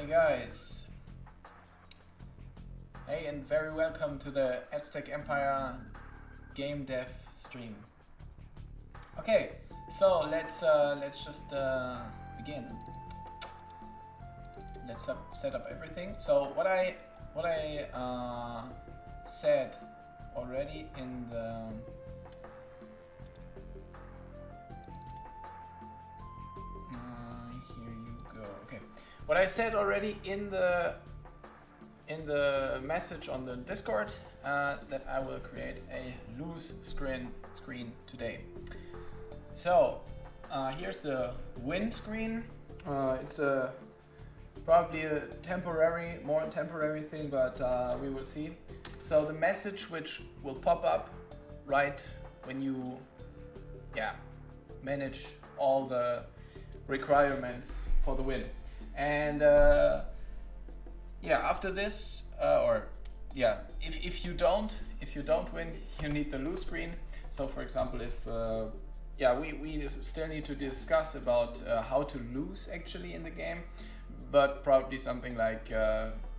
guys. Hey, and very welcome to the Aztec Empire game dev stream. Okay, so let's just begin. Let's set up everything. So what I said already in the here you go. Okay, what I said already in the message on the Discord that I will create a loose screen today. So here's the win screen. It's probably a more temporary thing, but we will see. So the message which will pop up right when you manage all the requirements for the win. And after this, if you don't win, you need the lose screen. So for example, if we still need to discuss about how to lose actually in the game, but probably something like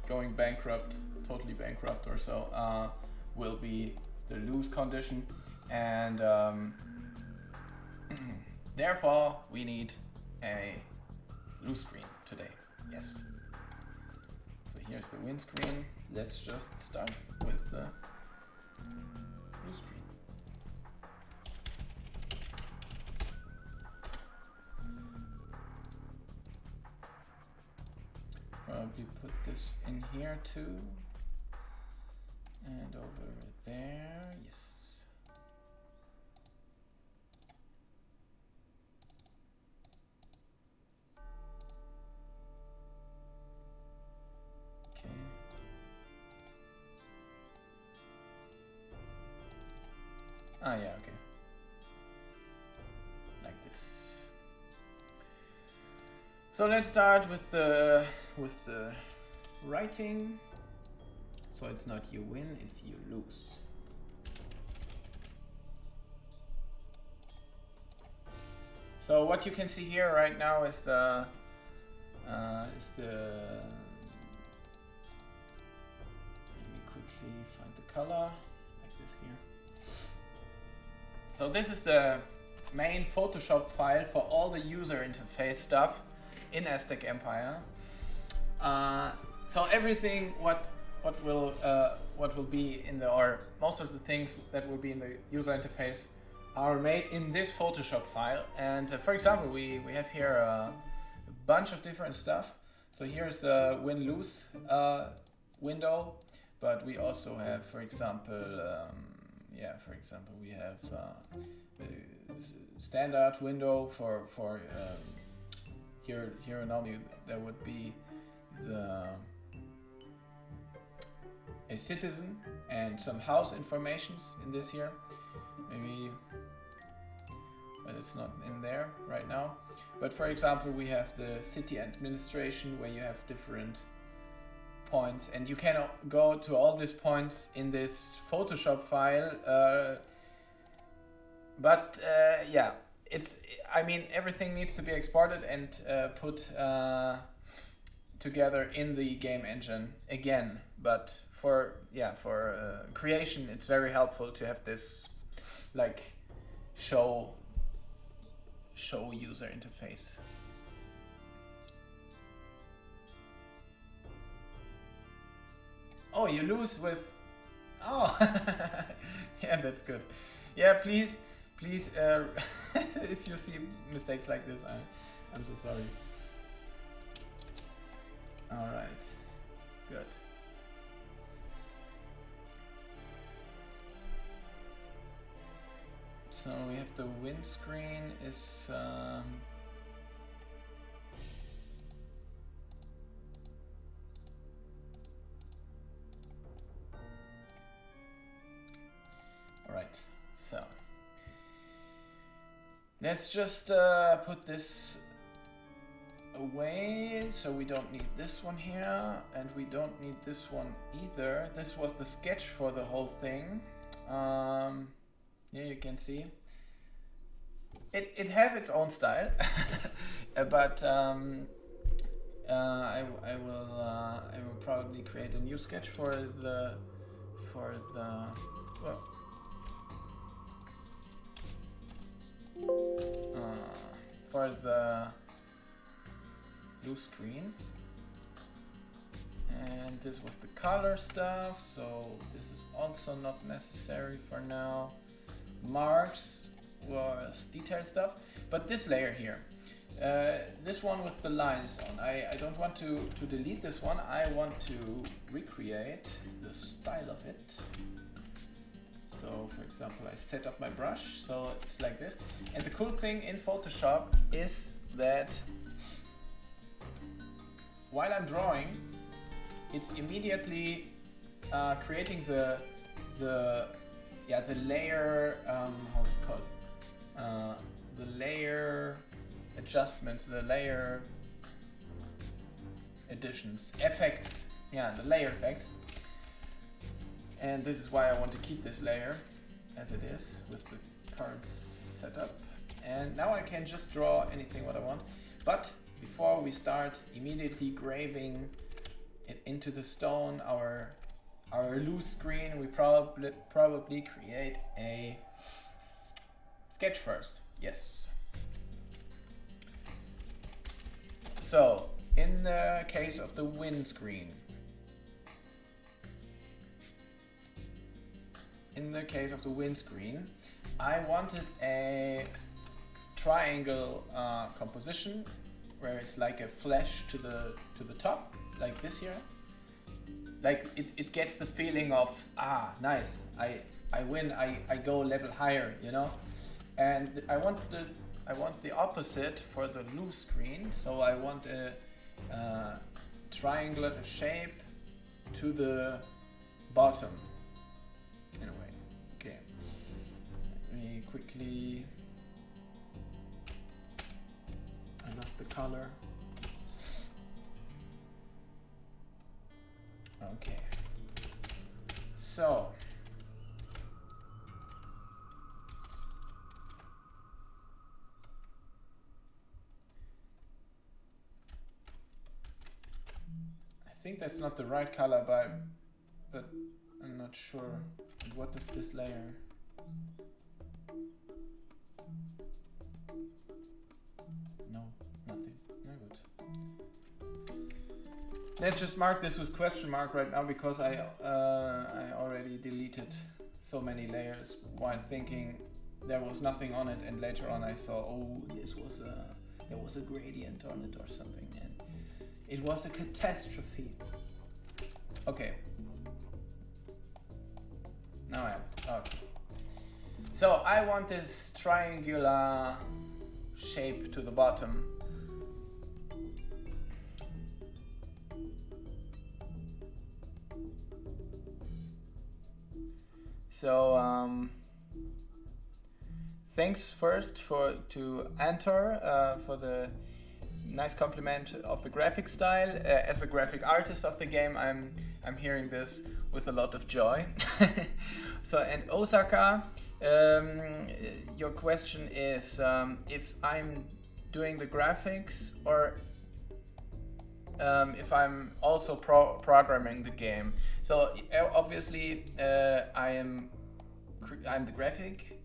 going bankrupt, totally bankrupt or so, will be the lose condition, and therefore we need a lose screen today. Yes. So here's the win screen. Let's just start with the lose screen. Probably put this in here too. And over there, yes. Okay. Okay. Like this. So let's start with the writing. So it's not you win, it's you lose. So what you can see here right now is the let me quickly find the color like this here. So this is the main Photoshop file for all the user interface stuff in Aztec Empire. So everything what will be in the, or most of the things that will be in the user interface are made in this Photoshop file. And for example, we have here a bunch of different stuff. So here's the win-lose window, but we also have, for example, we have the standard window for here normally there would be a citizen and some house informations in this here, maybe, but it's not in there right now. But for example, we have the city administration where you have different points, and you can go to all these points in this Photoshop file. Everything needs to be exported and put together in the game engine again. But for creation, it's very helpful to have this like show user interface. Oh, you lose with. Oh, yeah, that's good. Yeah, please, if you see mistakes like this, I'm so sorry. All right, good. So we have the win screen is all right. So let's just put this away, so we don't need this one here, and we don't need this one either. This was the sketch for the whole thing. Yeah, you can see it have its own style, but I will probably create a new sketch for the well, for the loose screen. And this was the color stuff, so this is also not necessary for now. Marks was detailed stuff, but this layer here, this one with the lines on, I don't want to delete this one. I want to recreate the style of it. So for example, I set up my brush, so it's like this. And the cool thing in Photoshop is that while I'm drawing, it's immediately creating the layer, how's it called? The layer adjustments, the layer additions, effects, yeah, the layer effects. And this is why I want to keep this layer as it is with the current setup. And now I can just draw anything what I want. But before we start immediately graving it into the stone, our loose screen, we probably create a sketch first. Yes. So in the case of the windscreen, I wanted a triangle composition where it's like a flash to the top, like this here. Like it gets the feeling of, nice, I win, I go a level higher, you know. And I want the opposite for the loose screen. So I want a triangular shape to the bottom. In a way. Okay. Let me quickly. I lost the color. Okay. So. I think that's not the right color, but I'm not sure. What is this layer? No, nothing. No good. Let's just mark this with question mark right now because I already deleted so many layers while thinking there was nothing on it, and later on I saw, oh, there was a gradient on it or something, and it was a catastrophe. Okay. Now I have it. Okay. So I want this triangular shape to the bottom. So thanks first to Antor for the nice compliment of the graphic style. As a graphic artist of the game, I'm hearing this with a lot of joy. So, and Osaka, your question is if I'm doing the graphics or if I'm also programming the game. So obviously I'm the graphic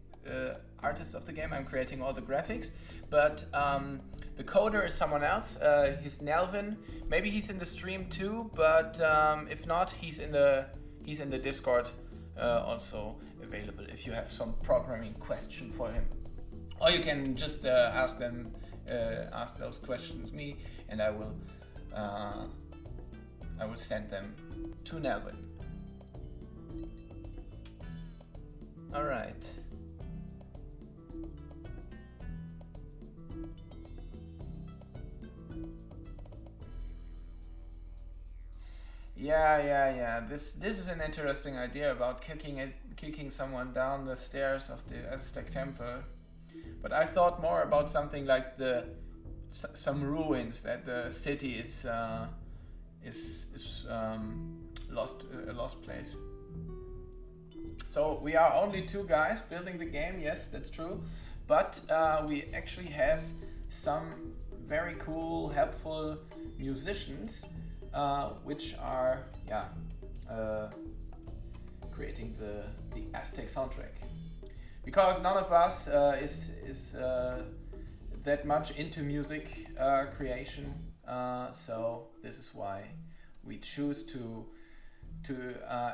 artist of the game. I'm creating all the graphics, but the coder is someone else. He's Nelvin. Maybe he's in the stream too, but if not, he's in the Discord also available if you have some programming question for him, or you can just ask those questions me, and I will send them to Nelvin. All right. Yeah. This is an interesting idea about kicking someone down the stairs of the Aztec Temple, but I thought more about something like some ruins that the city is lost, a lost place. So we are only 2 guys building the game. Yes, that's true, but we actually have some very cool, helpful musicians, which are creating the Aztec soundtrack. Because none of us is that much into music creation, so this is why we choose to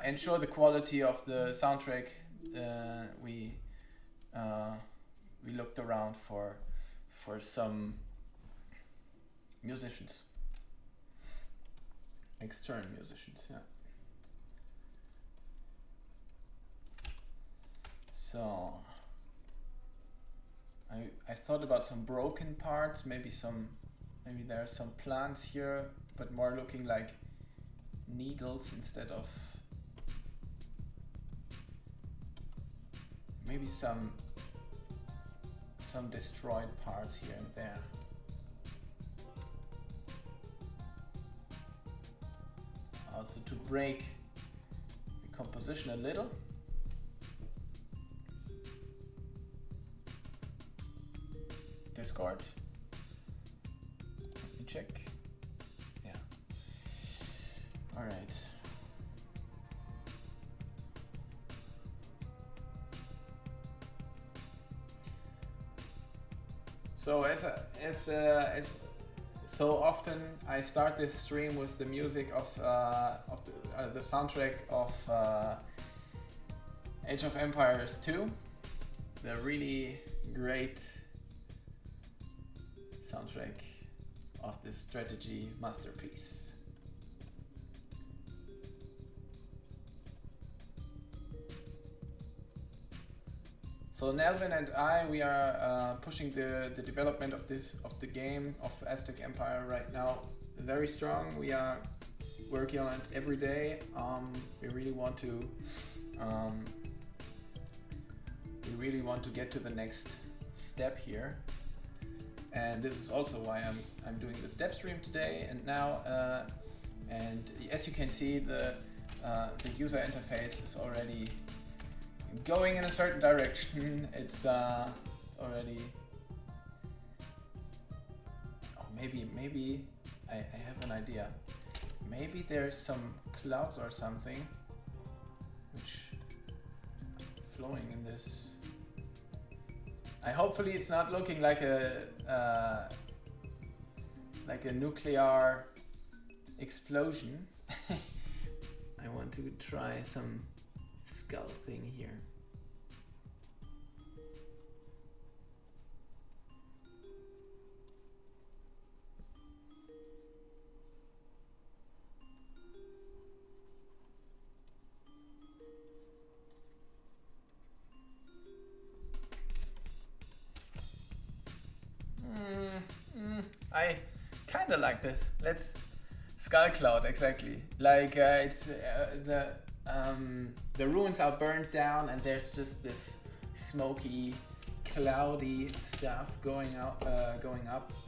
ensure the quality of the soundtrack. We looked around for some musicians, external musicians, yeah. So I thought about some broken parts, maybe there are some plants here, but more looking like needles instead of maybe some destroyed parts here and there. Also to break the composition a little. Discord. Let me check. Yeah. All right. So as so often I start this stream with the music of the soundtrack of Age of Empires 2, the really great soundtrack of this strategy masterpiece. So Nelvin and I, we are pushing the development of the game of Aztec Empire right now very strong. We are working on it every day. We really want to get to the next step here, and this is also why I'm doing this Devstream today and now. And as you can see, the user interface is already going in a certain direction. It's already. Oh, maybe I have an idea. Maybe there's some clouds or something which flowing in this. Hopefully it's not looking like a nuclear explosion. I want to try some sculpting here. I kind of like this. Let's skull cloud, exactly. Like it's the ruins are burnt down and there's just this smoky, cloudy stuff going up,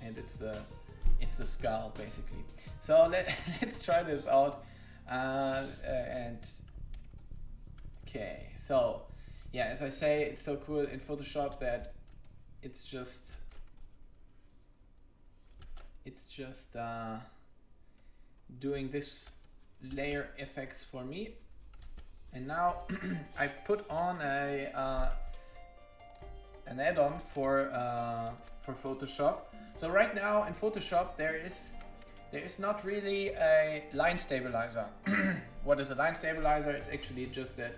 and it's the skull basically. So let's try this out. And okay, so yeah, as I say, it's so cool in Photoshop that it's just doing this layer effects for me. And now I put on an add-on for Photoshop. So right now in Photoshop there is not really a line stabilizer. What is a line stabilizer? It's actually just that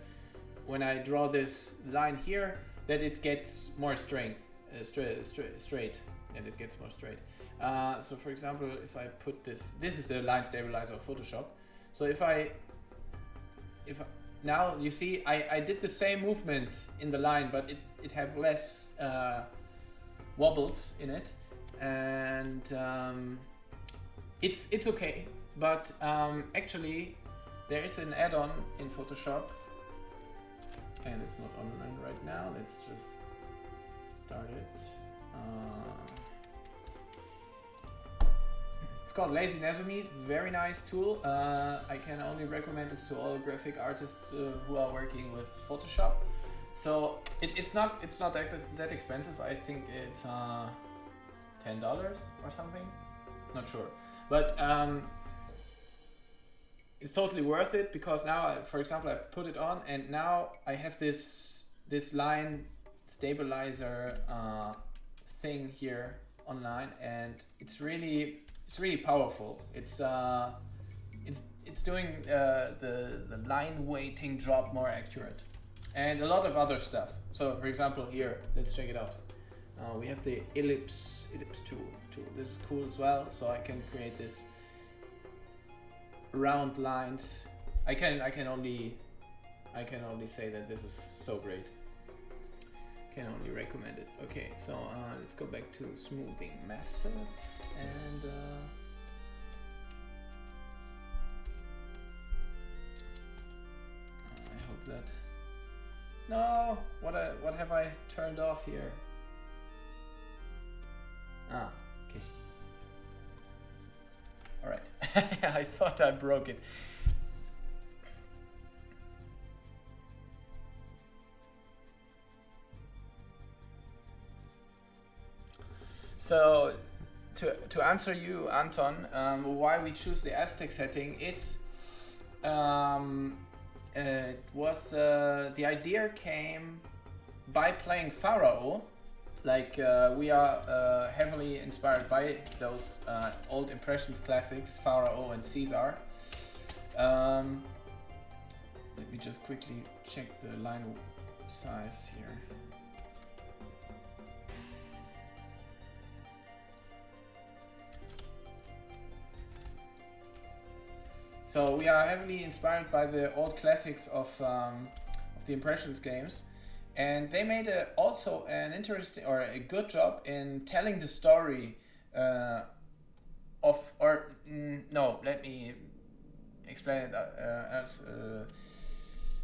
when I draw this line here, that it gets more straight, and it gets more straight. So for example, if I put this is the line stabilizer of Photoshop. So if now you see I did the same movement in the line, but it had less wobbles in it, and it's okay. But actually there is an add-on in Photoshop, and it's not online right now. Let's just start it. It's called Lazy Nezumi, very nice tool. I can only recommend this to all graphic artists who are working with Photoshop. So it's not that expensive. I think it's $10 or something, not sure, but it's totally worth it, because now, for example, I put it on and now I have this line stabilizer thing here online, and it's really powerful. It's doing the line weighting drop more accurate, and a lot of other stuff. So for example here, let's check it out. We have the ellipse tool. This is cool as well, so I can create this round lines. I can only say that this is so great. Can only recommend it. Okay, so let's go back to smoothing massive, and I hope that. No, what have I turned off here? Ah, okay. All right. I thought I broke it. So, to answer you, Anton, why we choose the Aztec setting, it's it was the idea came by playing Pharaoh. Like we are heavily inspired by those old Impressions classics, Pharaoh and Caesar. Let me just quickly check the line size here. So we are heavily inspired by the old classics of the Impressions games, and they made also an interesting or a good job in telling the story no, let me explain it else.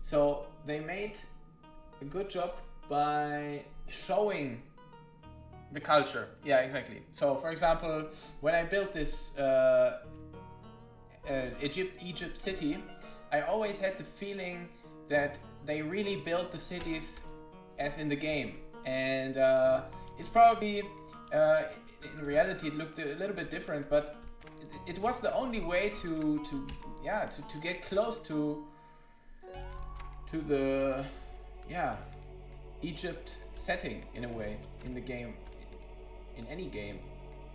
So they made a good job by showing the culture. Yeah, exactly. So for example, when I built this Egypt city, I always had the feeling that they really built the cities as in the game, and it's probably in reality it looked a little bit different, but it was the only way to get close to the Egypt setting in a way in the game, in any game,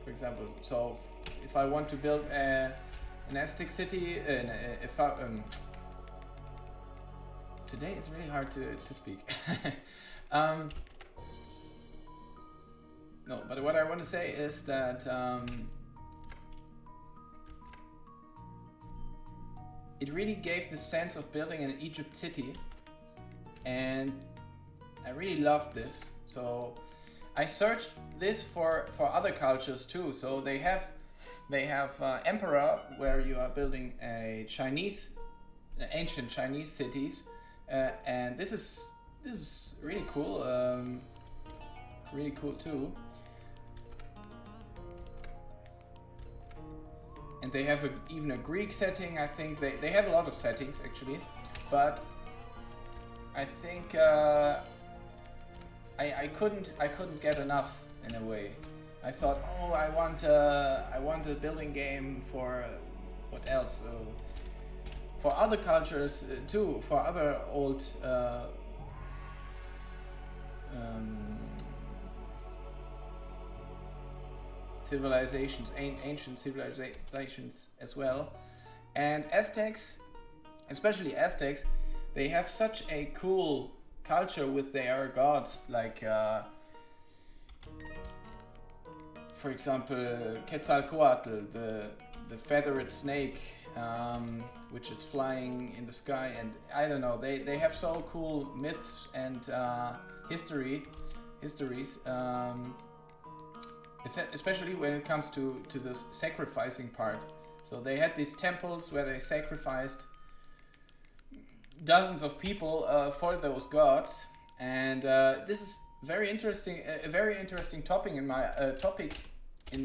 for example. So if I want to build an Aztec city, today it's really hard to speak. No, but what I want to say is that it really gave the sense of building an Egypt city, and I really loved this. So I searched this for other cultures too. So they have Emperor, where you are building ancient Chinese cities, and this is really cool, really cool too. And they have even a Greek setting. I think they have a lot of settings actually, but I think I couldn't get enough in a way. I thought, oh, I want a building game for what else? For other cultures too, for other old civilizations, ancient civilizations as well. And Aztecs, especially Aztecs, they have such a cool culture with their gods, like for example, Quetzalcoatl, the feathered snake, which is flying in the sky, and I don't know, they have so cool myths and histories, especially when it comes to the sacrificing part. So they had these temples where they sacrificed dozens of people for those gods, and this is very interesting, a very interesting topic in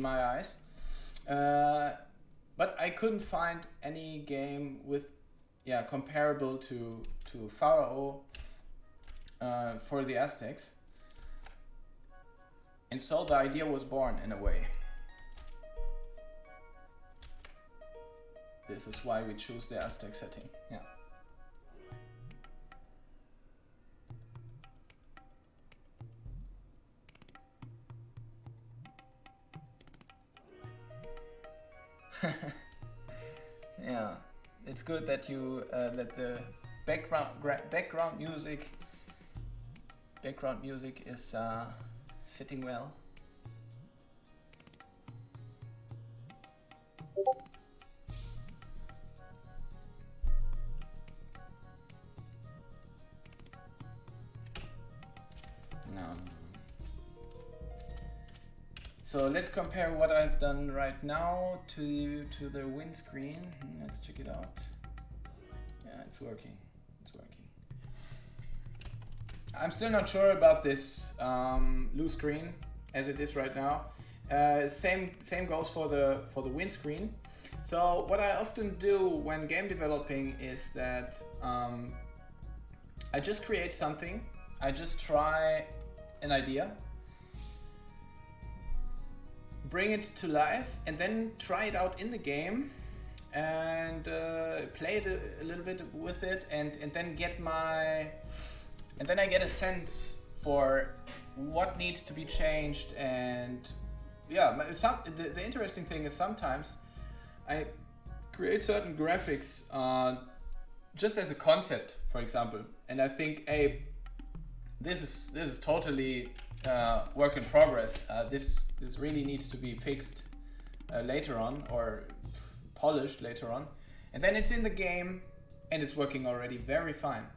my eyes. But I couldn't find any game with comparable to Pharaoh for the Aztecs. And so the idea was born in a way. This is why we choose the Aztec setting. Yeah. Yeah, it's good that you that the background music is fitting well. No. So let's compare what I've done right now to the windscreen. Let's check it out. Yeah, it's working. It's working. I'm still not sure about this loose screen as it is right now. Same goes for the windscreen. So what I often do when game developing is that I just create something. I just try an idea, bring it to life, and then try it out in the game and play it a little bit with it, and then I get a sense for what needs to be changed. And yeah, the interesting thing is sometimes I create certain graphics just as a concept, for example, and I think, hey, this is totally work in progress. This really needs to be fixed later on, or polished later on, and then it's in the game and it's working already very fine.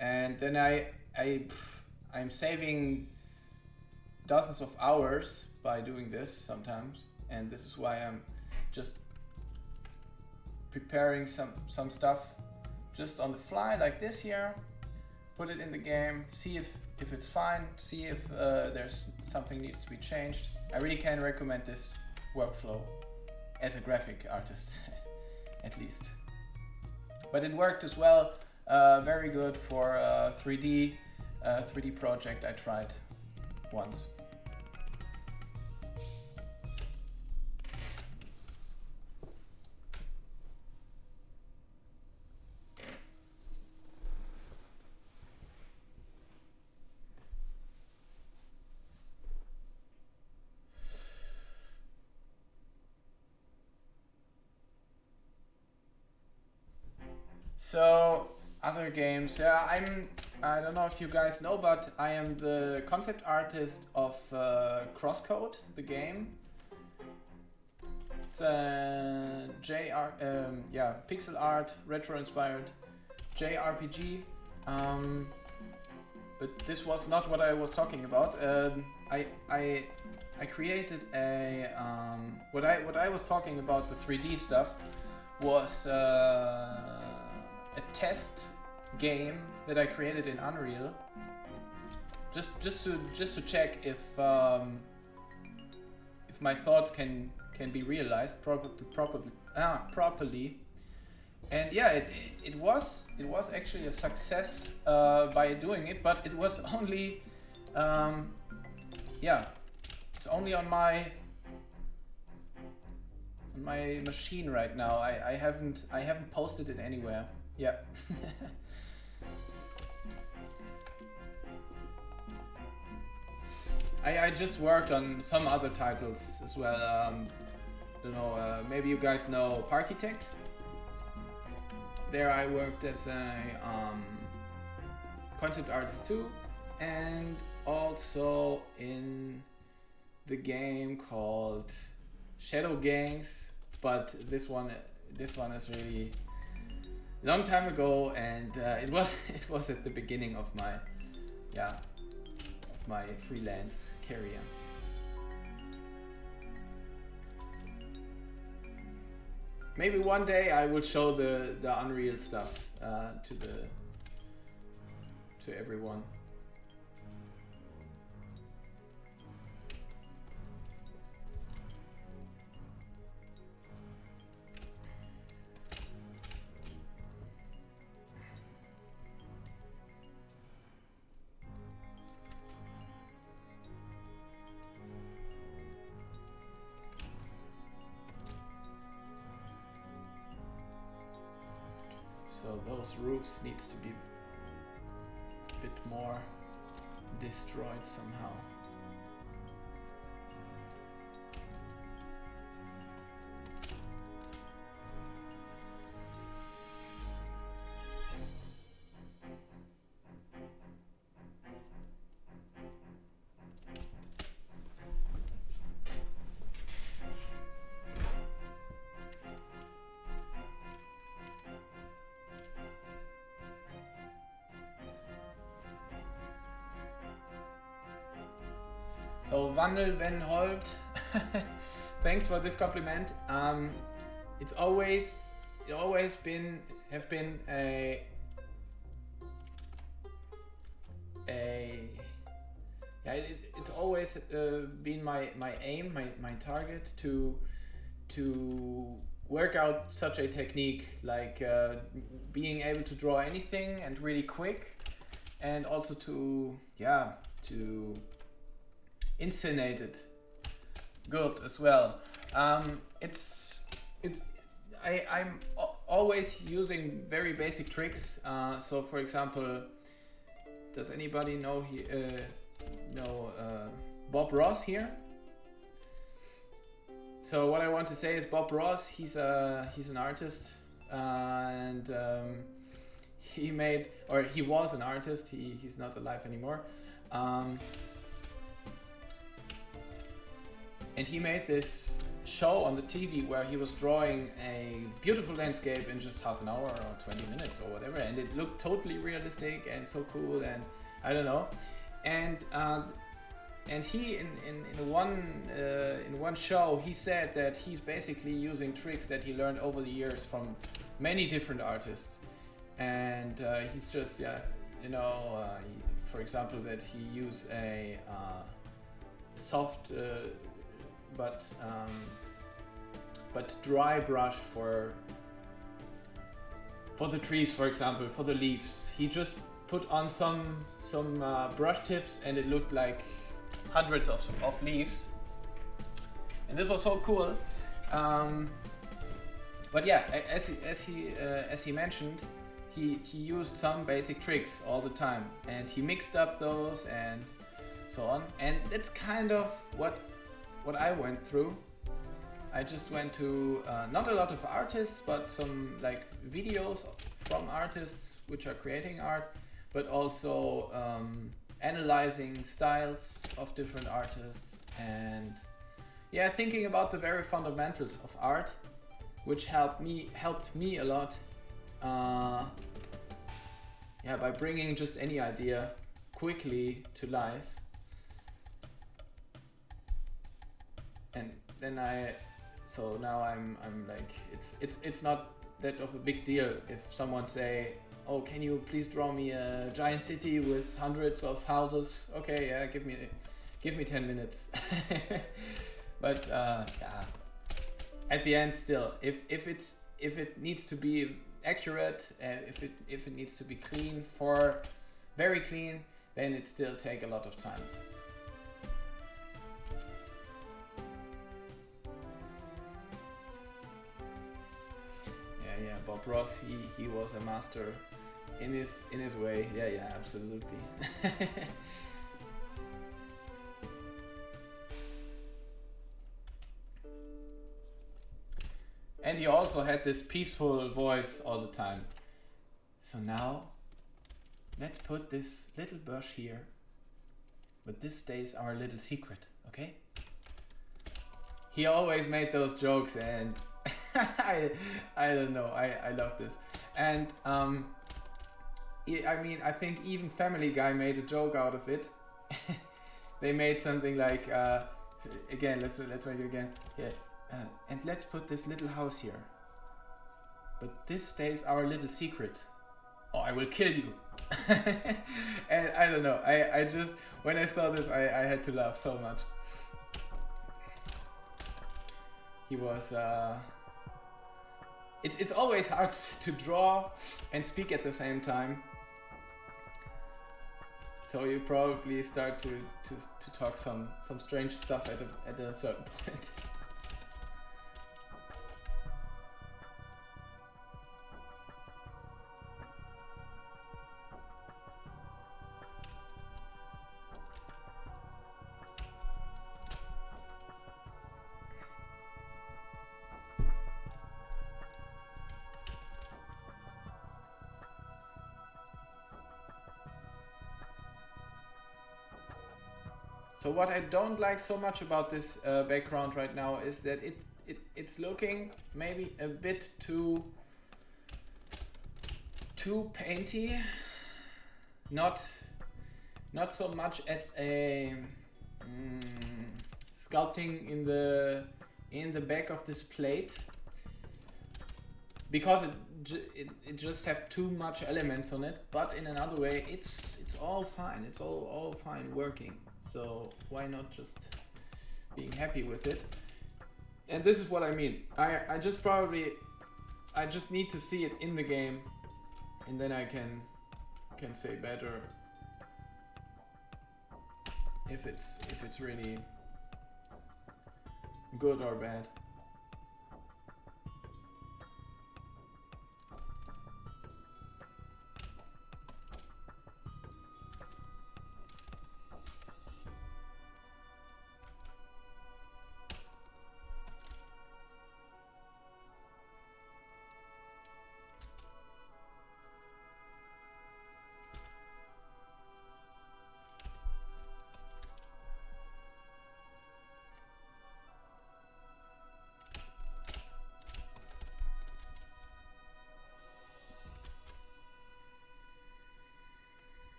And then I'm saving dozens of hours by doing this sometimes, and this is why I'm just preparing some stuff just on the fly like this here, put it in the game, see if it's fine, see if there's something needs to be changed. I really can recommend this workflow as a graphic artist, at least. But it worked as well, very good for a 3D project I tried once. So other games, yeah, I don't know if you guys know, but I am the concept artist of Crosscode, the game. It's a pixel art, retro inspired JRPG. But this was not what I was talking about. I created a what I was talking about, the 3D stuff, was a test game that I created in Unreal, just to check if my thoughts can be realized properly. And yeah, it was actually a success by doing it, but it was only it's only on my machine right now. I haven't posted it anywhere. Yeah. I just worked on some other titles as well. Don't know, maybe you guys know Parkitect. There I worked as a concept artist too, and also in the game called Shadow Gangs, but this one is really long time ago, and it was at the beginning of my freelance career. Maybe one day I will show the Unreal stuff to everyone. So those roofs needs to be a bit more destroyed somehow. So Wandel Ben Holt, thanks for this compliment. It's always been a yeah, it's always been my aim, my target to work out such a technique, like being able to draw anything and really quick, and also to inscenate it good as well. I'm always using very basic tricks. So for example, does anybody know Bob Ross here? So what I want to say is Bob Ross, he's an artist, and he was an artist. He's not alive anymore. And he made this show on the TV where he was drawing a beautiful landscape in just half an hour or 20 minutes or whatever, and it looked totally realistic and so cool, and I don't know. And he in one show he said that he's basically using tricks that he learned over the years from many different artists, and he's just for example, that he used a soft but dry brush for the trees, for example, for the leaves. He just put on some brush tips, and it looked like hundreds of leaves, and this was so cool. But yeah, as he mentioned, he used some basic tricks all the time, and he mixed up those and so on, and that's kind of what I went through. I just went to not a lot of artists, but some like videos from artists which are creating art, but also analyzing styles of different artists, and yeah, thinking about the very fundamentals of art, which helped me a lot. By bringing just any idea quickly to life. And then now I'm like, it's not that of a big deal if someone say, oh, can you please draw me a giant city with hundreds of houses? Okay, yeah, give me 10 minutes. But at the end, still, if it needs to be accurate, if it needs to be clean, for very clean, then it still take a lot of time. Yeah, Bob Ross, he was a master in his way. Yeah, absolutely. And he also had this peaceful voice all the time. So now, let's put this little bush here, but this stays our little secret, okay? He always made those jokes, and I don't know, I love this. And I mean, I think even Family Guy made a joke out of it. They made something like, again, let's make it again. Yeah. And let's put this little house here, but this stays our little secret, or I will kill you. And I don't know, I just, when I saw this, I had to laugh so much. He was it's always hard to draw and speak at the same time, so you probably start to talk some strange stuff at a certain point. So what I don't like so much about this background right now is that it's looking maybe a bit too painty, not so much as a sculpting in the back of this plate, because it just have too much elements on it. But in another way, it's all fine. It's all fine working. So why not just being happy with it? And this is what I mean. I just need to see it in the game, and then I can say better if it's really good or bad.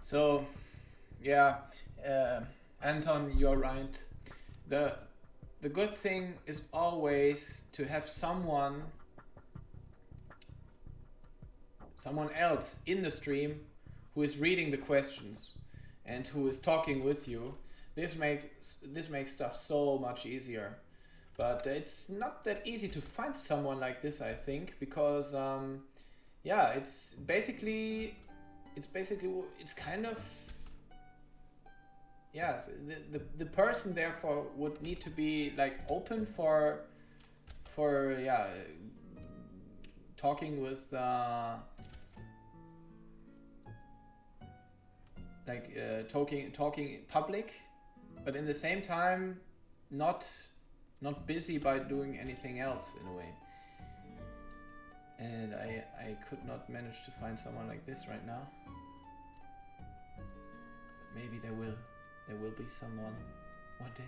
So, yeah, Anton, you're right. The good thing is always to have someone else in the stream who is reading the questions and who is talking with you. This makes stuff so much easier. But it's not that easy to find someone like this, I think, because yeah, it's kind of, yeah, the person therefore would need to be like open for yeah, talking with talking public, but in the same time not busy by doing anything else in a way. And I could not manage to find someone like this right now. But maybe there will be someone one day.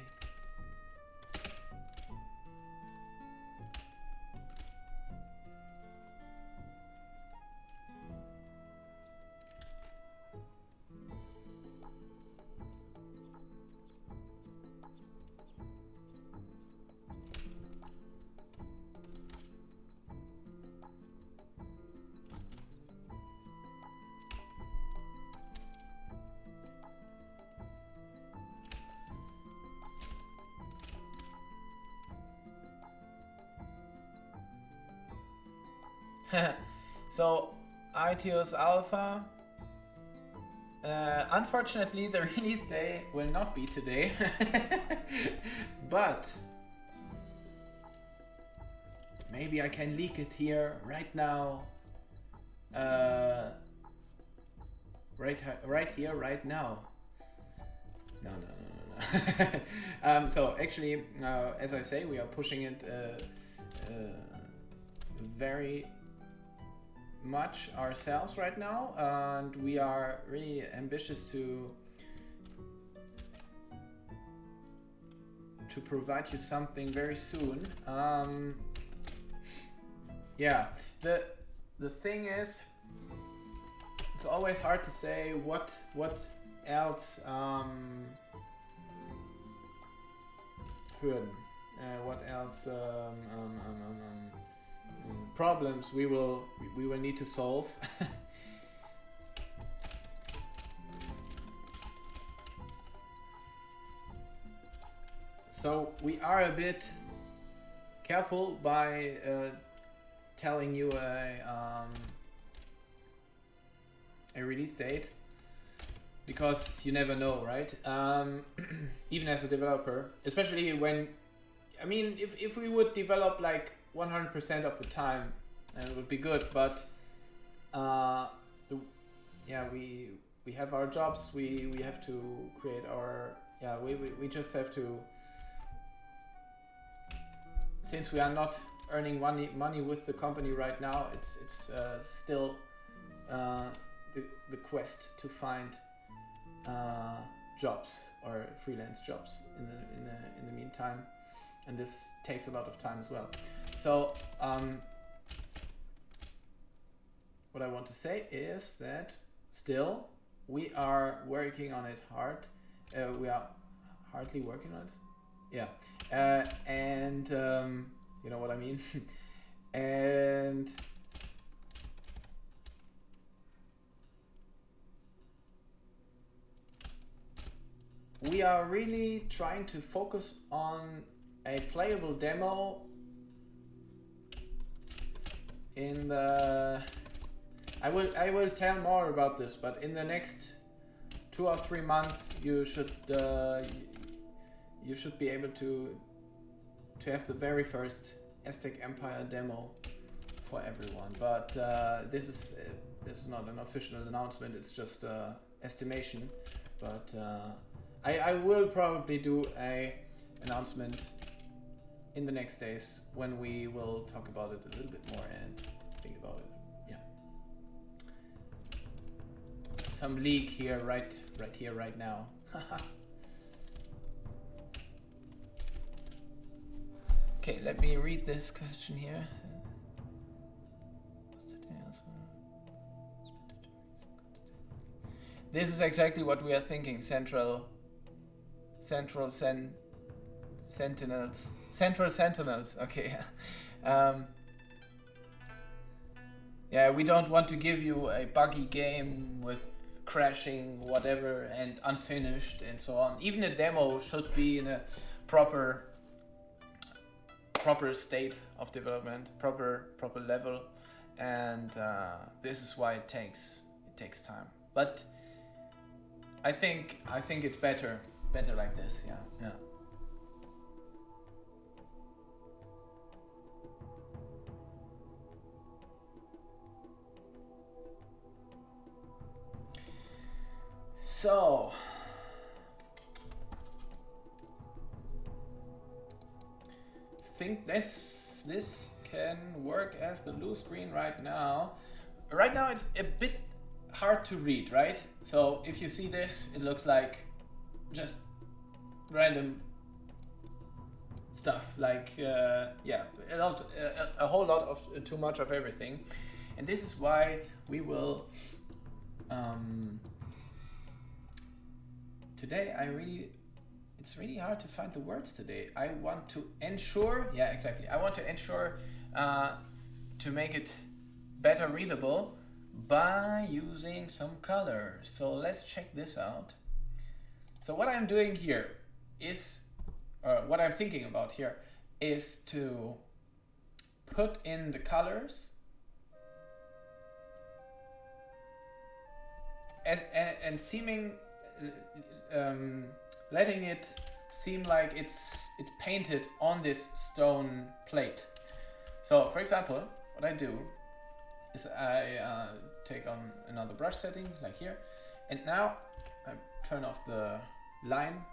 So, iTunes Alpha. Unfortunately, the release day will not be today, but maybe I can leak it here right now. Right here, right now. No. So actually, as I say, we are pushing it very much ourselves right now, and we are really ambitious to provide you something very soon. Yeah, the thing is, it's always hard to say what else problems we will need to solve. So we are a bit careful by telling you a release date, because you never know, right? Even as a developer, especially when, I mean, if we would develop like 100% of the time, it would be good, but we have our jobs, we have to create our, we just have to, since we are not earning money with the company right now. It's still the quest to find jobs or freelance jobs in the meantime, and this takes a lot of time as well. So what I want to say is that still we are working on it hard. We are hardly working on it. Yeah, and you know what I mean. And we are really trying to focus on a playable demo in the... I will tell more about this, but in the next 2 or 3 months you should be able to have the very first Aztec Empire demo for everyone. But this is not an official announcement, it's just estimation. But I will probably do a announcement in the next days when we will talk about it a little bit more and think about it. Yeah. Some leak here, right here, right now. Okay, let me read this question here. This is exactly what we are thinking. Central Sentinels. Okay. Yeah, we don't want to give you a buggy game with crashing, whatever, and unfinished and so on. Even a demo should be in a proper state of development, proper level, and this is why it takes time. But I think it's better like this. Yeah. So think this can work as the blue screen right now. Right now it's a bit hard to read, right? So if you see this, it looks like just random stuff, like yeah, a whole lot of too much of everything. And this is why we will today it's really hard to find the words today. I want to ensure, yeah, exactly. I want to ensure to make it better readable by using some colors. So let's check this out. So what I'm doing here is, what I'm thinking about here is to put in the colors and seeming letting it seem like it's painted on this stone plate. So for example, what I do is I take on another brush setting like here, and now I turn off the line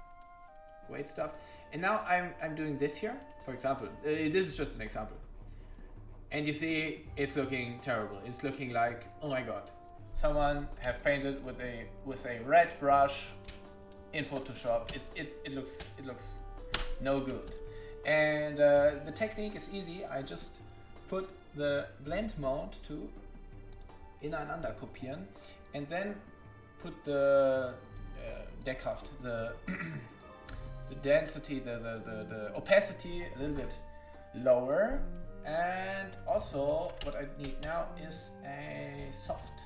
weight stuff, and now I'm doing this here. For example, this is just an example, and you see it's looking terrible. It's looking like, oh my god, someone have painted with a red brush in Photoshop. It looks no good. And the technique is easy. I just put the blend mode to ineinander kopieren, and then put the Deckkraft, the density, the opacity a little bit lower. And also what I need now is a soft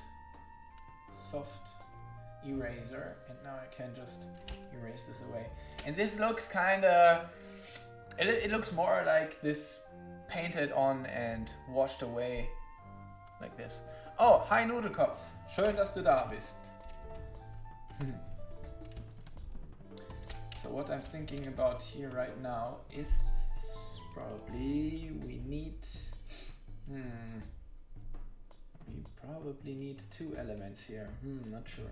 eraser, and now I can just erase this away. And this looks kinda, it looks more like this painted on and washed away like this. Oh, hi Nudelkopf, schön, dass du da bist. So what I'm thinking about here right now is probably we probably need 2 elements here. Not sure.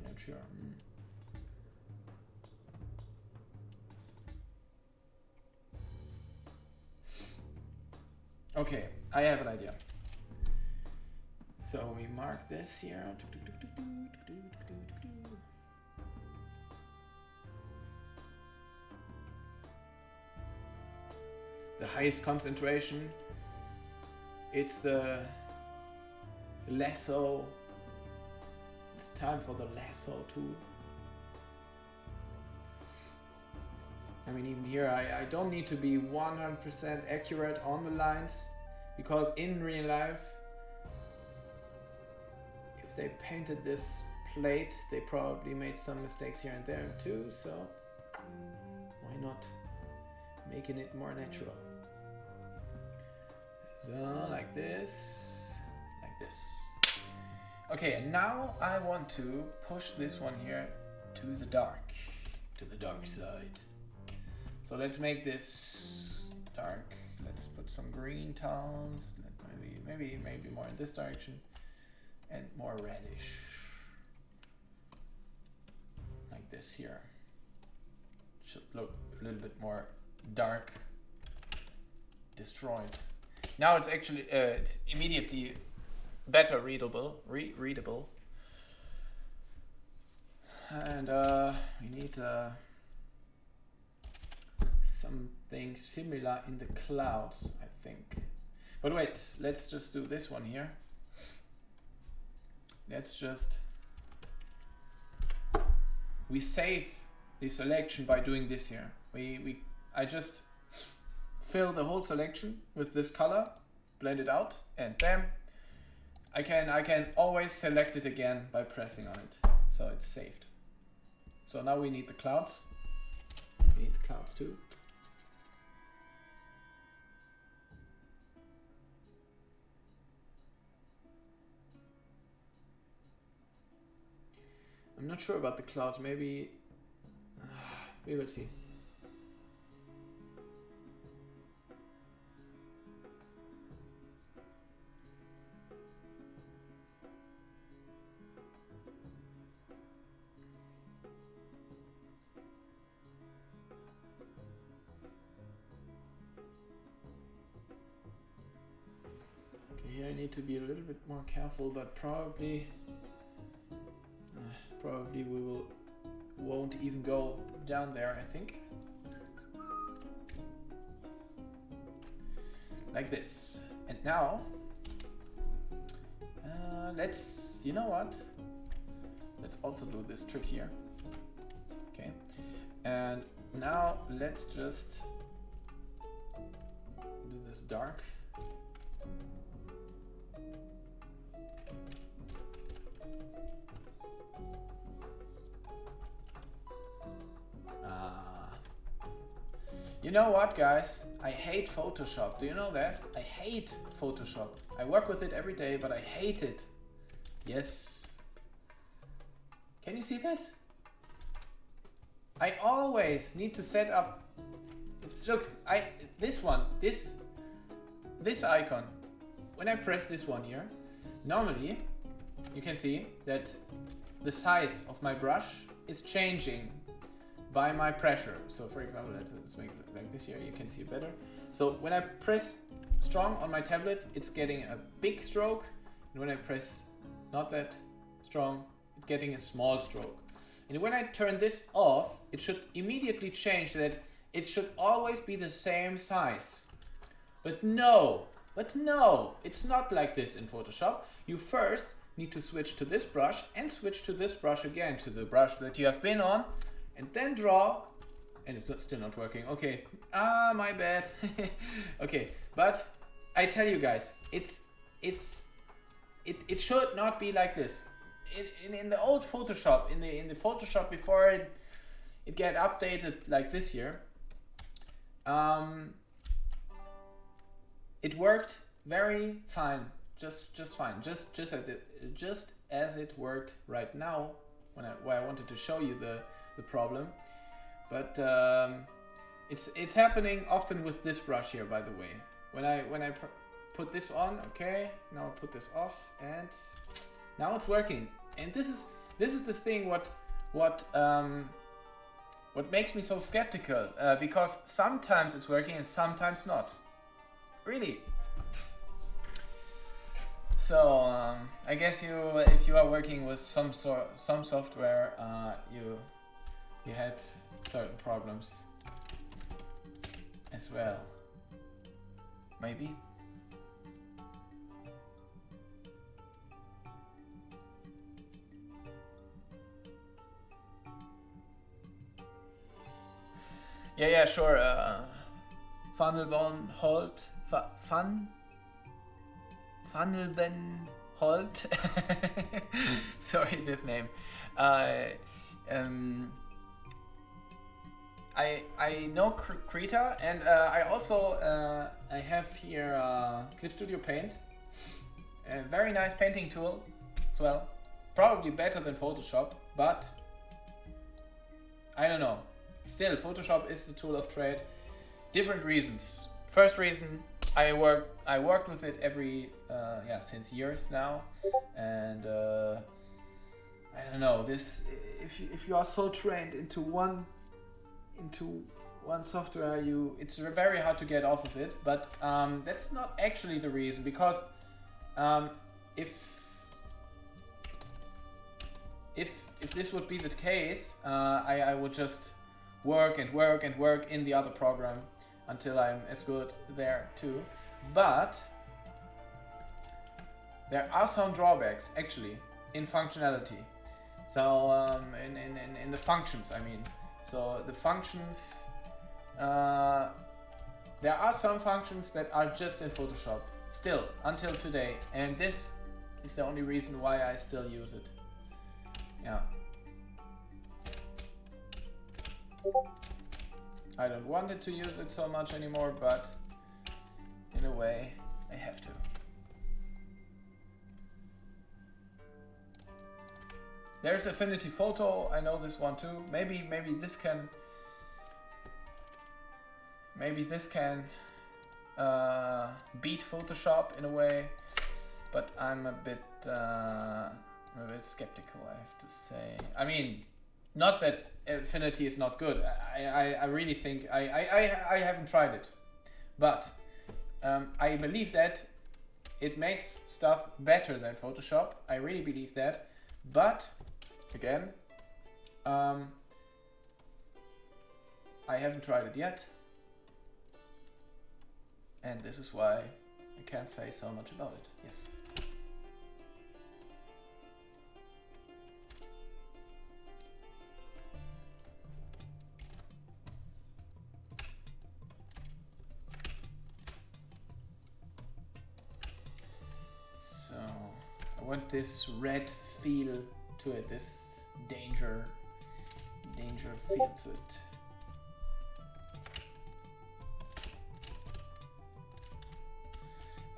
Okay, I have an idea. So we mark this here. The highest concentration. It's the lasso. It's time for the lasso tool. I mean, even here, I don't need to be 100% accurate on the lines, because in real life, if they painted this plate, they probably made some mistakes here and there too, so why not making it more natural? So, like this, like this. Okay, and now I want to push this one here to the dark side. So let's make this dark. Let's put some green tones. Maybe more in this direction, and more reddish, like this here. Should look a little bit more dark, destroyed. Now it's actually it's immediately better readable. And we need something similar in the clouds, I think. But wait, let's just do this one here. Let's just... We save the selection by doing this here. I just fill the whole selection with this color, blend it out, and bam! I can always select it again by pressing on it. So it's saved. So now we need the clouds. We need the clouds too. I'm not sure about the clouds. Maybe we will see. Okay, here I need to be a little bit more careful, but probably we won't even go down there, I think. Like this. And now, you know what? Let's also do this trick here. Okay. And now let's just do this dark. You know what, guys? I hate Photoshop. Do you know that? I hate Photoshop. I work with it every day, but I hate it. Yes. Can you see this? I always need to set up... Look, this icon. When I press this one here, normally you can see that the size of my brush is changing by my pressure. So for example, let's make it like this here, you can see it better. So when I press strong on my tablet, it's getting a big stroke, and when I press not that strong, it's getting a small stroke. And when I turn this off, it should immediately change that it should always be the same size. But no, it's not like this in Photoshop. You first need to switch to this brush and switch to this brush again, to the brush that you have been on, and then draw, and it's still not working. Okay, my bad. Okay, but I tell you guys, it should not be like this. In the old Photoshop, in the Photoshop before it get updated like this year, it worked very fine, just fine, just as it worked right now. Where I wanted to show you the problem, but it's happening often with this brush here, by the way. When I put this on, okay, now I put this off, and now it's working. And this is the thing what makes me so skeptical, because sometimes it's working and sometimes not. Really, So I guess if you are working with some software, you had certain problems as well. Maybe. Yeah, sure. Funnelbenholt. Funnelbenholt. Sorry, this name. I know Krita, and I also I have here Clip Studio Paint, a very nice painting tool as well. Probably better than Photoshop, but I don't know. Still, Photoshop is the tool of trade. Different reasons. First reason, I worked with it since years now, and I don't know. This if you are so trained into one software, it's very hard to get off of it. But that's not actually the reason, because if this would be the case, I would just work in the other program until I'm as good there too. But there are some drawbacks actually in functionality. So in the functions, I mean. So the functions, there are some functions that are just in Photoshop still until today, and this is the only reason why I still use it. Yeah. I don't want it to use it so much anymore, but in a way I have to. There's Affinity Photo, I know this one too. Maybe this can beat Photoshop in a way, but I'm a bit skeptical, I have to say. I mean, not that Affinity is not good. I really think I haven't tried it, but I believe that it makes stuff better than Photoshop. I really believe that, but again, I haven't tried it yet, and this is why I can't say so much about it. Yes. So I want this red feel to it, this danger feel to it.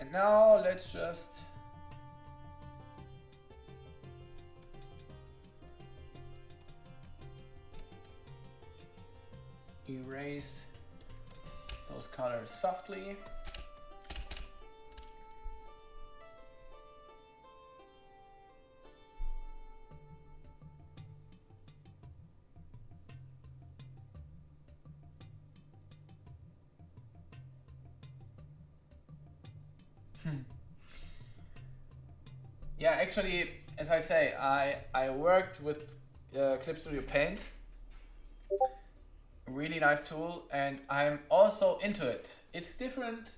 And now let's just erase those colors softly. Yeah, actually, as I say, I worked with Clip Studio Paint, really nice tool, and I'm also into it. It's different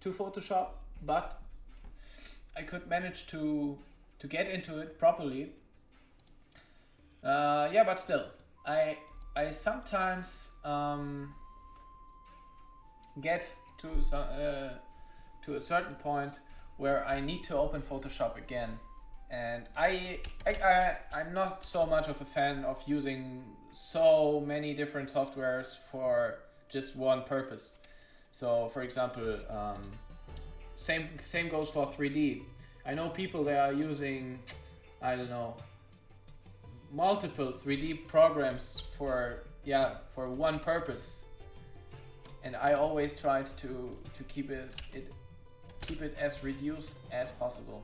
to Photoshop, but I could manage to get into it properly. Yeah, but still, I sometimes get to a certain point where I need to open Photoshop again, and I'm not so much of a fan of using so many different softwares for just one purpose. So for example, same goes for 3D. I know people that are using, I don't know, multiple 3D programs for one purpose, and I always tried to keep it as reduced as possible.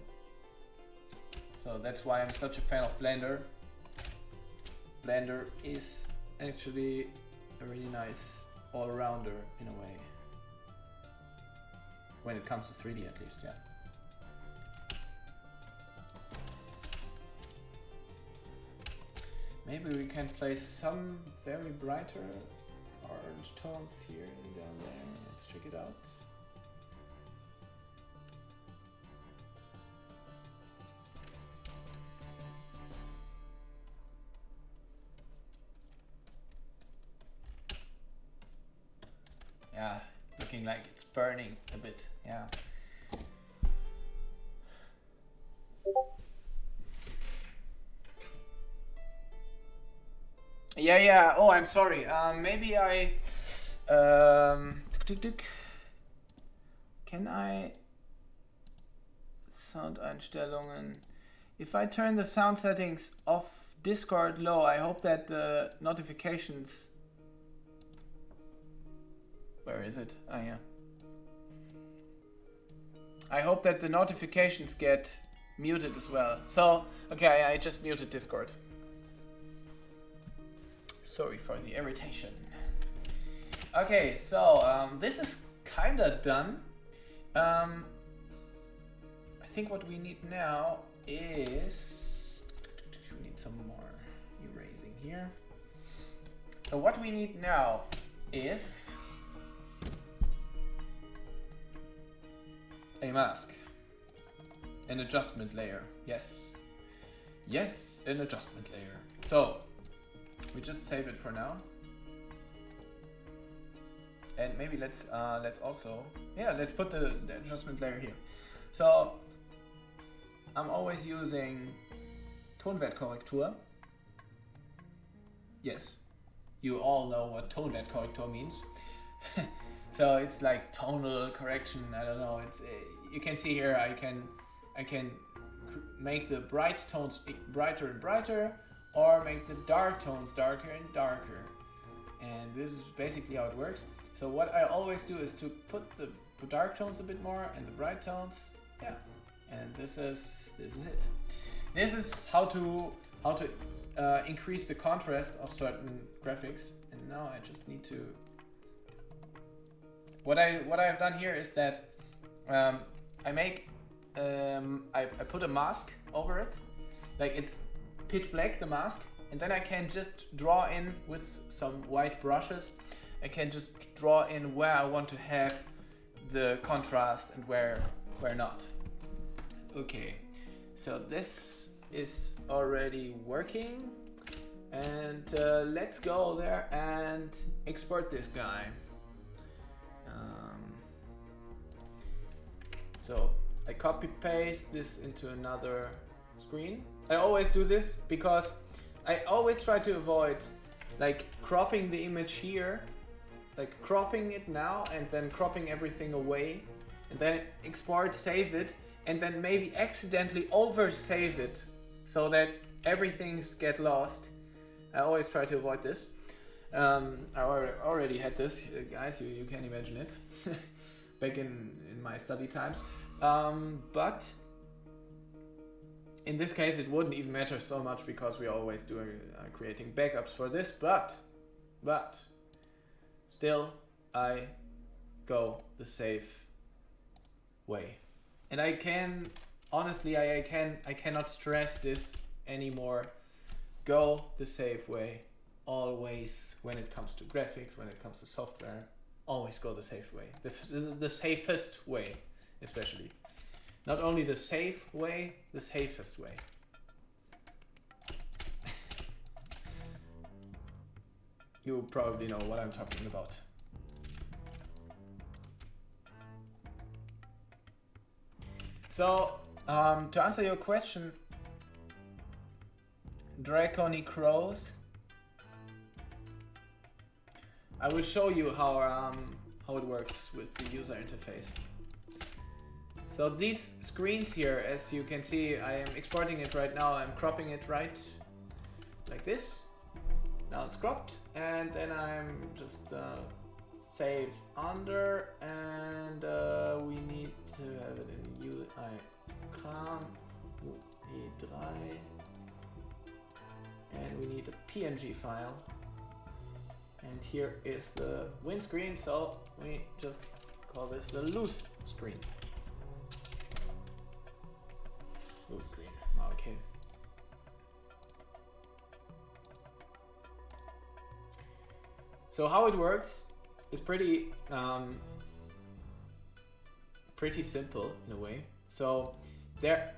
So that's why I'm such a fan of Blender. Blender is actually a really nice all-rounder in a way, when it comes to 3D at least, yeah. Maybe we can place some very brighter orange tones here and down there. Let's check it out. Yeah, looking like it's burning a bit, yeah. Yeah, oh, I'm sorry. Maybe I... Can I... Soundeinstellungen... If I turn the sound settings of Discord low, I hope that the notifications... Where is it? Oh, yeah. I hope that the notifications get muted as well. So, okay, I just muted Discord. Sorry for the irritation. Okay, so this is kind of done. I think what we need now is... We need some more erasing here. So what we need now is a mask. An adjustment layer. Yes. Yes, an adjustment layer. So we just save it for now. And maybe let's also, yeah, let's put the adjustment layer here. So I'm always using Tonwertkorrektur. Yes, you all know what Tonwertkorrektur means. So it's like tonal correction. I don't know. It's you can see here. I can make the bright tones brighter and brighter, or make the dark tones darker and darker. And this is basically how it works. So what I always do is to put the dark tones a bit more and the bright tones, yeah. And this is it. This is how to increase the contrast of certain graphics. And now I just need to. What I have done here is that I make I put a mask over it, like it's pitch black, the mask, and then I can just draw in with some white brushes. I can just draw in where I want to have the contrast and where not. Okay, so this is already working, and let's go there and export this guy. So I copy paste this into another screen. I always do this because I always try to avoid like cropping the image here, like cropping it now and then cropping everything away, and then export, save it, and then maybe accidentally over save it so that everything's get lost. I always try to avoid this. I already had this, guys, you can imagine it, back in my study times. But in this case it wouldn't even matter so much because we're always doing creating backups for this, but still I go the safe way. And I can honestly I cannot stress this anymore. Go the safe way. Always, when it comes to graphics, when it comes to software, always go the safe way. The safest way, especially. Not only the safe way, the safest way. You probably know what I'm talking about. So, to answer your question, Draconic Crows, I will show you how it works with the user interface. So these screens here, as you can see, I am exporting it right now. I'm cropping it right like this. Now it's cropped, and then I'm just save under, and we need to have it in UI UE3, and we need a PNG file. And here is the windscreen, so we just call this the loose screen. Loose screen, okay. So how it works is pretty simple in a way. So there,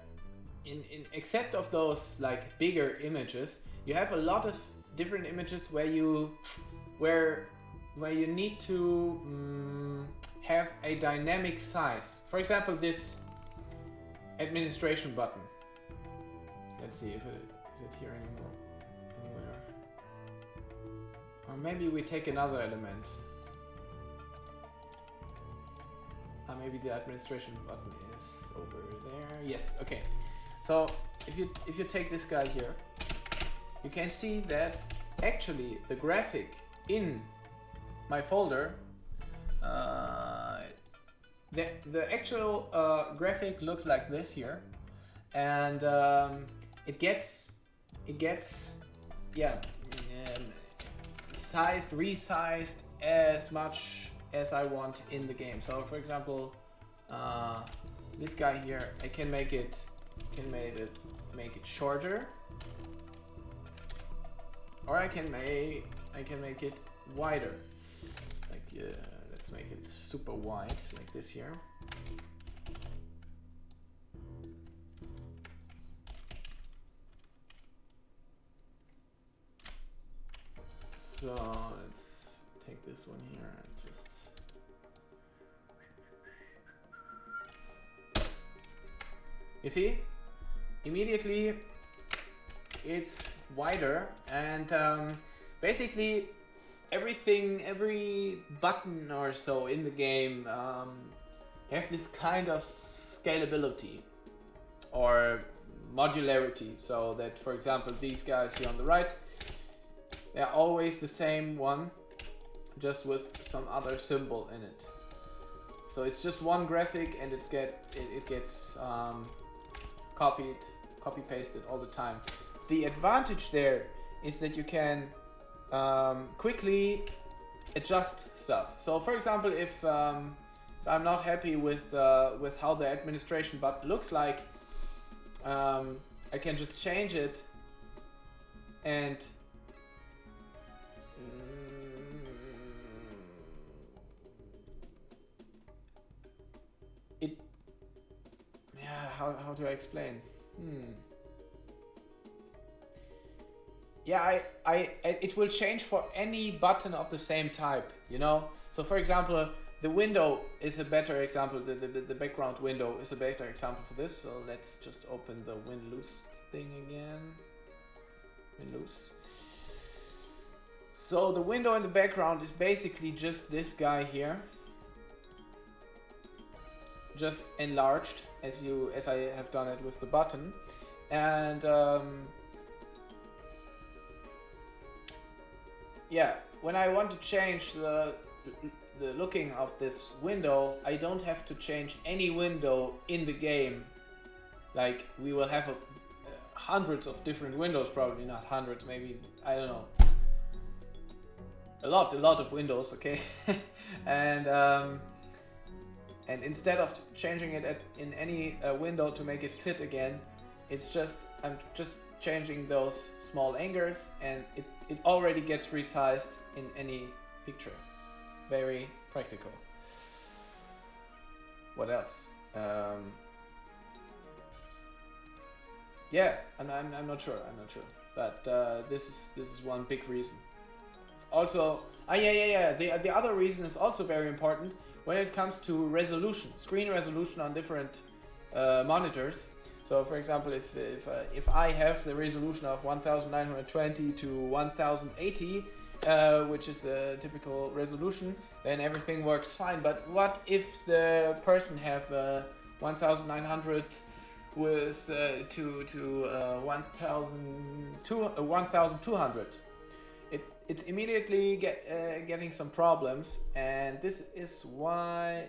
in except of those like bigger images, you have a lot of different images where you need to have a dynamic size. For example, this administration button. Let's see if is it here anymore. Anywhere. Or maybe we take another element. Maybe the administration button is over there. Yes, okay. So if you take this guy here, you can see that actually the graphic in my folder, the actual graphic looks like this here, and it gets sized, resized as much as I want in the game. So for example, this guy here, I can make it shorter, or I can make it wider. Like let's make it super wide, like this here. So let's take this one here and just. You see, immediately it's wider, and basically every button or so in the game have this kind of scalability or modularity, so that for example these guys here on the right, they're always the same one, just with some other symbol in it. So it's just one graphic, and it gets copy pasted all the time. The advantage there is that you can quickly adjust stuff. So for example, if I'm not happy with how the administration button looks like, I can just change it, and how do I explain? Yeah, it will change for any button of the same type, you know? So for example, the window is a better example, the background window is a better example for this. So let's just open the win loose thing again. Win loose. So the window in the background is basically just this guy here, just enlarged as I have done it with the button. And yeah, when I want to change the looking of this window, I don't have to change any window in the game. Like, we will have hundreds of different windows, probably not hundreds, maybe, I don't know, a lot of windows, okay? And instead of changing it in any window to make it fit again, I'm just changing those small angles, and it already gets resized in any picture. Very practical. What else? Yeah, I'm not sure. But this is one big reason. Also, the other reason is also very important when it comes to resolution, screen resolution on different monitors. So for example, if I have the resolution of 1920 to 1080, which is the typical resolution, then everything works fine. But what if the person have 1900 with to 1200? It's immediately getting some problems, and this is why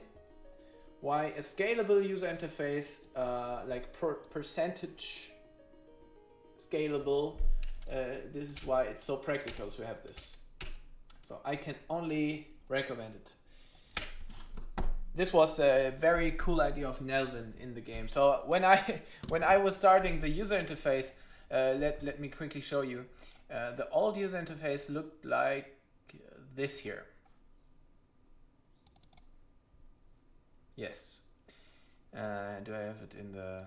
a scalable user interface, like percentage scalable, this is why it's so practical to have this. So I can only recommend it. This was a very cool idea of Nelvin in the game. So when I was starting the user interface, let me quickly show you. The old user interface looked like this here. Yes. Do I have it in the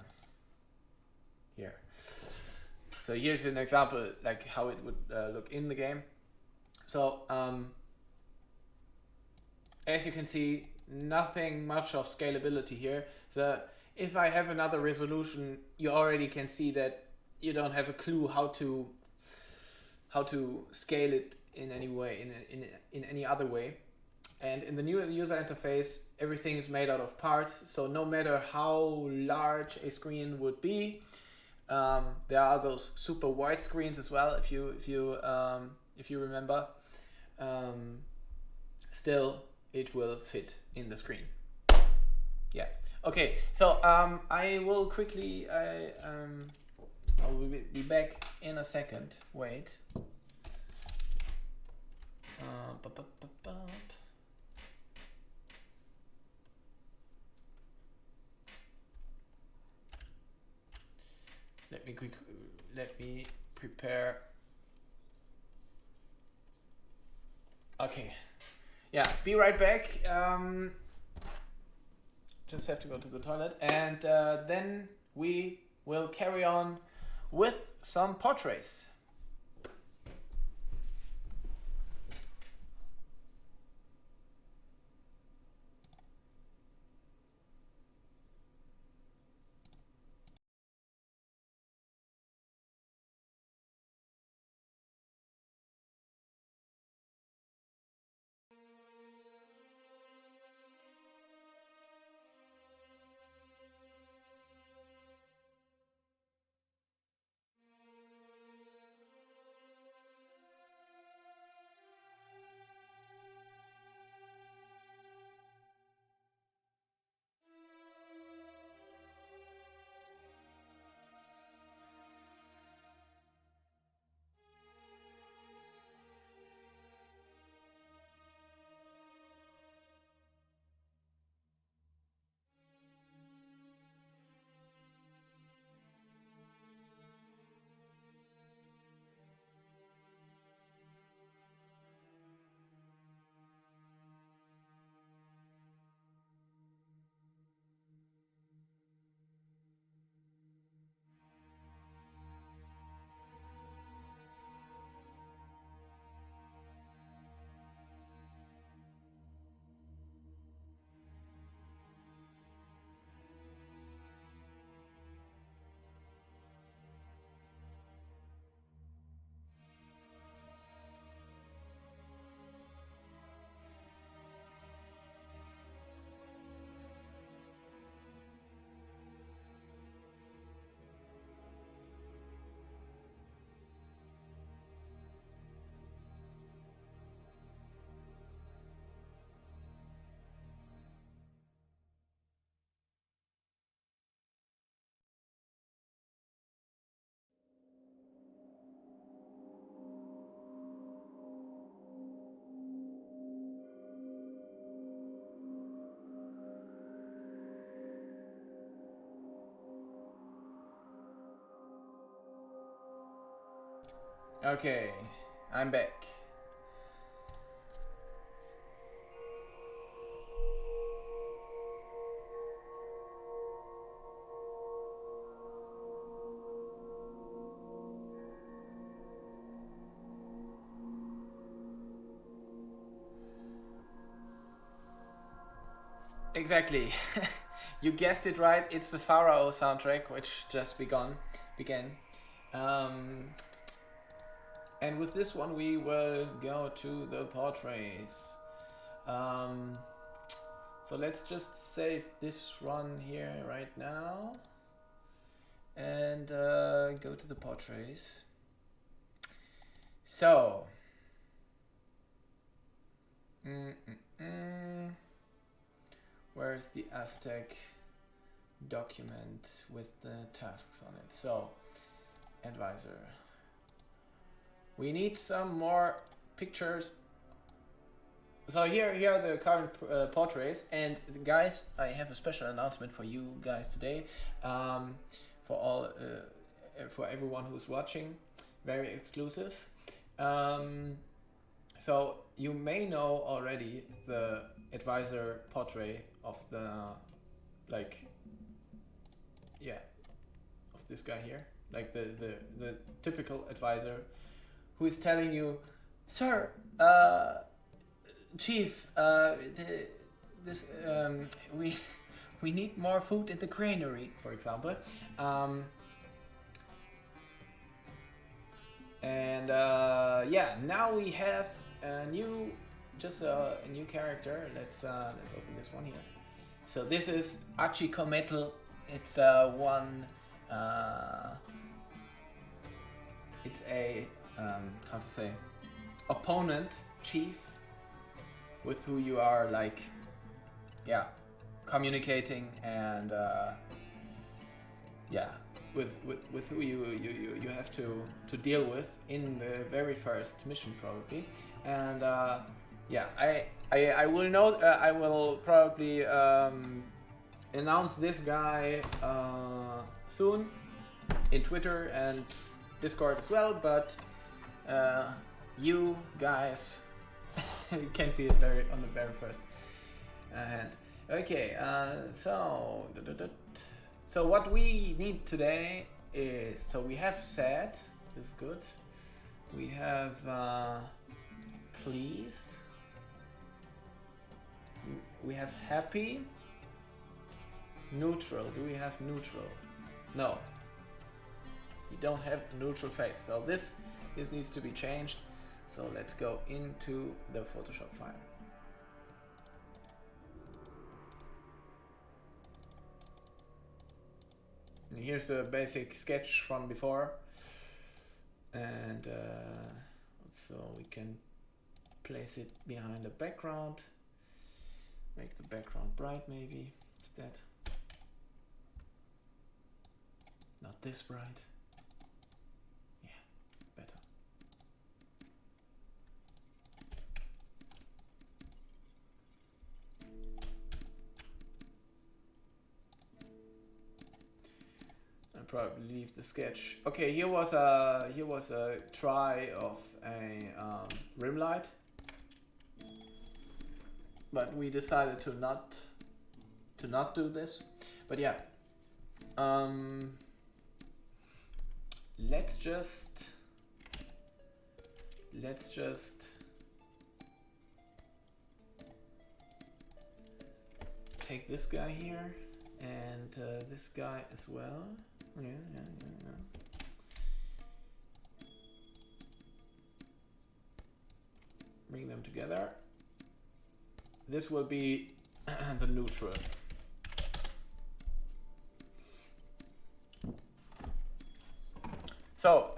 here? So here's an example, like how it would look in the game. So as you can see, nothing much of scalability here. So if I have another resolution, you already can see that you don't have a clue how to scale it in any way, in any other way. And in the new user interface, everything is made out of parts. So no matter how large a screen would be, there are those super wide screens as well. If you remember, still it will fit in the screen. Yeah. Okay. So I will quickly. I will be back in a second. Wait. Let me prepare. Okay. Yeah, be right back. Just have to go to the toilet, and then we will carry on with some portraits. Okay, I'm back. Exactly. You guessed it right. It's the Pharaoh soundtrack, which just began. And with this one, we will go to the portraits. So let's just save this one here right now and go to the portraits. So. Where's the Aztec document with the tasks on it? So, advisor. We need some more pictures. So here are the current portraits. And guys, I have a special announcement for you guys today. For everyone who's watching, very exclusive. So you may know already the advisor portrait of the, like, yeah, of this guy here, like the typical advisor who is telling you, sir, chief, this we need more food in the granary, for example. And yeah, now we have a new, a new character. Let's open this one here. So this is Achikometl. It's one. It's a how to say, opponent chief with who you are, like, yeah, communicating, and yeah, with who you have to deal with in the very first mission, probably. And yeah, I will know, I will probably announce this guy soon in Twitter and Discord as well, but you guys you can see it on the very first hand. Okay, so what we need today is, so we have sad, this is good. We have pleased. We have happy. Neutral. Do we have neutral? No. You don't have a neutral face. So this needs to be changed. So let's go into the Photoshop file. And here's the basic sketch from before. And so we can place it behind the background. Make the background bright, maybe instead. Not this bright. Yeah, better. I'll probably leave the sketch. Okay, here was a try of a rim light, but we decided to not do this. But yeah, let's just take this guy here and this guy as well. Yeah. Bring them together. This will be the neutral. So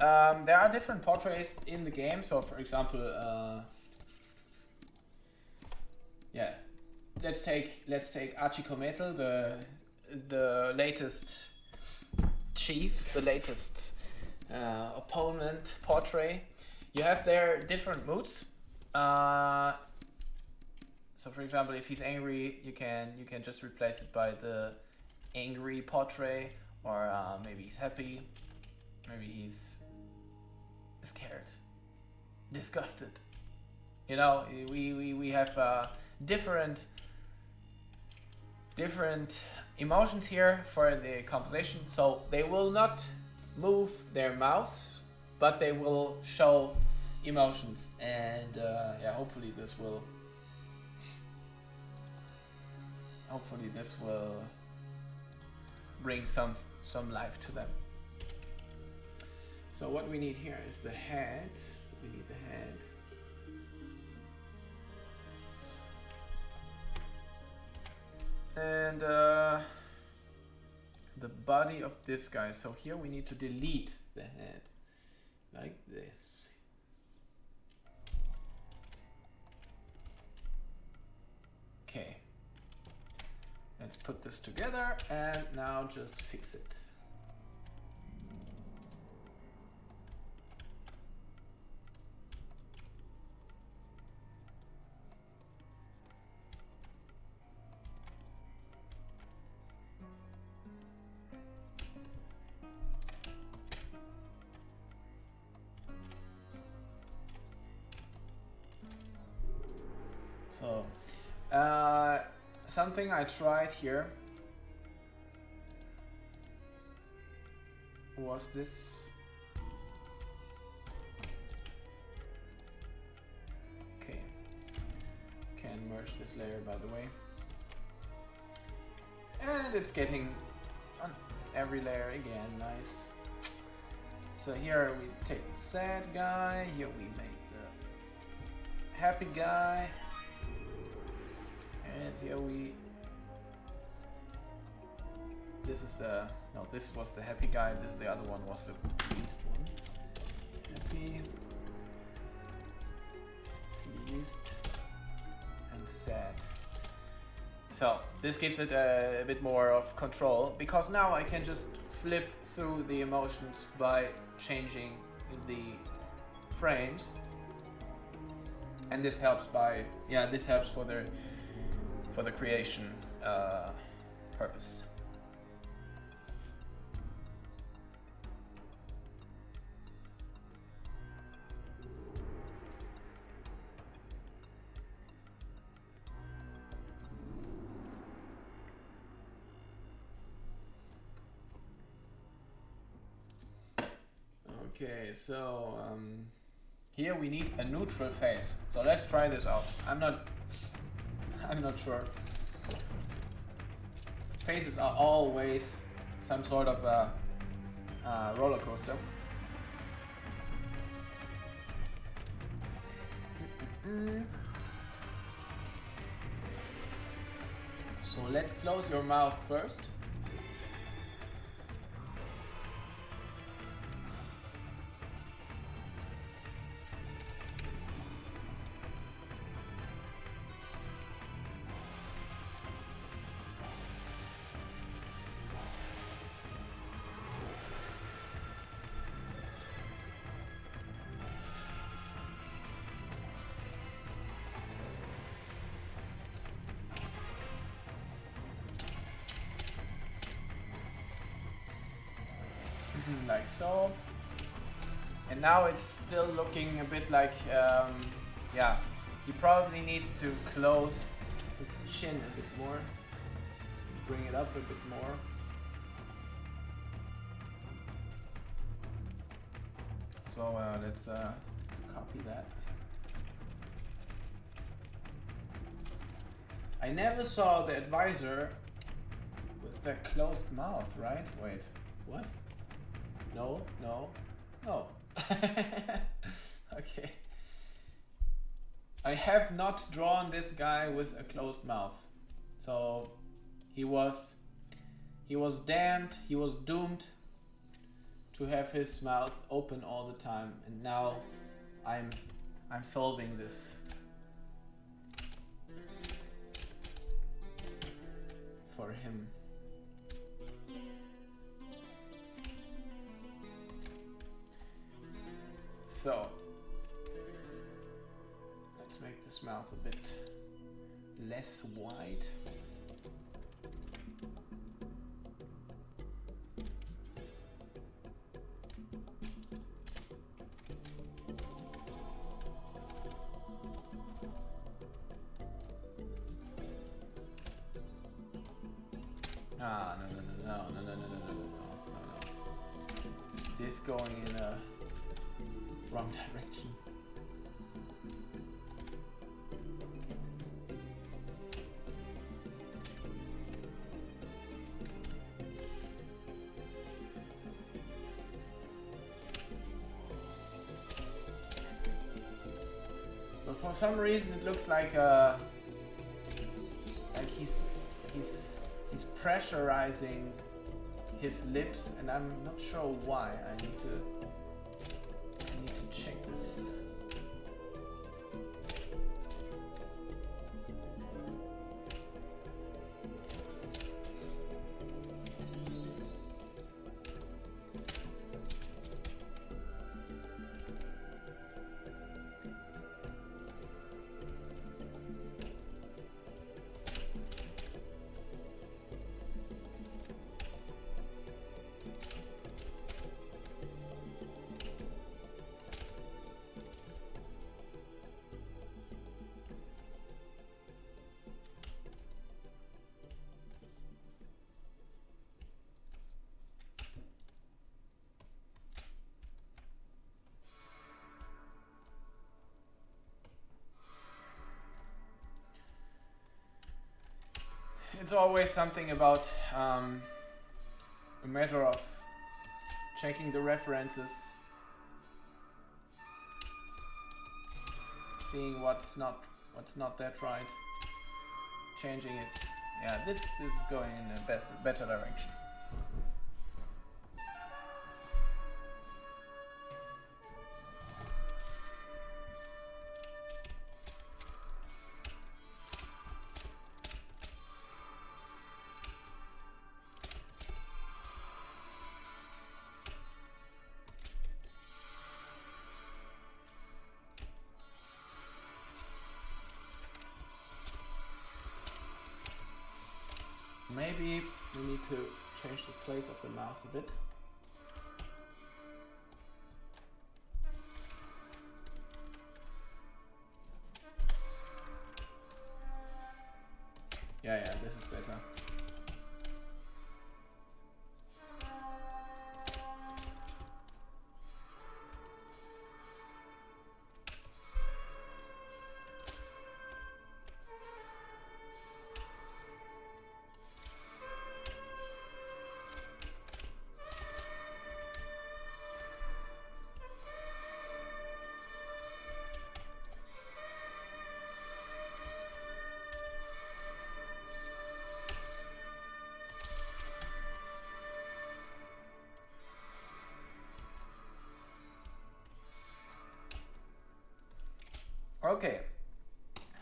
there are different portraits in the game. So for example, yeah, let's take Achikometl, the latest chief, the latest opponent portrait. You have there different moods. So for example, if he's angry, you can just replace it by the angry portrait, or maybe he's happy. Maybe he's scared, disgusted. You know, we have different emotions here for the conversation. So they will not move their mouths, but they will show emotions. And yeah, hopefully this will bring some life to them. So what we need here is the head. We need the head. And the body of this guy. So here we need to delete the head, like this. Okay. Let's put this together and now just fix it. So, something I tried here was this. Okay, can merge this layer, by the way. And it's getting on every layer again, nice. So here we take the sad guy, here we make the happy guy, and here we, this is the, no, this was the happy guy, the other one was the pleased one. Happy, pleased, and sad. So this gives it a bit more of control, because now I can just flip through the emotions by changing the frames, and this helps by, yeah, this helps for the creation purpose. Okay, so here we need a neutral face. So let's try this out. I'm not sure. Faces are always some sort of a roller coaster. So let's close your mouth first. Like so, and now it's still looking a bit like, yeah, he probably needs to close his chin a bit more, bring it up a bit more. So let's copy that. I never saw the advisor with the closed mouth, right? Wait, what? No, no, no. Okay. I have not drawn this guy with a closed mouth. So he was damned, he was doomed to have his mouth open all the time, and now I'm solving this for him. So, let's make this mouth a bit less wide. Ah, no. This going in a wrong direction. So for some reason it looks like he's pressurizing his lips, and I'm not sure why. I need to check this. it's always something about a matter of checking the references, seeing what's not that right, changing it. Yeah, this is going in a better direction. Maybe we need to change the place of the mouth a bit. Yeah, this is better. Okay,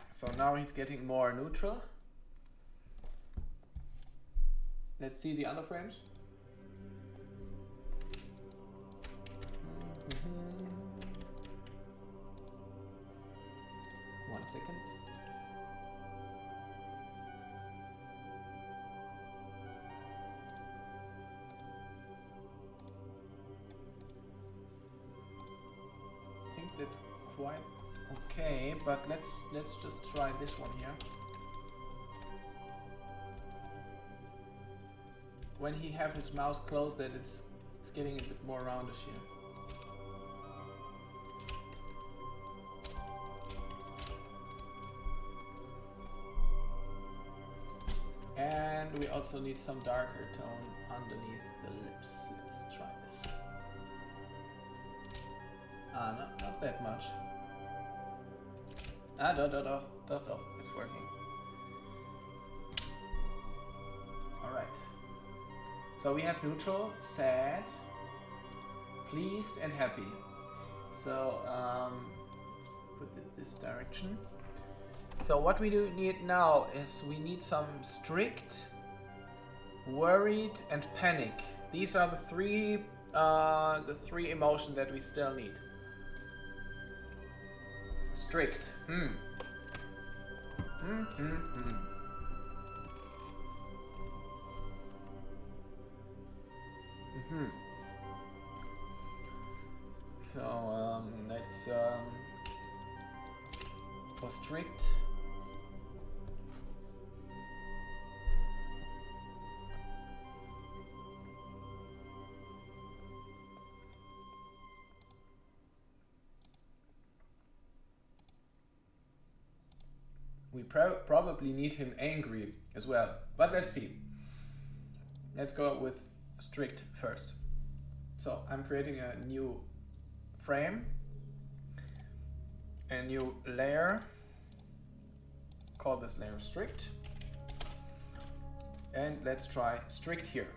so now he's getting more neutral. Let's see the other frames. One second. I think that's quite okay, but let's just try this one here. When he have his mouth closed, that it's getting a bit more roundish here. And we also need some darker tone underneath the lips. Let's try this. Not that much. It's working. Alright. So we have neutral, sad, pleased, and happy. So let's put it this direction. So what we do need now is we need some strict, worried, and panic. These are the three emotions that we still need. Strict. So let's for strict. We probably need him angry as well, but let's see. Let's go with strict first. So I'm creating a new frame, a new layer, call this layer strict, and let's try strict here.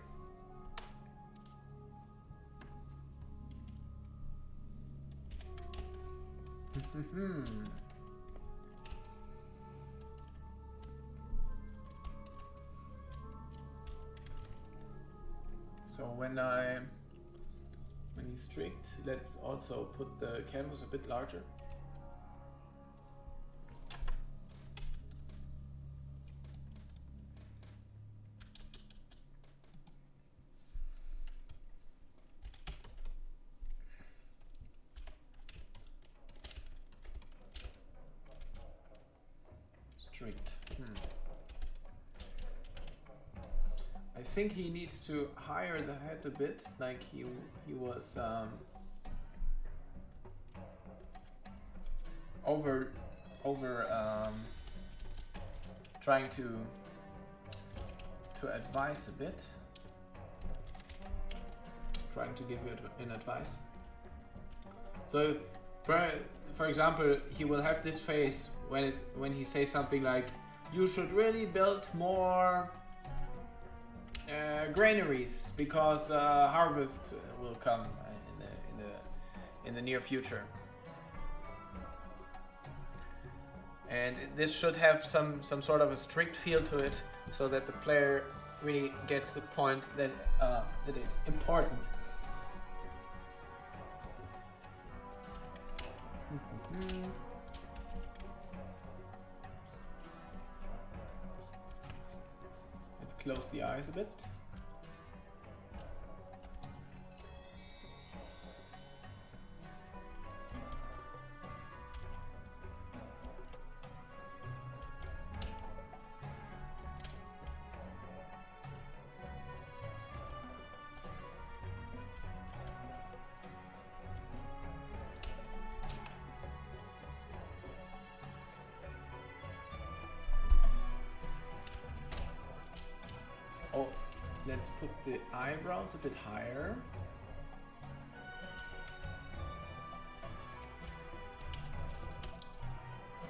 So when he's strict, let's also put the canvas a bit larger. Strict. I think he needs to higher the head a bit, like he was over trying to to advise a bit. Trying to give you an advice. So, for example, he will have this phase when he says something like, "You should really build more granaries because harvest will come in the near future." And this should have some sort of a strict feel to it, so that the player really gets the point that it is important. Let's close the eyes a bit. Oh, let's put the eyebrows a bit higher.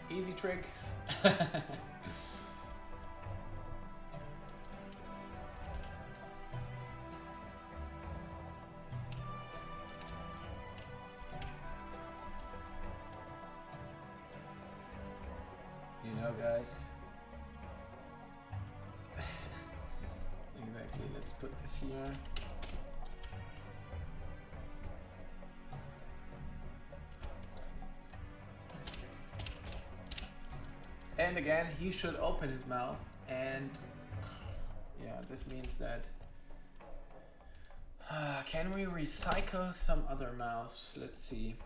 Easy tricks. You know, guys. Exactly, let's put this here. And again, he should open his mouth, and yeah, this means that can we recycle some other mouths? Let's see.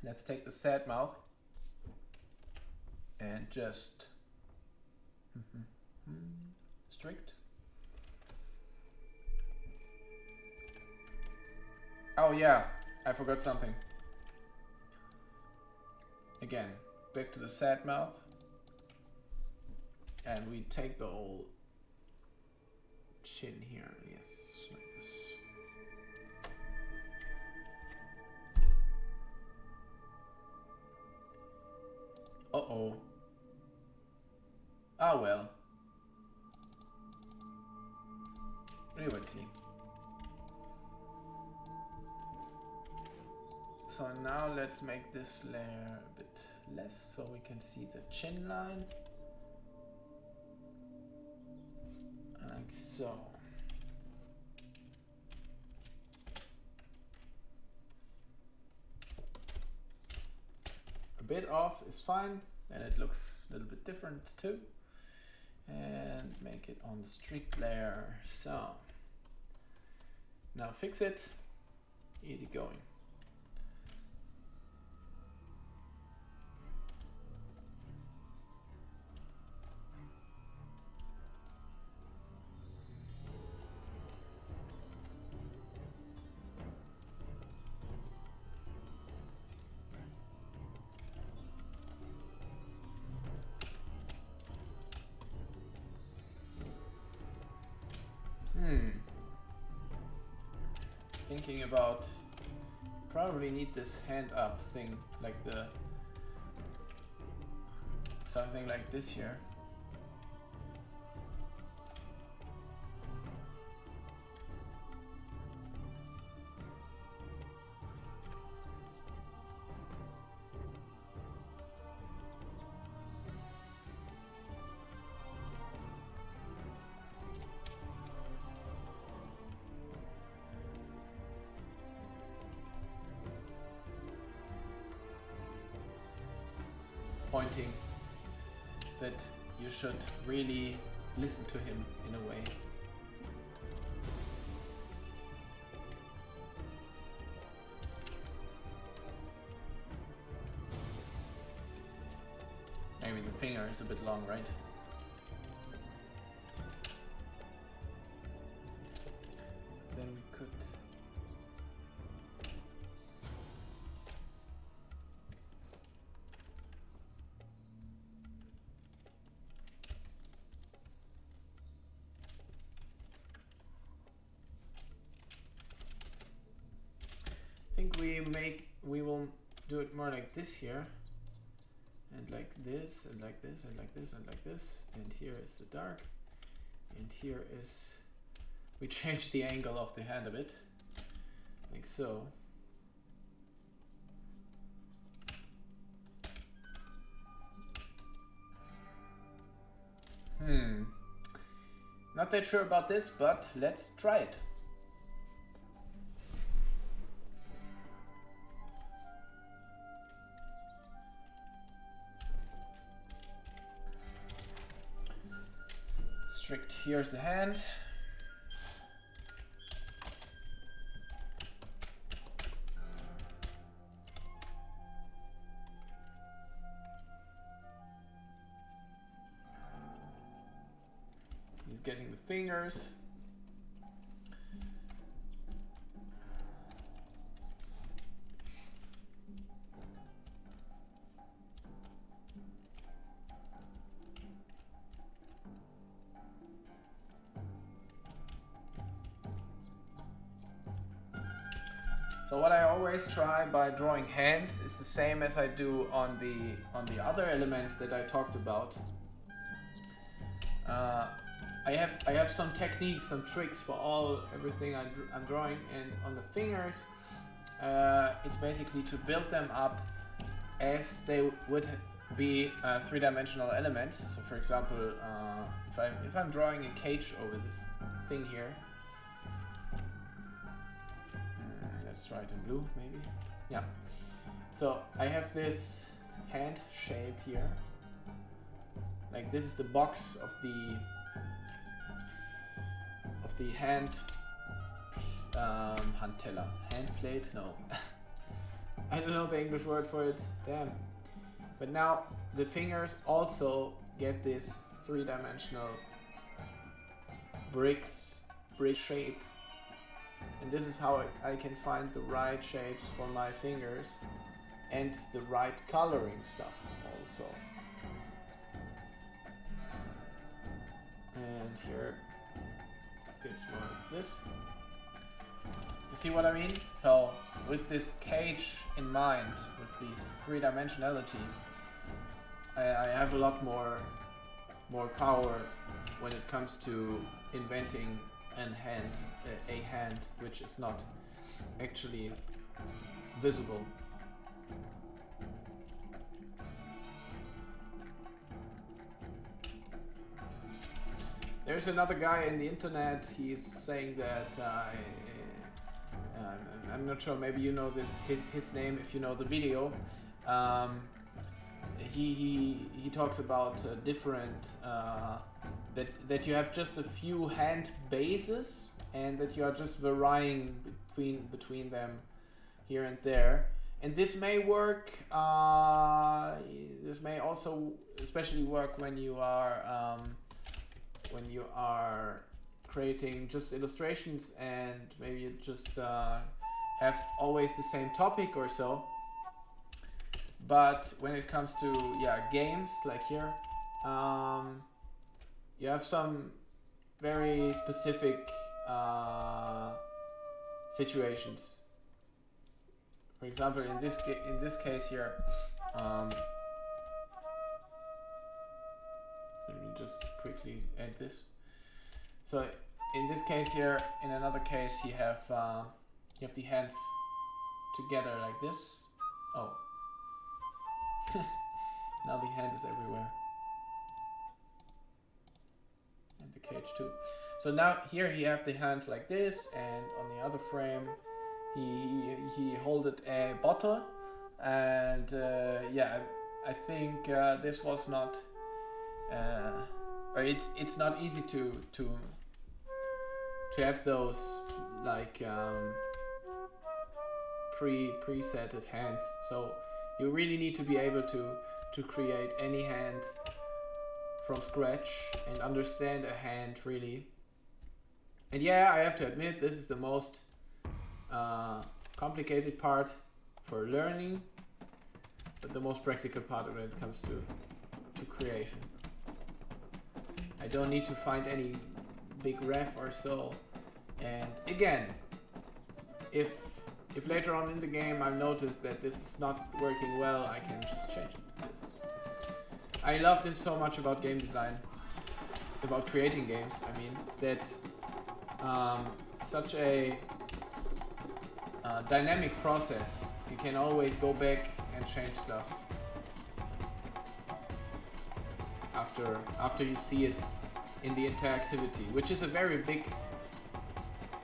Let's take the sad mouth and just strict. Oh yeah, I forgot something. Again, back to the sad mouth. And we take the whole chin here, yes, like this. Uh-oh. Ah well. We will see. So now let's make this layer a bit less so we can see the chin line. Like so. A bit off is fine, and it looks a little bit different too. And make it on the strict layer. So now fix it. Easy going. Thinking about, probably need this hand up thing, like the something like this here. Pointing that you should really listen to him in a way. Maybe the finger is a bit long, right? Then we could we will do it more like this here, and like this, and like this, and like this, and like this, and here is the dark, and here is, we change the angle of the hand a bit, like so. Not that sure about this, but let's try it. Strict, here's the hand. He's getting the fingers. So what I always try by drawing hands is the same as I do on the other elements that I talked about. I have some techniques, some tricks for everything I'm drawing, and on the fingers, it's basically to build them up as they would be three-dimensional elements. So, for example, if I'm drawing a cage over this thing here. Let's try it in blue, maybe. Yeah. So I have this hand shape here. Like this is the box of the hand handteller. Hand plate? No. I don't know the English word for it. Damn. But now the fingers also get this three-dimensional brick shape. And this is how I can find the right shapes for my fingers and the right coloring stuff also. And here it gets more like this. You see what I mean? So with this cage in mind, with this three-dimensionality, I have a lot more power when it comes to inventing a hand which is not actually visible. There's another guy in the internet, he's saying that I'm not sure, maybe you know his name if you know the video. He talks about different that you have just a few hand bases and that you are just varying between them here and there. And this may work. This may also especially work when you are creating just illustrations and maybe you just have always the same topic or so. But when it comes to games like here, you have some very specific situations. For example, in this case here, let me just quickly add this. So in this case here, in another case, you have the hands together like this. Oh, now the hand is everywhere. And the cage too. So now here you have the hands like this, and on the other frame he holded a bottle, and I think this was not or it's not easy to have those like presetted hands. So you really need to be able to create any hand from scratch and understand a hand really. And I have to admit, this is the most complicated part for learning, but the most practical part when it comes to creation. I don't need to find any big ref or so. And again, if If later on in the game I notice that this is not working well, I can just change it. I love this so much about game design, about creating games. I mean, that such a dynamic process. You can always go back and change stuff after you see it in the interactivity, which is a very big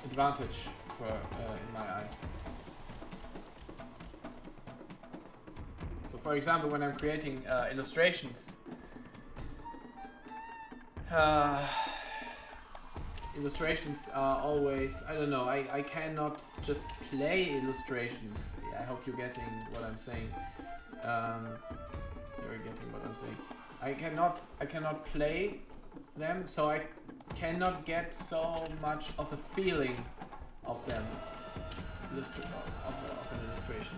advantage for in my eyes. So, for example, when I'm creating illustrations, illustrations are always, I don't know, I cannot just play illustrations. I hope you're getting what I'm saying. You're getting what I'm saying. I cannot play them, so I cannot get so much of a feeling of them, of an illustration.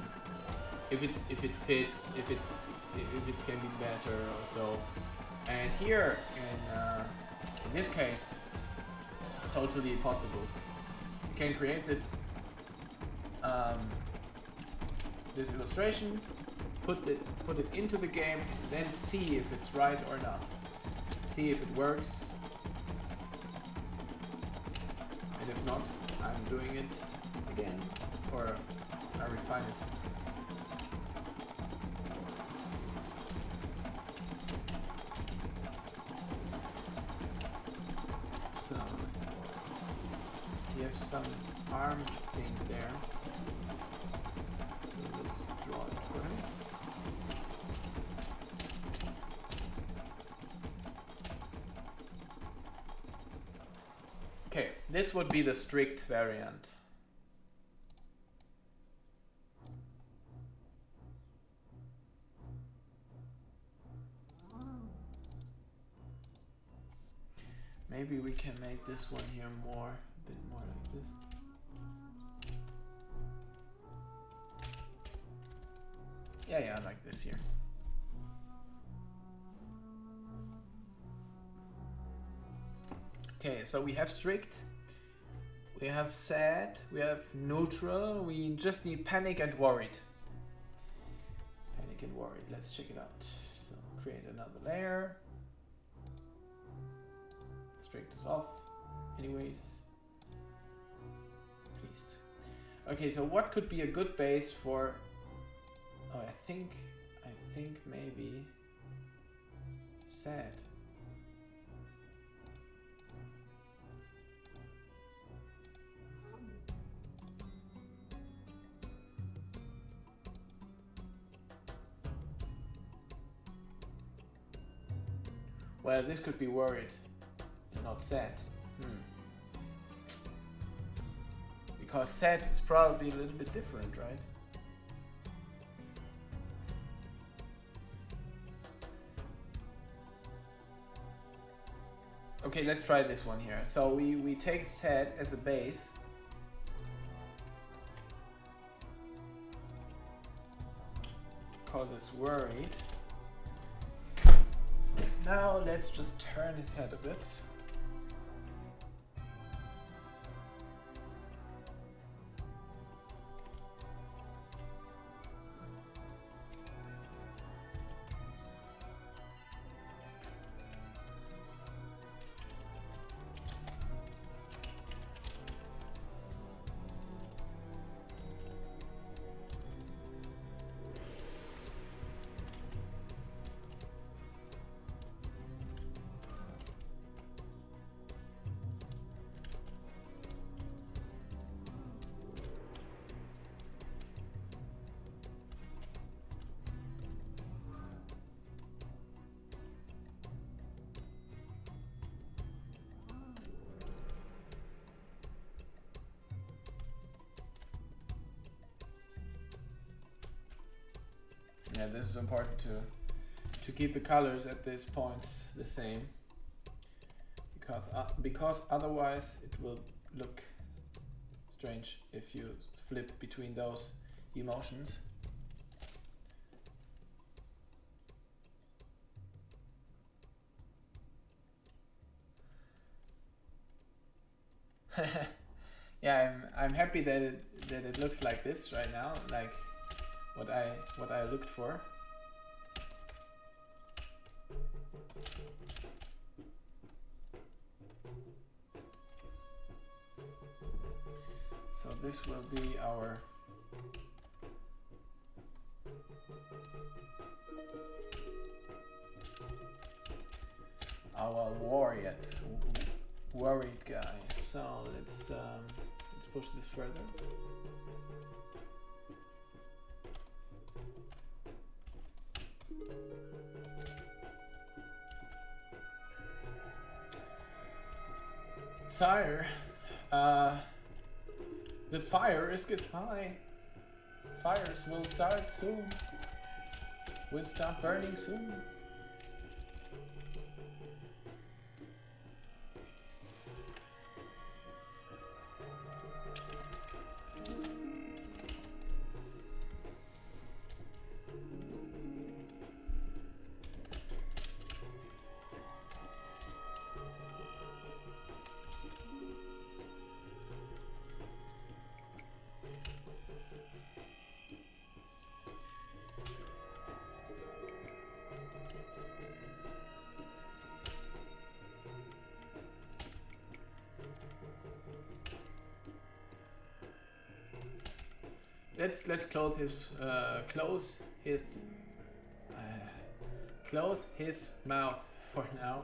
If it fits, if it can be better or so. And here in this case, it's totally possible. You can create this this illustration, put it into the game, and then see if it's right or not. See if it works. And if not, I'm doing it again, or I refine it. So you have some arm thing there. So let's draw it for him. Okay, this would be the strict variant. Maybe we can make this one here more, a bit more like this. Yeah, I like this here. Okay, so we have strict, we have sad, we have neutral, we just need panic and worried. Panic and worried, let's check it out. So create another layer. Strict is off, anyways. Pleased. Okay, so what could be a good base for, oh, I think maybe sad. Well, this could be worried and not sad. Because sad is probably a little bit different, right? Okay, let's try this one here. So we take sad as a base. Call this worried. Now let's just turn his head a bit. Yeah, this is important to keep the colors at these points the same, because otherwise it will look strange if you flip between those emotions. yeah, I'm happy that it looks like this right now, like what I looked for. So this will be our worried guy. So let's push this further. Sire, the fire risk is high. Fires will start soon. Will start burning soon. Let's close his mouth for now.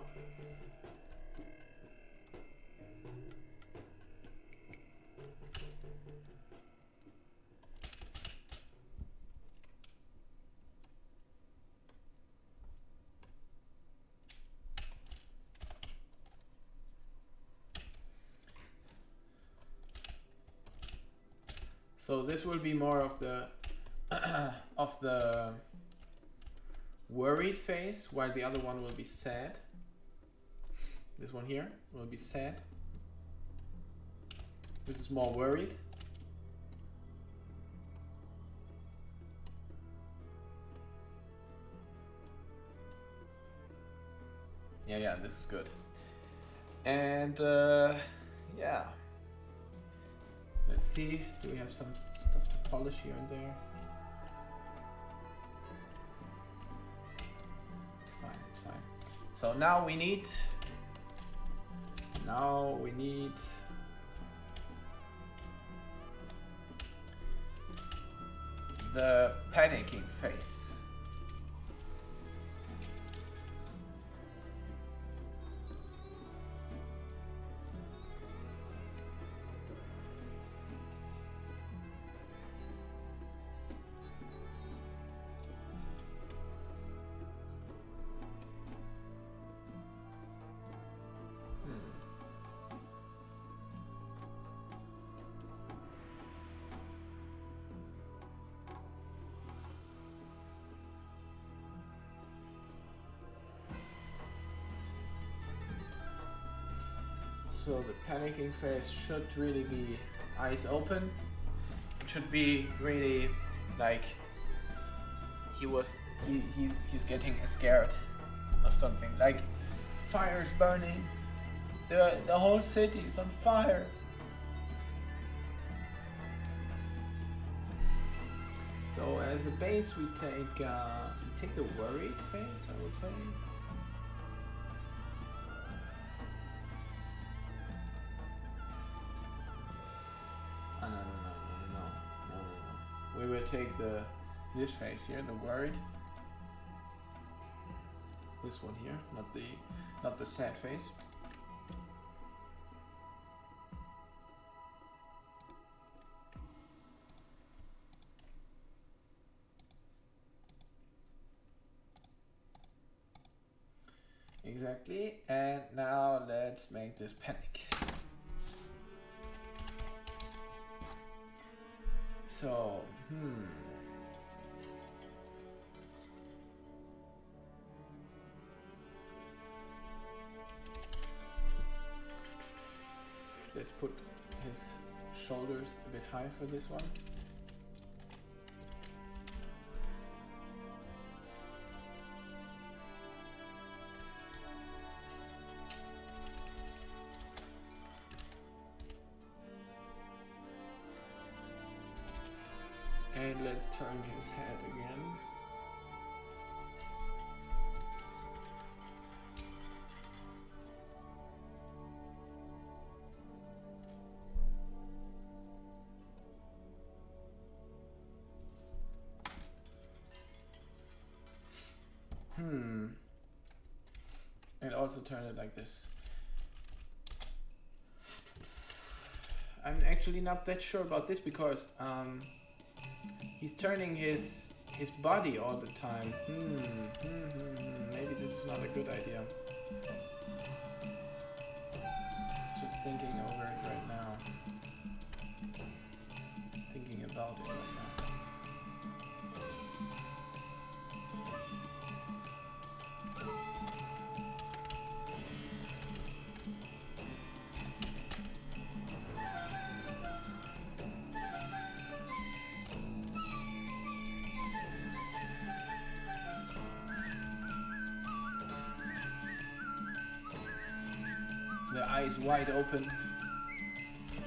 So this will be more of the of the worried phase, while the other one will be sad. This one here will be sad. This is more worried. Yeah, this is good. And yeah. Let's see, do we have some stuff to polish here and there? It's fine, it's fine. So now we need the panicking face. So the panicking phase should really be eyes open. It should be really like he's getting scared of something. Like fire's burning. The whole city is on fire. So as a base we take the worried phase, I would say. No. We will take this phase here, the worried. This one here, not the sad phase. Exactly, and now let's make this panic. So, let's put his shoulders a bit high for this one. turn his head again. And also turn it like this. I'm actually not that sure about this because he's turning his body all the time. Maybe this is not a good idea. Just thinking over it right now. Thinking about it right now. The eyes wide open.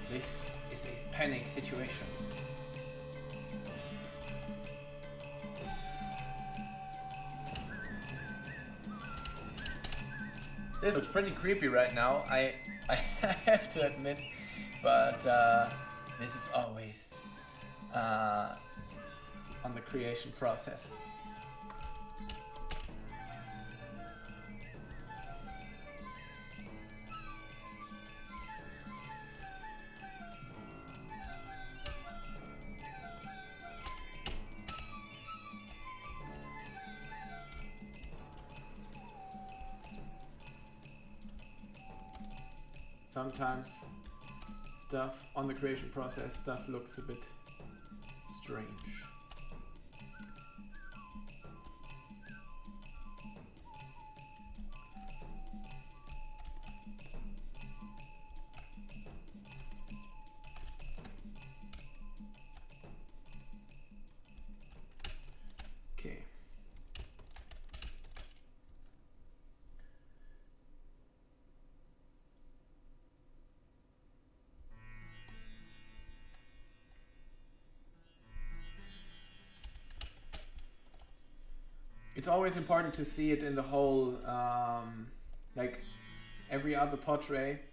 This is a panic situation. This looks pretty creepy right now, I have to admit, but this is always on the creation process. Sometimes stuff on the creation process, stuff looks a bit strange. Okay. It's always important to see it in the whole, like every other portrait,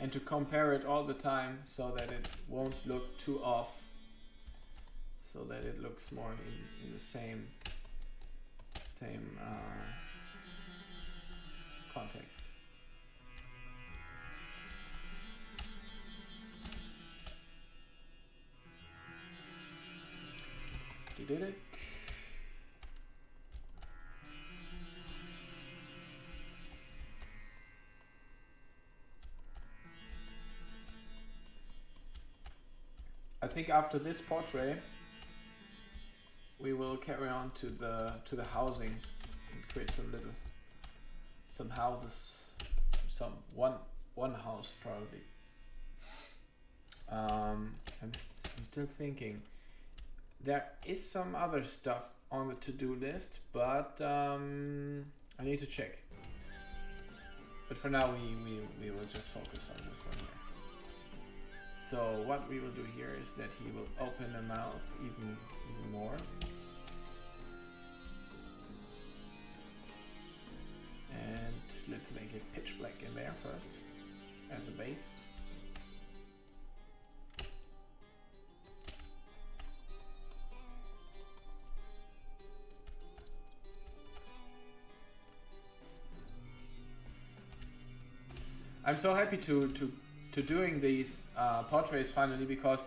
and to compare it all the time so that it won't look too off, so that it looks more in the same context. Did it? I think after this portrait we will carry on to the housing and create some houses, one house probably. I'm still thinking. There is some other stuff on the to-do list, but I need to check. But for now, we will just focus on this one here. So what we will do here is that he will open the mouth even more. And let's make it pitch black in there first, as a base. I'm so happy to doing these portraits finally, because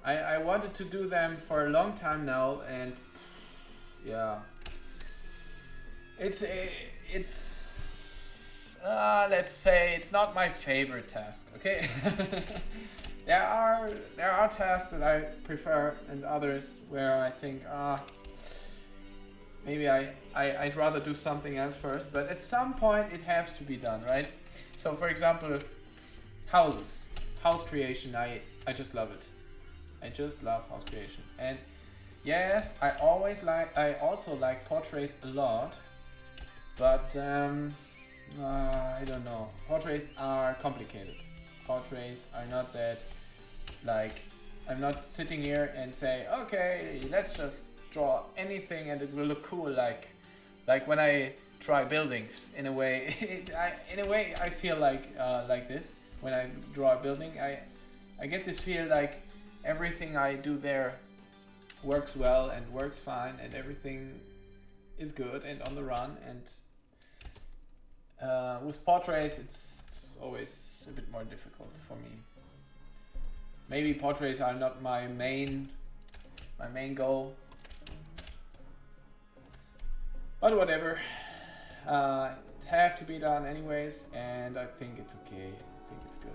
I wanted to do them for a long time now, and yeah, it's let's say it's not my favorite task. Okay, there are tasks that I prefer and others where I think maybe I'd rather do something else first, but at some point it has to be done, right? So for example, house creation, I just love it. I just love house creation. And yes, I also like portraits a lot, but I don't know. Portraits are complicated. Portraits are not that Like, I'm not sitting here and say, okay, let's just draw anything and it will look cool. Like when I try buildings, in a way, I feel like this. When I draw a building, I get this feel like everything I do there works well and works fine, and everything is good and on the run. And with portraits, it's always a bit more difficult for me. Maybe portraits are not my main goal, but whatever. It have to be done anyways, and I think it's okay. I think it's good.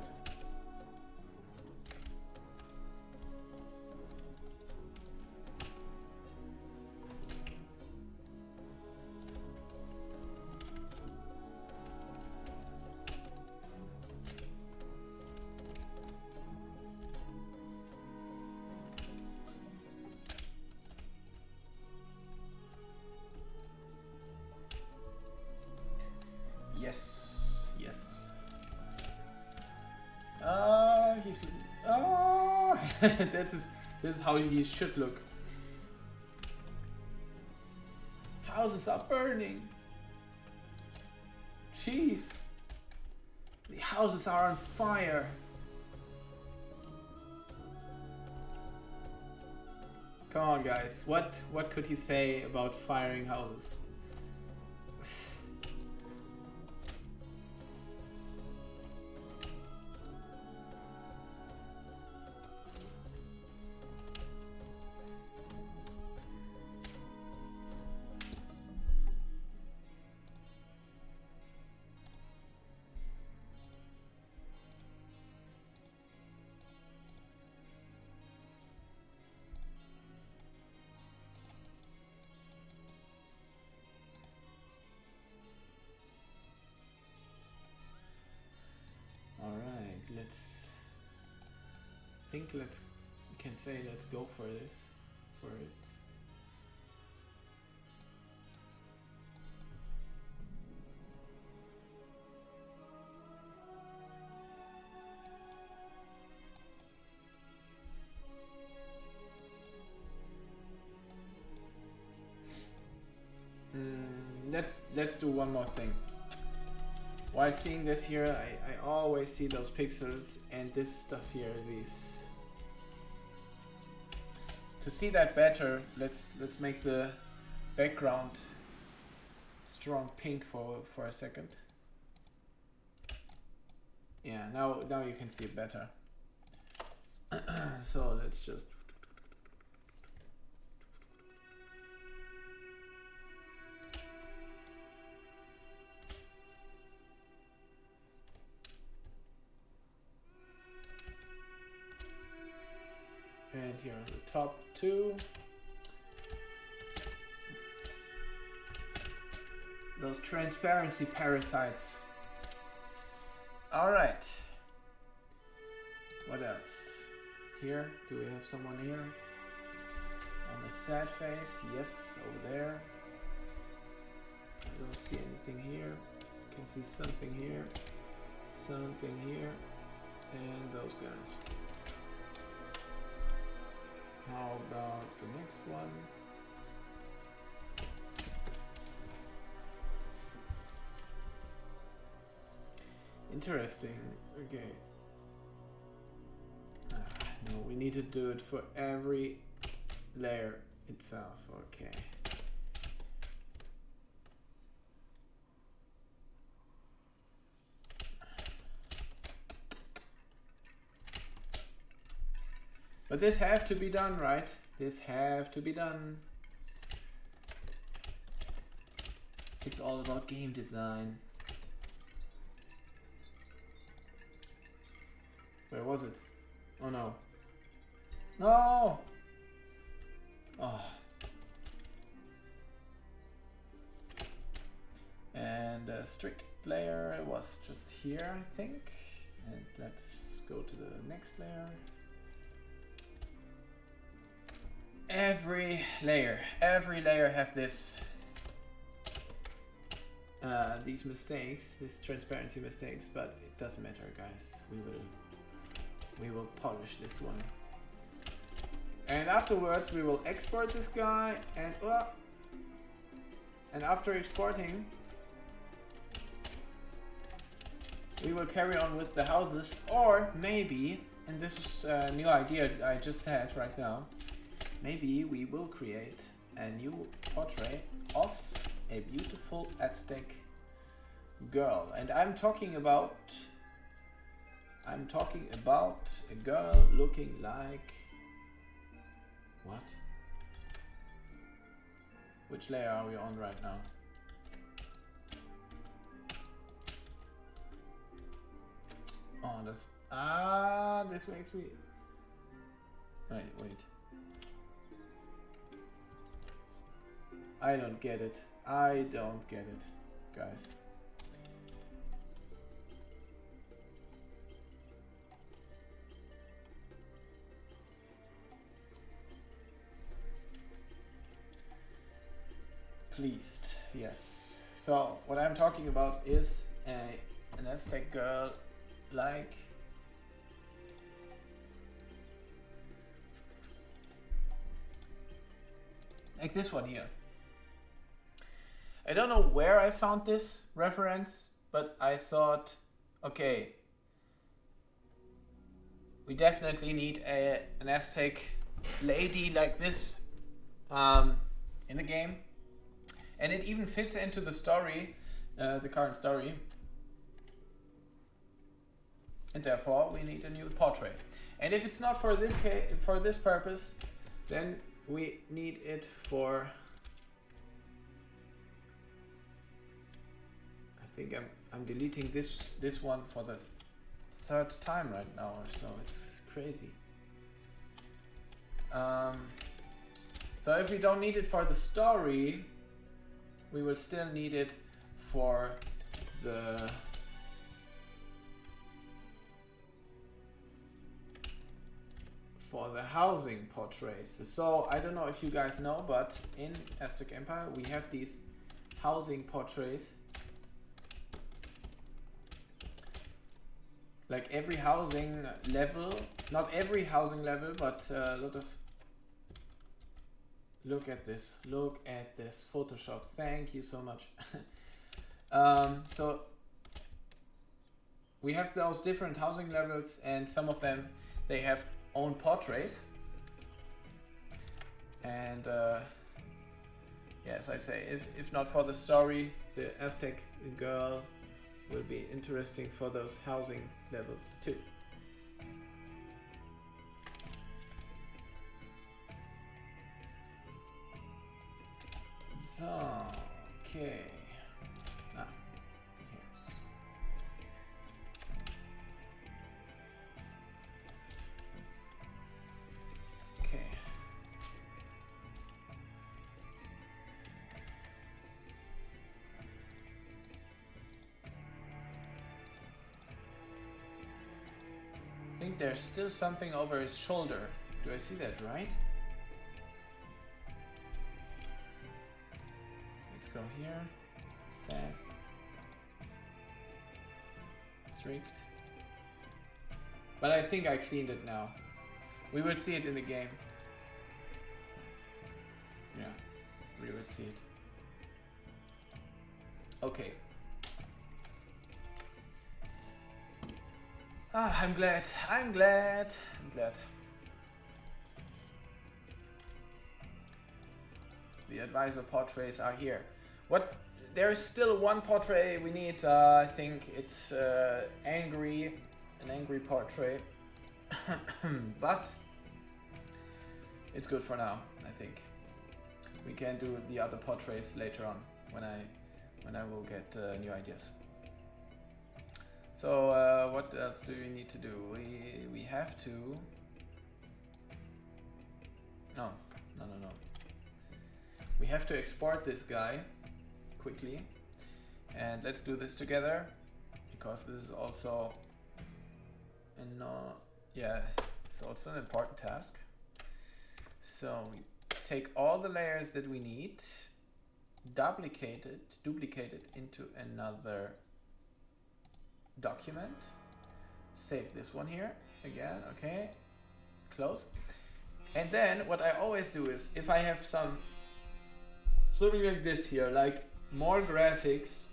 Yes, yes. He's this is how he should look. Houses are burning. Chief, the houses are on fire. Come on, guys. What could he say about firing houses? Let's go for it. Let's do one more thing. While seeing this here, I always see those pixels and this stuff here, these. To see that better, let's make the background strong pink for a second. Yeah, now you can see it better. So let's just. And here on the top two, those transparency parasites. All right. What else? Here, do we have someone here? On the sad face, yes, over there. I don't see anything here. I can see something here, and those guys. How about the next one? Interesting. Okay. No, we need to do it for every layer itself. Okay. But this have to be done, right? This have to be done. It's all about game design. Where was it? Oh no. No! Oh. And a strict layer was just here, I think. And let's go to the next layer. Every layer have this these mistakes, these transparency mistakes, but it doesn't matter, guys. we will polish this one. And afterwards we will export this guy, and after exporting we will carry on with the houses, or maybe, and this is a new idea I just had right now, maybe we will create a new portrait of a beautiful Aztec girl. And I'm talking about a girl looking like what? Which layer are we on right now? Oh, this makes me... Wait. I don't get it. Guys. Pleased, yes. So, what I'm talking about is an Aztec girl like this one here. I don't know where I found this reference, but I thought, okay, we definitely need an Aztec lady like this in the game. And it even fits into the story, the current story. And therefore we need a new portrait. And if it's not for this purpose, then we need it for... I think I'm deleting this one for the third time right now or so. It's crazy. So if we don't need it for the story, we will still need it for the housing portraits. So I don't know if you guys know, but in Aztec Empire we have these housing portraits. Like every housing level, not every housing level, but a lot of... Look at this Photoshop, thank you so much. So we have those different housing levels, and some of them, they have own portraits. And yes, I say, if not for the story, the Aztec girl will be interesting for those housing levels too. So, okay. Here's. Okay. I think there's still something over his shoulder. Do I see that right? Go here, set, strict. But I think I cleaned it now. We will see it in the game. Yeah, we will see it. Okay. I'm glad. The advisor portraits are here. There is still one portrait we need. I think it's an angry portrait, but it's good for now. I think we can do the other portraits later on when I will get new ideas. So what else do we need to do? We have to. No. We have to export this guy quickly, and let's do this together, because this is also it's also an important task. So we take all the layers that we need, duplicate it into another document, save this one here again. Okay, close. And then what I always do is, if I have something like this here, like more graphics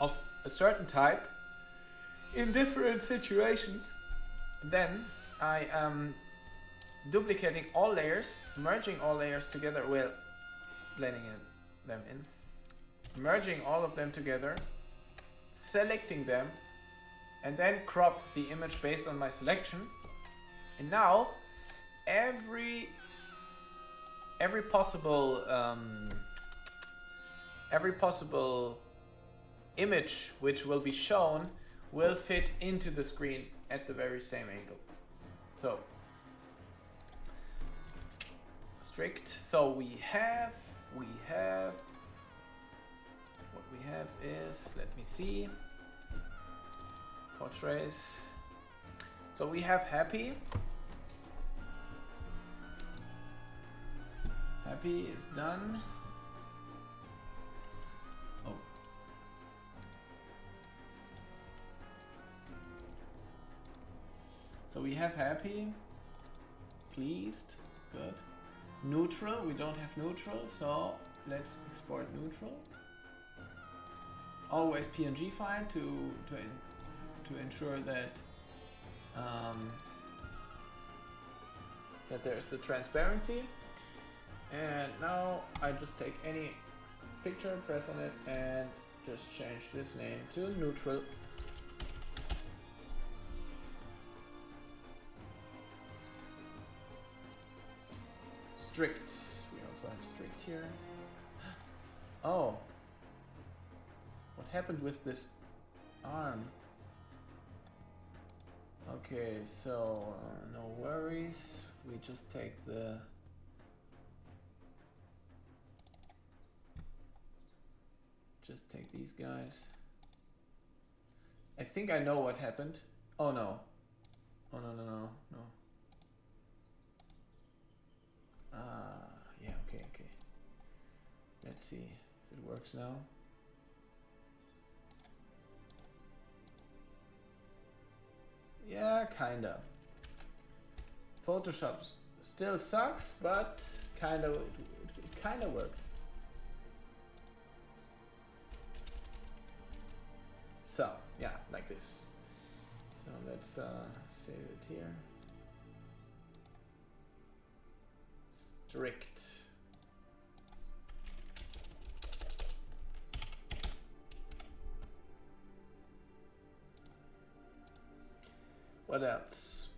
of a certain type in different situations, then I am duplicating all layers, merging all layers together, well, blending them in, merging all of them together, selecting them, and then crop the image based on my selection. And now every possible image which will be shown will fit into the screen at the very same angle. So strict. So we have what we have is, let me see, portraits. So we have happy. Happy is done. Oh. So we have happy, pleased, good. Neutral, we don't have neutral, so let's export neutral. Always PNG file to ensure that that there's the transparency. And now I just take any picture, press on it, and just change this name to neutral. Strict. We also have strict here. Oh. What happened with this arm? Okay, so no worries. We just take the... Just take these guys. I think I know what happened. Oh no. Oh no. Yeah, okay. Let's see if it works now. Yeah, kinda. Photoshop still sucks, but kinda it kinda worked. So yeah, like this. So let's save it here. Strict. What else?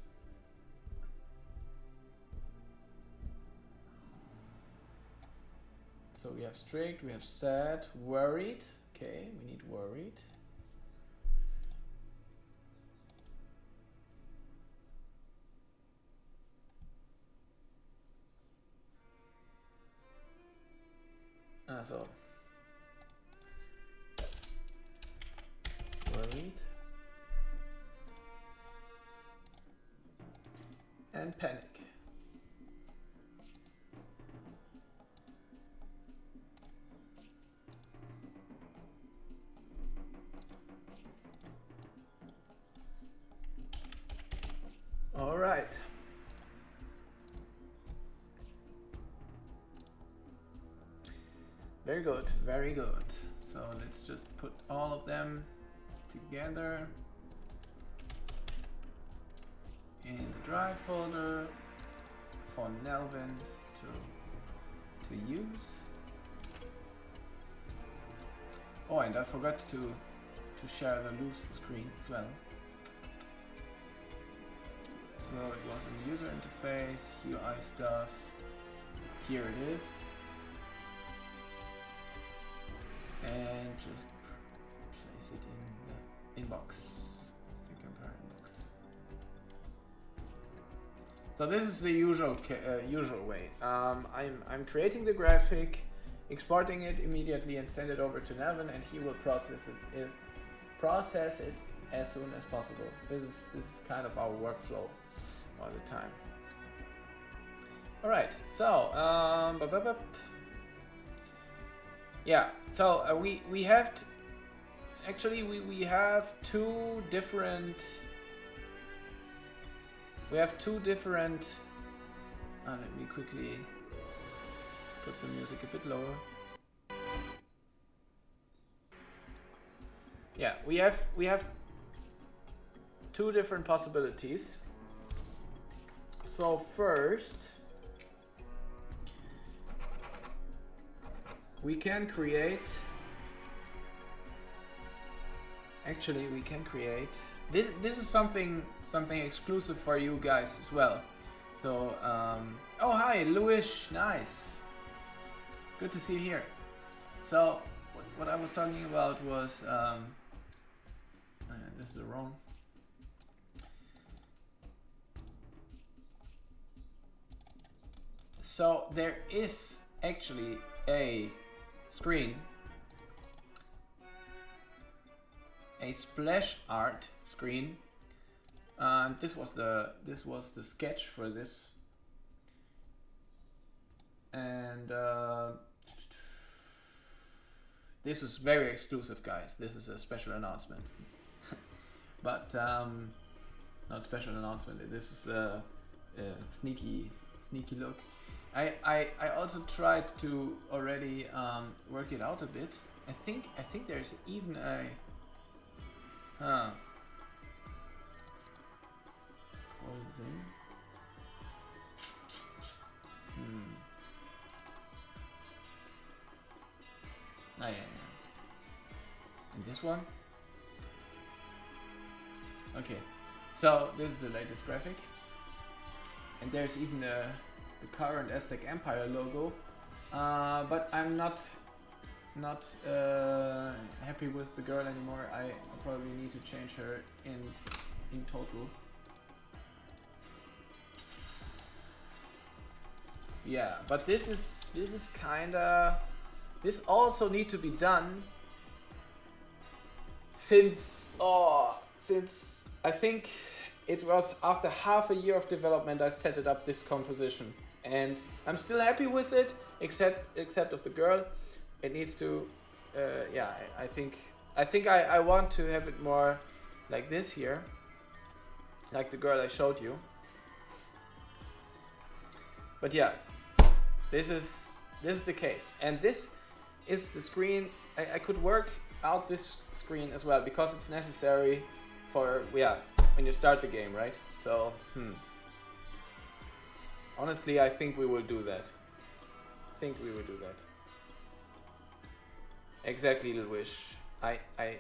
So we have strict, we have sad, worried. Okay, we need worried. So worried and panic. All right. Very good, very good. So let's just put all of them together in the drive folder for Nelvin to use. Oh, and I forgot to share the loose screen as well. So it was in user interface, UI stuff. Here it is. And just place it in the inbox, Aztec Empire inbox. So this is the usual way. I'm creating the graphic, exporting it immediately, and send it over to Nelvin, and he will process it as soon as possible. This is kind of our workflow all the time. All right. So yeah. So we have actually we have two different. We have two different. Let me quickly put the music a bit lower. Yeah, we have two different possibilities. So first, we can create. Actually, we can create. This is something exclusive for you guys as well. So, oh hi, Louis, nice. Good to see you here. So, what I was talking about was, this is wrong. So there is actually a screen, a splash art screen. This was the sketch for this, and this is very exclusive, guys. This is a special announcement, but not special announcement. This is a sneaky look. I also tried to already work it out a bit. I think there's even a yeah. And this one. Okay, so this is the latest graphic, and there's even the current Aztec Empire logo, but I'm not happy with the girl anymore. I probably need to change her in total. Yeah, but this is kinda. This also need to be done since I think it was after half a year of development I set it up, this composition, and I'm still happy with it, except of the girl. It needs to, yeah. I think I want to have it more like this here, like the girl I showed you. But yeah, this is the case, and this is the screen. I could work out this screen as well because it's necessary for, yeah, when you start the game, right? So honestly, I think we will do that. Exactly, Little Wish. I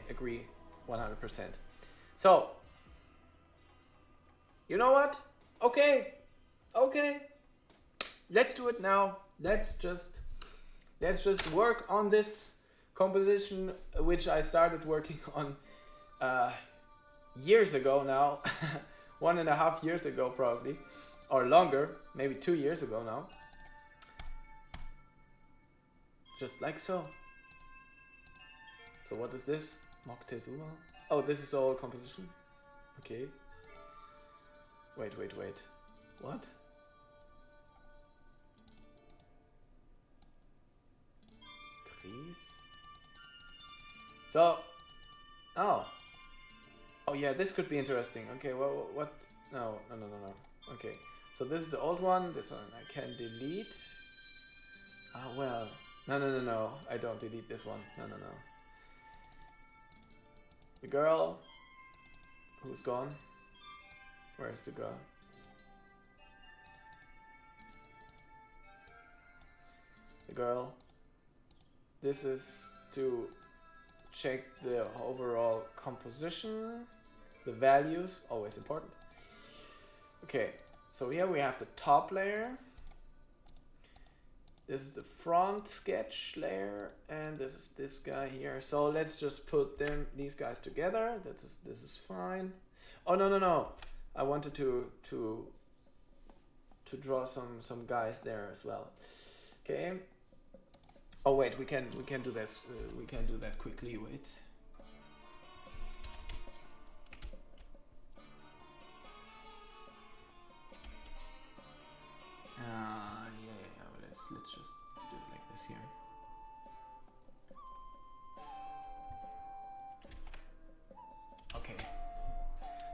agree 100%. So, you know what? Okay. Let's do it now. Let's just work on this composition, which I started working on years ago now. 1.5 years ago probably, or longer, maybe 2 years ago now. Just like so. So what is this? Moctezuma? Oh, this is all composition? Okay. Wait. What? Trees? So, oh yeah, this could be interesting. Okay, well, what? No. Okay, so this is the old one. This one I can delete. Ah, well, no. I don't delete this one. No. The girl who's gone. Where's the girl? The girl. This is to check the overall composition, the values, always important. Okay, so here we have the top layer. This is the front sketch layer, and this is this guy here. So let's just put these guys together. This is fine. Oh no! I wanted to draw some guys there as well. Okay. Oh wait, we can do this. We can do that quickly. Wait. Yeah. Let's just do it like this here.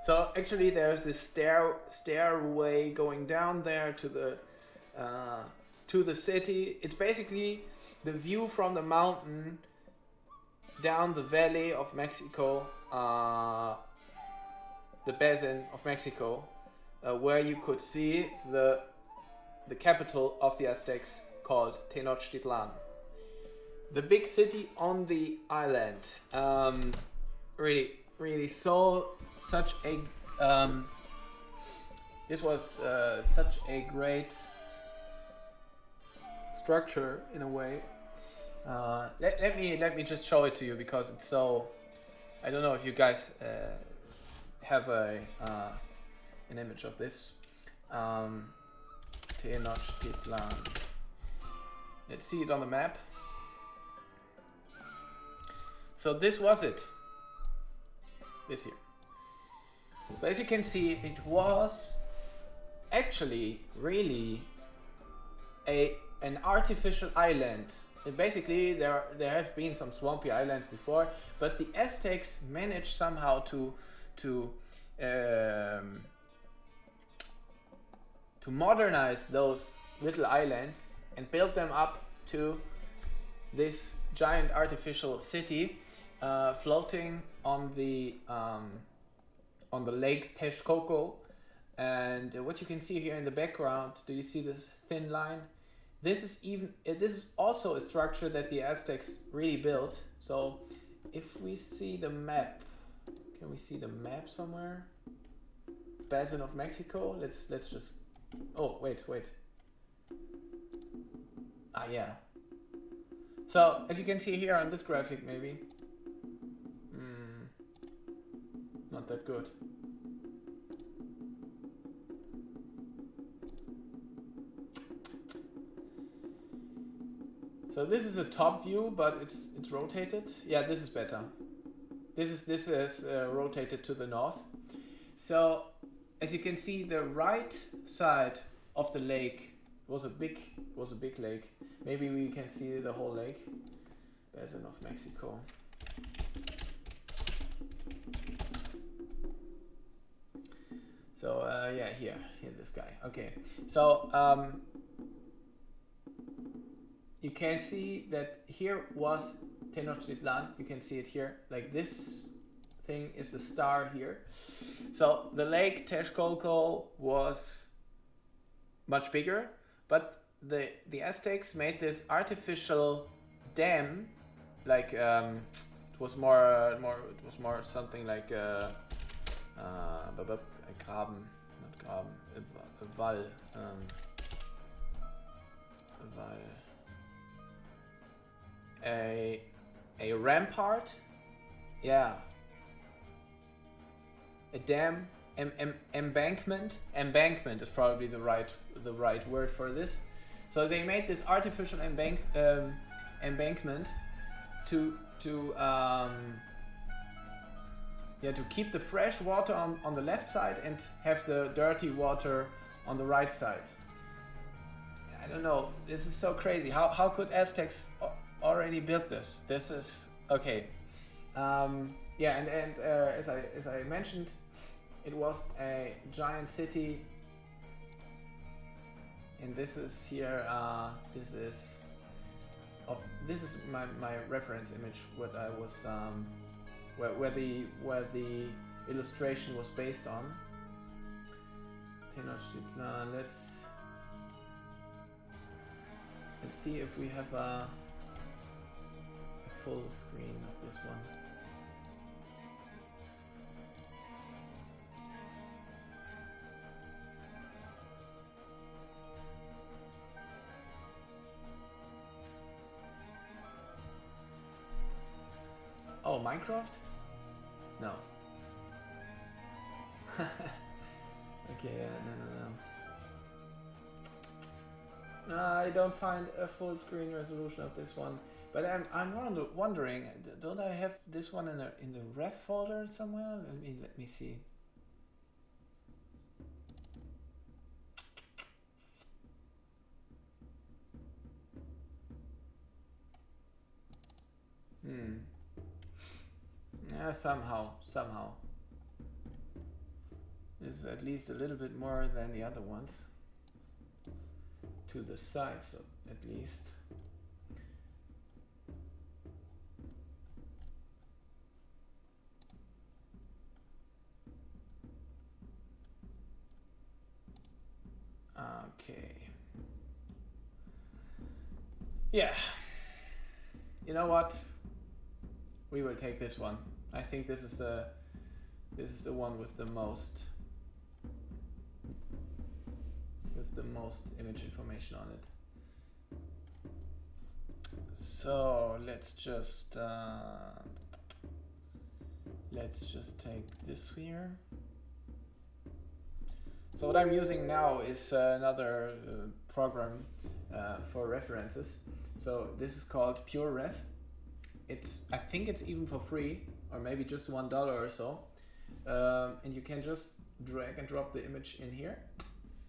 So actually, there's this stairway going down there to the city. It's basically the view from the mountain down the valley of Mexico, the basin of Mexico, where you could see the capital of the Aztecs called Tenochtitlan. The big city on the island. Really such a this was such a great structure in a way. Let me just show it to you because it's so. I don't know if you guys have an image of this. Tenochtitlan. Let's see it on the map. So this was it. This here. So as you can see, it was actually really an artificial island. And basically, there have been some swampy islands before, but the Aztecs managed somehow to modernize those little islands and build them up to this giant artificial city floating on the lake Texcoco. And what you can see here in the background, do you see this thin line? This is also a structure that the Aztecs really built. So if we see the map, can we see the map somewhere? Basin of Mexico. Let's just. Oh wait. Ah yeah. So as you can see here on this graphic, maybe. Not that good. So this is a top view, but it's rotated. Yeah, this is better. This is rotated to the north. So as you can see, the right side of the lake was a big lake. Maybe we can see the whole lake. Basin of Mexico. So yeah, here this guy. Okay, so you can see that here was Tenochtitlan. You can see it here. Like this thing is the star here. So the lake Texcoco was much bigger, but the Aztecs made this artificial dam. Like it was more something like a Graben, not Graben, a Wall, a rampart, yeah, a dam, embankment. Embankment is probably the right word for this. So they made this artificial embankment to keep the fresh water on the left side and have the dirty water on the right side. I don't know. This is so crazy. How could Aztecs already build this? This is okay. Yeah, and as I mentioned, it was a giant city. And this is here. This is my reference image. What I was. Where the illustration was based on. Tenochtitlan. Let's see if we have a full screen of this one. Oh, Minecraft? No. Okay, no. I don't find a full screen resolution of this one, but I'm wondering, don't I have this one in the ref folder somewhere? Let me see. Yeah, somehow. This is at least a little bit more than the other ones. To the side, so at least. Okay. Yeah. You know what? We will take this one. I think this is the one with the most image information on it. So let's just take this here. So what I'm using now is another program for references. So this is called PureRef. I think it's even for free, or maybe just $1 or so. And you can just drag and drop the image in here,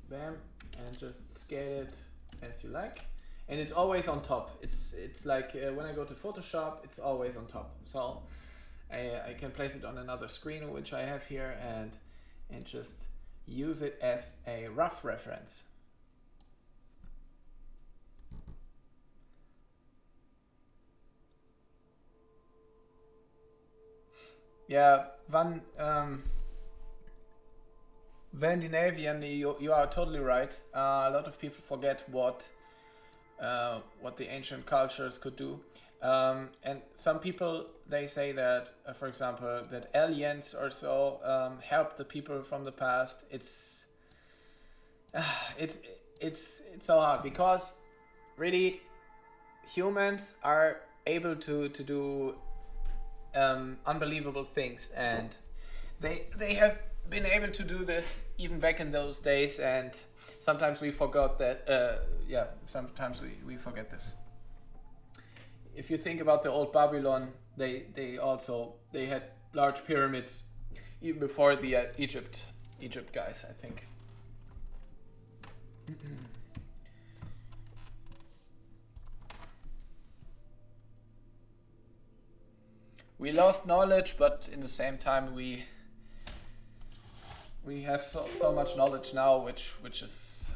bam, and just scale it as you like. And it's always on top. It's like when I go to Photoshop, it's always on top. So I can place it on another screen, which I have here, and just use it as a rough reference. Yeah, Van Vandinavian, you are totally right. A lot of people forget what the ancient cultures could do. And some people, they say that, for example, that aliens or so helped the people from the past. It's so hard, because really humans are able to do unbelievable things, and they have been able to do this even back in those days, and sometimes we forgot that. Sometimes we forget this. If you think about the old Babylon, they had large pyramids even before the Egypt guys, I think. We lost knowledge, but in the same time we have so much knowledge now, which is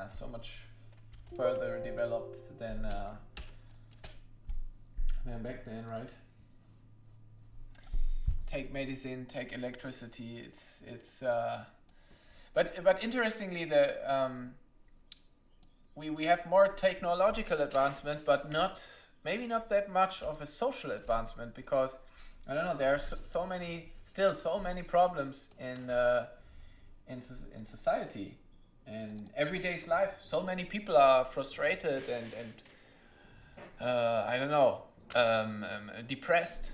so much further developed than back then, right? Take medicine, take electricity. But interestingly, we have more technological advancement, but maybe not that much of a social advancement, because I don't know, there are so many problems in society and everyday's life. So many people are frustrated and I don't know, depressed,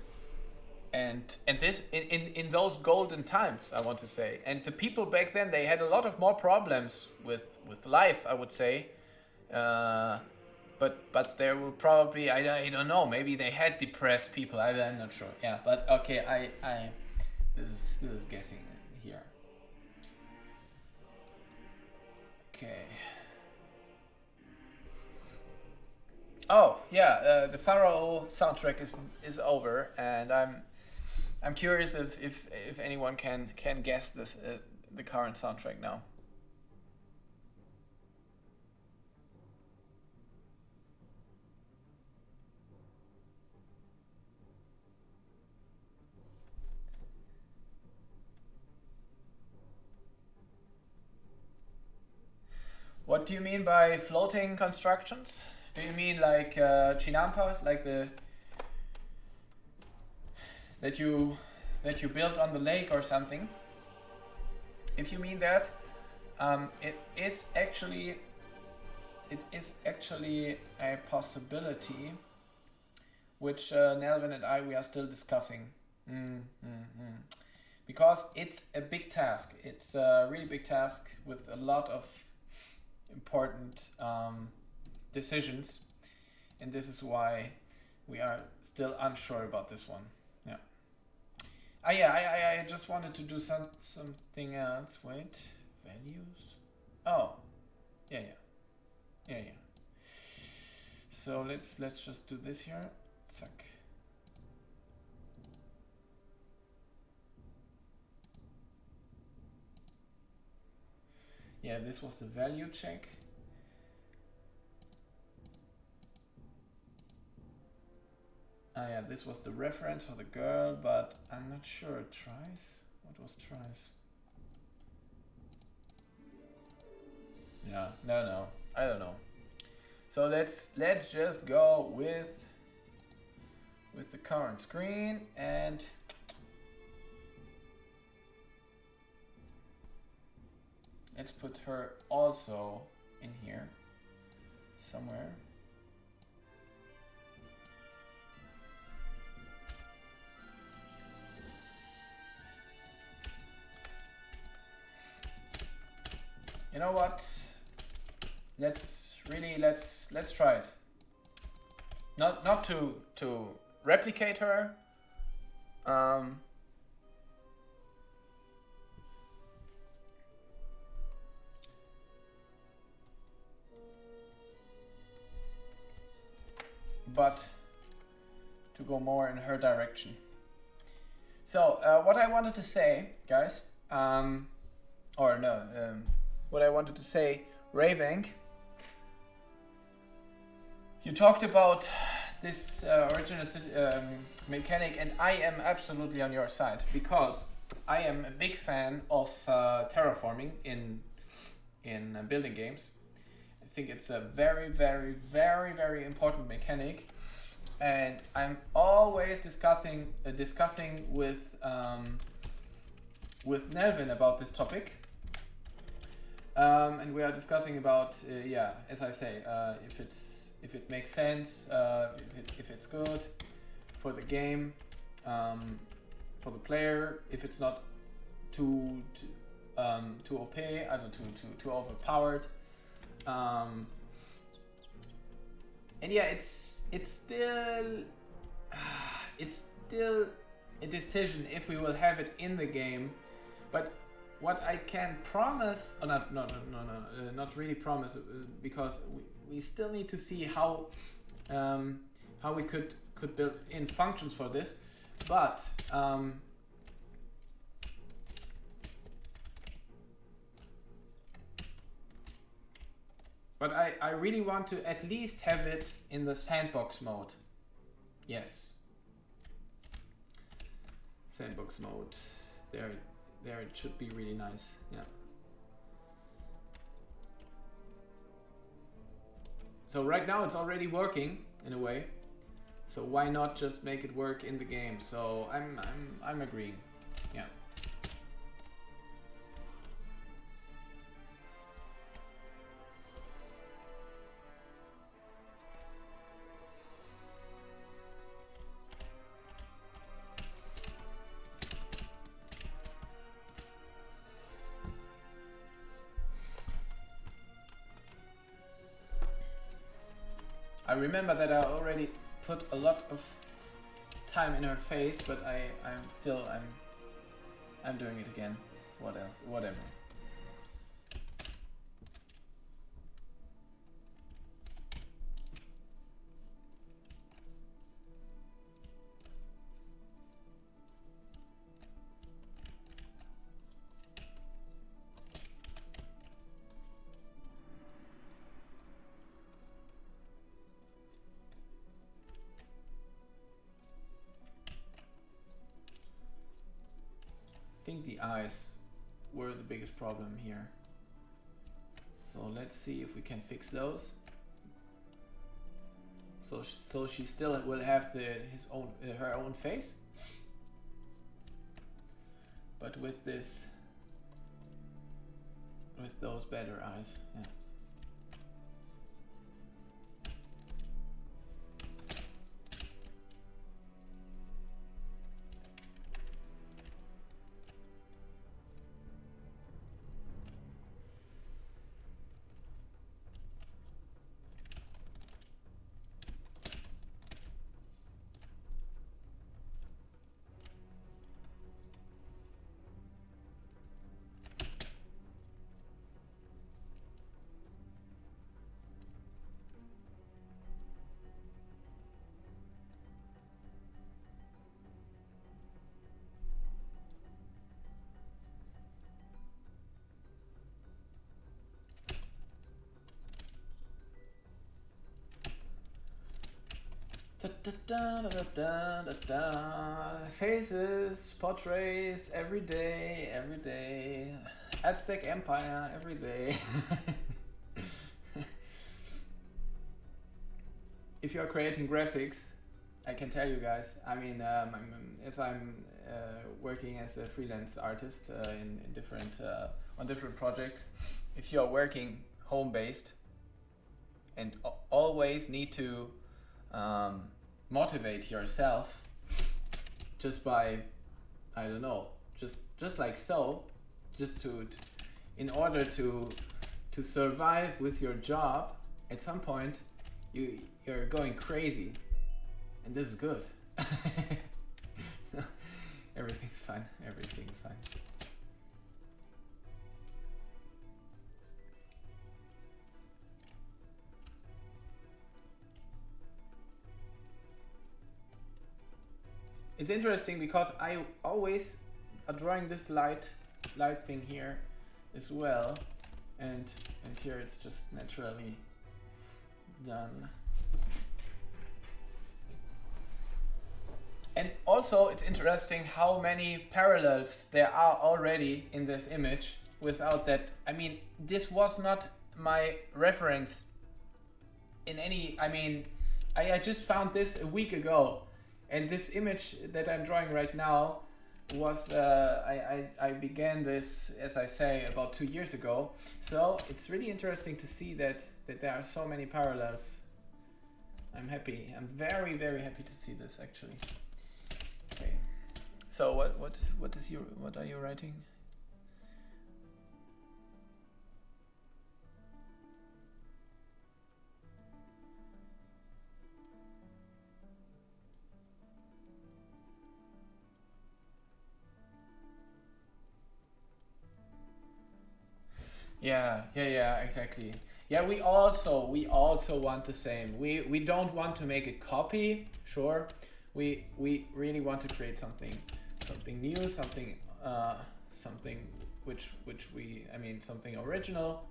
and this in those golden times, I want to say. And the people back then, they had a lot of more problems with life, I would say. But there were probably, I don't know, maybe they had depressed people. I'm not sure. Yeah, but okay, this is guessing here. Okay. Oh yeah, the Pharaoh soundtrack is over, and I'm curious if anyone can guess this the current soundtrack now. What do you mean by floating constructions? Do you mean like chinampas, like that you built on the lake or something? If you mean that, it is actually a possibility, which Nelvin and we are still discussing. Because it's a big task. It's a really big task with a lot of important decisions, and this is why we are still unsure about this one. Yeah. I just wanted to do something else. Wait, values. Oh, yeah. So let's just do this here. Zack. Yeah, this was the value check. Ah yeah, this was the reference for the girl, but I'm not sure. Tries? What was tries? Yeah, no, I don't know. So let's just go with the current screen, and let's put her also in here somewhere. You know what? Let's try it. Not to replicate her. But to go more in her direction. So what I wanted to say, guys, what I wanted to say, Raving, you talked about this original mechanic, and I am absolutely on your side, because I am a big fan of terraforming in building games. I think it's a very, very, very, very important mechanic, and I'm always discussing with Nelvin about this topic. And we are discussing about, as I say, if it makes sense, if it's good for the game, for the player, if it's not too OP, also too overpowered, and yeah, it's still a decision if we will have it in the game, but. What I can promise, not really promise, because we still need to see how we could build in functions for this, but I really want to at least have it in the sandbox mode. Yes, sandbox mode. There it should be really nice. Yeah. So right now it's already working in a way. So why not just make it work in the game? So I'm agreeing. Yeah. I remember that I already put a lot of time in her face, but I'm doing it again. What else? Whatever. I think the eyes were the biggest problem here. So let's see if we can fix those. So she still will have her own face, but with those better eyes. Yeah. Faces, portraits, every day. Aztec Empire, every day. If you're creating graphics, I can tell you guys, I mean, I'm working as a freelance artist in different on different projects. If you're working home-based and always need to motivate yourself just by, I don't know, just like so, just to in order to survive with your job, at some point you're going crazy, and this is good. Everything's fine. It's interesting because I always are drawing this light thing here as well, and here it's just naturally done. And also it's interesting how many parallels there are already in this image without that. I mean, this was not my reference in any, I mean, I just found this a week ago, and this image that I'm drawing right now was, I began this, as I say, about 2 years ago. So it's really interesting to see that there are so many parallels. I'm happy. I'm very, very happy to see this, actually. Okay. So what are you writing? Yeah, exactly. Yeah, we also want the same. We don't want to make a copy, sure. We really want to create something new, something which something original.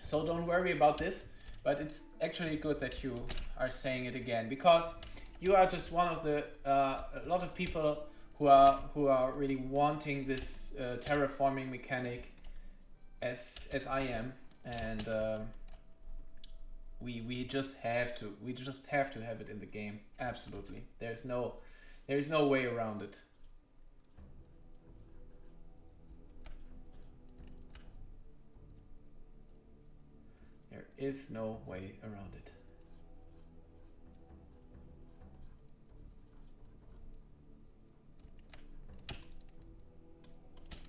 So don't worry about this, but it's actually good that you are saying it again, because you are just one of the a lot of people who are really wanting this terraforming mechanic as I am, and we just have to have it in the game. Absolutely, there's no way around it. There is no way around it.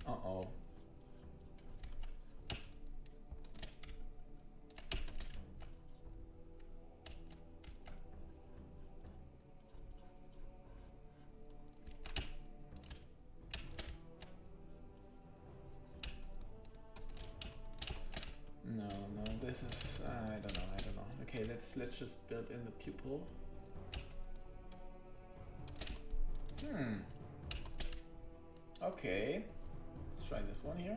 Uh-oh. No, this is, I don't know. Okay, let's just build in the pupil. Okay, let's try this one here.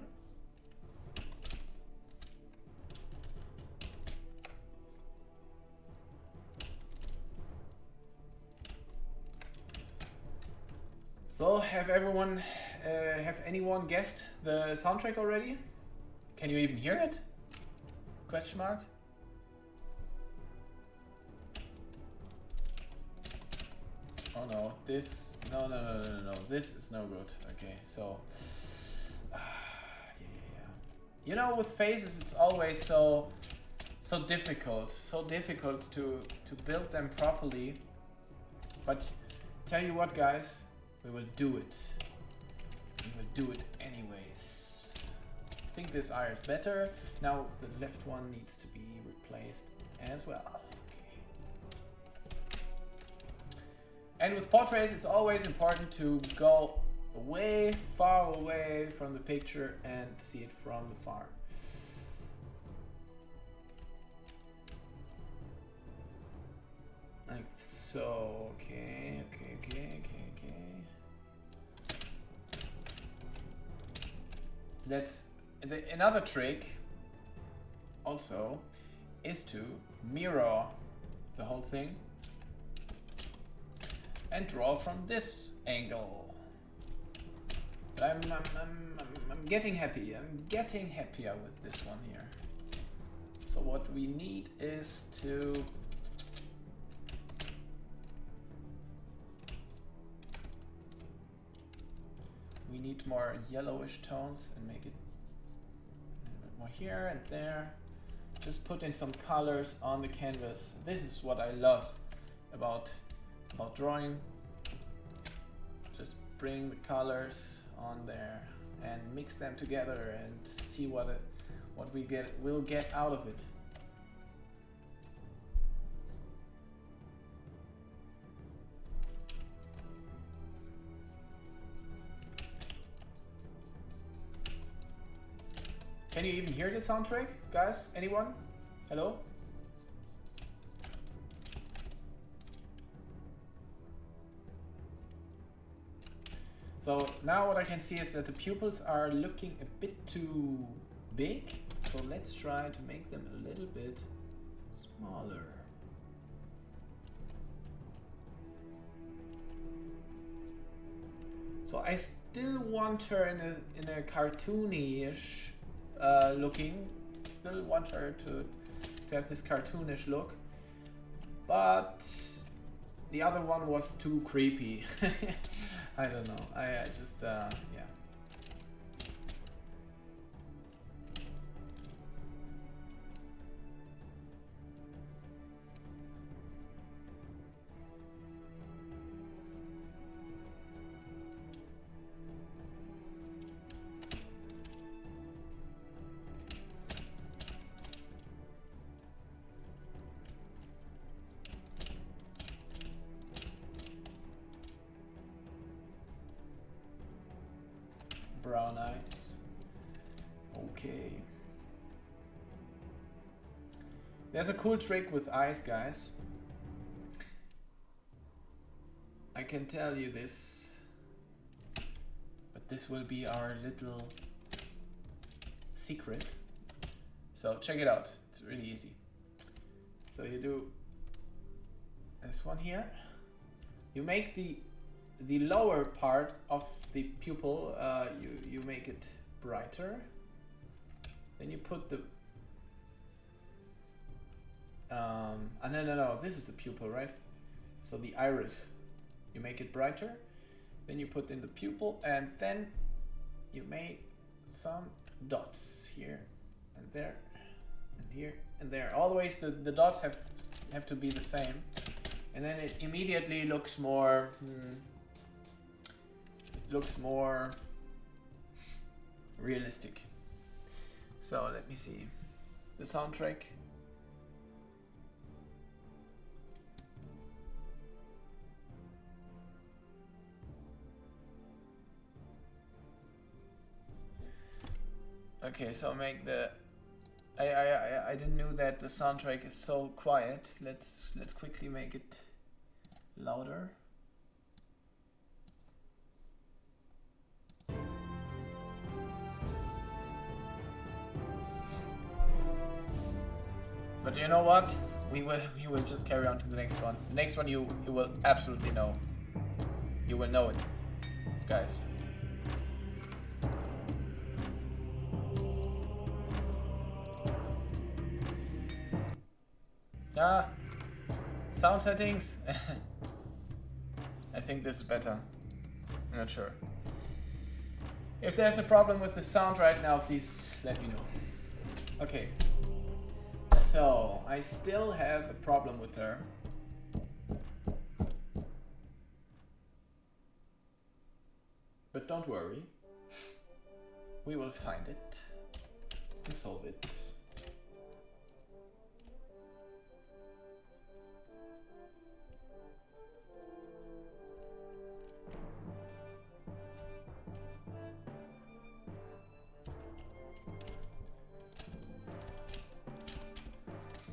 So, have anyone guessed the soundtrack already? Can you even hear it? Question mark? Oh no, this, no, this is no good. Okay, so, yeah. You know, with phases, it's always so difficult to build them properly. But tell you what, guys, we will do it. We will do it anyways. I think this eye is better. Now the left one needs to be replaced as well. Okay. And with portraits, it's always important to go far away from the picture and see it from the far. Like so. Okay. That's another trick also, is to mirror the whole thing and draw from this angle. But I'm getting happy. I'm getting happier with this one here. So what we need is to we need more yellowish tones and make it a little bit more here and there. Just put in some colors on the canvas. This is what I love about drawing. Just bring the colors on there and mix them together and see what we'll get out of it. Can you even hear the soundtrack, guys? Anyone? Hello? So now what I can see is that the pupils are looking a bit too big. So let's try to make them a little bit smaller. So I still want her in a cartoony-ish looking. Still want her to have this cartoonish look, but the other one was too creepy. I don't know. I just yeah. Brown eyes. Okay. There's a cool trick with eyes, guys. I can tell you this, but this will be our little secret. So check it out. It's really easy. So you do this one here. You make the lower part of the pupil, you make it brighter. Then you put the no, this is the pupil, right? So the iris, you make it brighter. Then you put in the pupil, and then you make some dots here and there and here and there. Always the dots have to be the same, and then it immediately looks more realistic. So let me see the soundtrack. Okay, so make the I didn't know that the soundtrack is so quiet. Let's quickly make it louder. But you know what? We will just carry on to the next one. The next one you will absolutely know. You will know it, guys. Ah, sound settings. I think this is better. I'm not sure. If there's a problem with the sound right now, please let me know. Okay. So, I still have a problem with her. But don't worry. We will find it and solve it.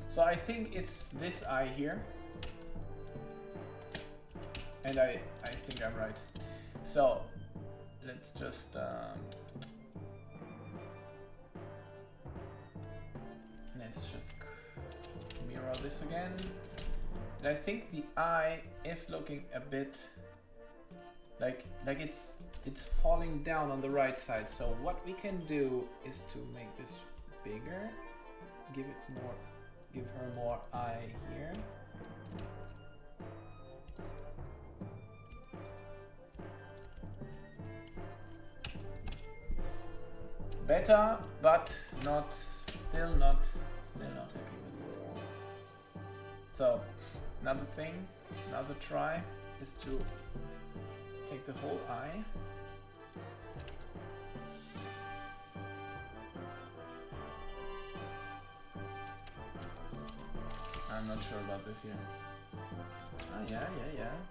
So I think it's this eye here, and I think I'm right. So let's just mirror this again. And I think the eye is looking a bit like it's falling down on the right side. So what we can do is to make this bigger, give her more eye here. Better, but still not happy with it. So another try is to take the whole eye. I'm not sure about this here. Ah, yeah.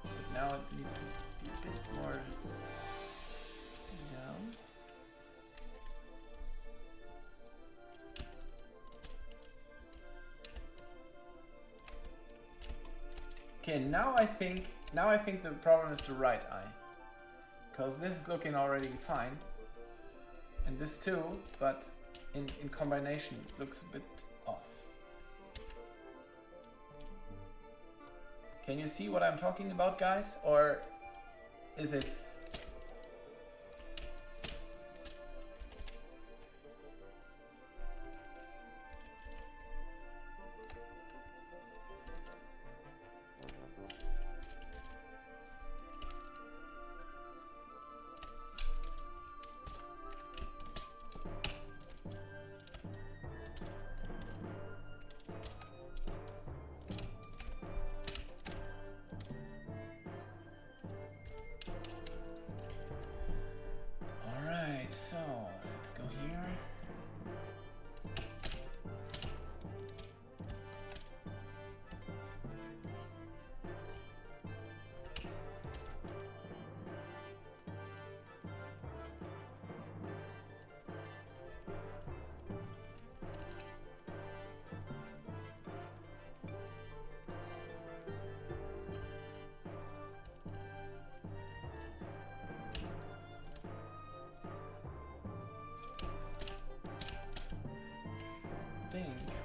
But now it needs to be a bit more down. Okay, now I think the problem is the right eye. Because this is looking already fine. And this too, but in combination it looks a bit off. Can you see what I'm talking about, guys? Or is it...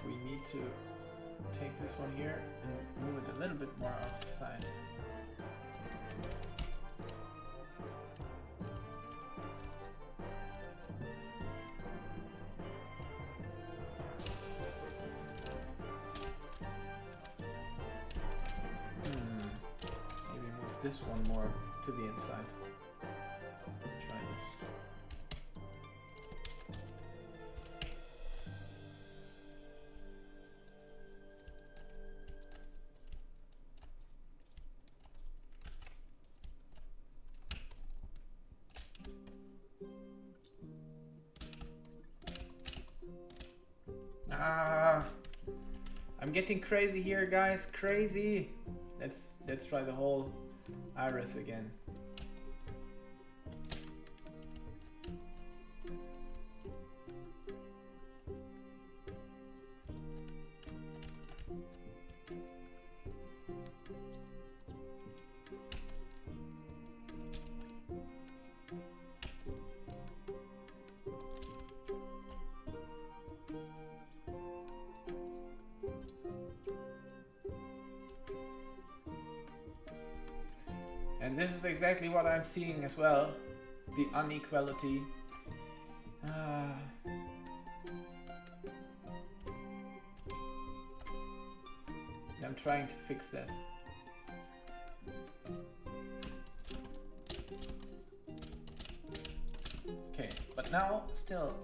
we need to take this one here and move it a little bit more off the side. Maybe move this one more to the inside. Try this. I'm getting crazy here, guys. Crazy. Let's try the whole iris again. And this is exactly what I'm seeing as well, the inequality. I'm trying to fix that. Okay, but now still,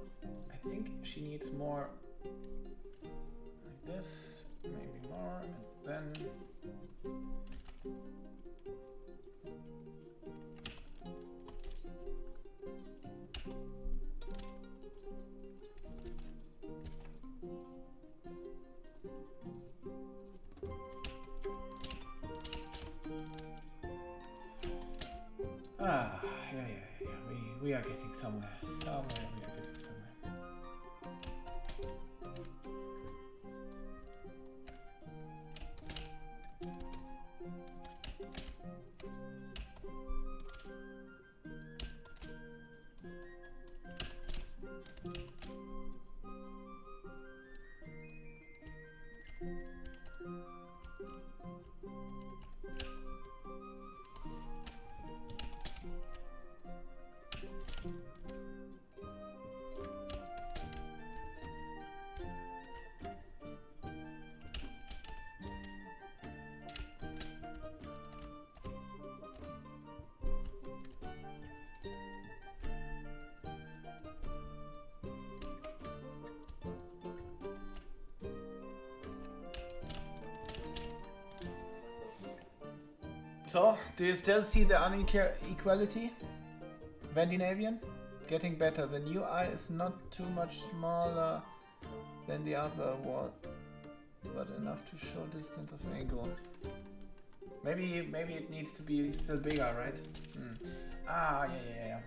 I think she needs more like this, maybe more, and then yeah. We are getting somewhere. We are getting somewhere. So, do you still see the inequality? Vandinavian? Getting better. The new eye is not too much smaller than the other one, but enough to show distance of angle. Maybe it needs to be still bigger, right? Ah, yeah.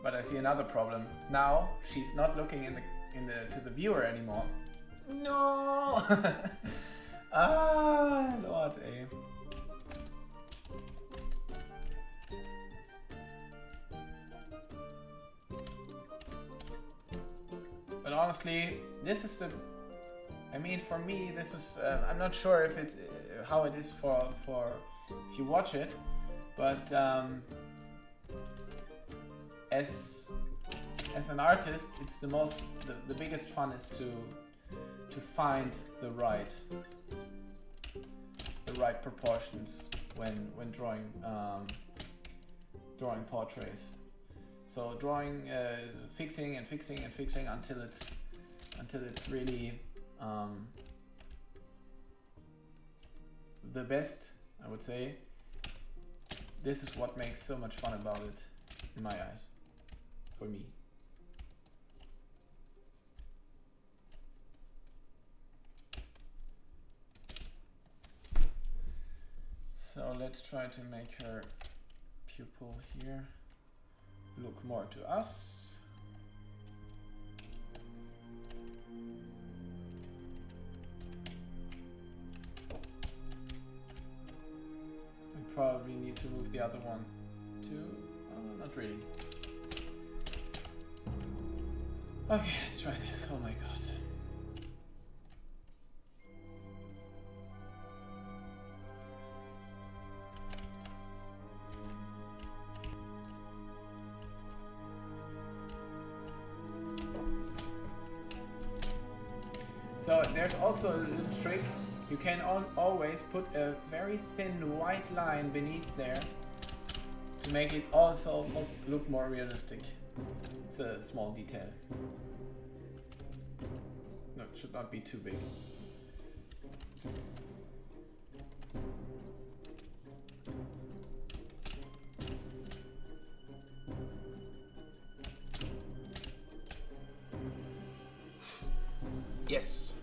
But I see another problem. Now she's not looking to the viewer anymore. No. Ah, Lord, eh. But honestly, this is the. I mean, for me, this is. I'm not sure if it's how it is for if you watch it, but. As an artist, it's the biggest fun is to find the right proportions when drawing portraits. So drawing fixing until it's really the best, I would say. This is what makes so much fun about it, in my eyes. For me. So let's try to make her pupil here look more to us. We probably need to move the other one too. Oh, not really. Okay, let's try this. Oh my god. So there's also a little trick. You can always put a very thin white line beneath there to make it also look more realistic. It's a small detail. No, it should not be too big. Yes.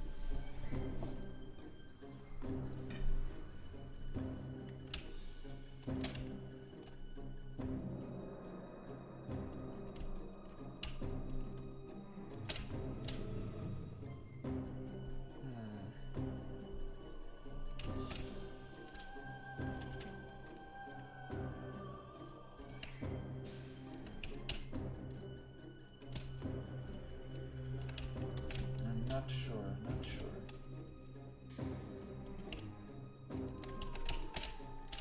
Not sure.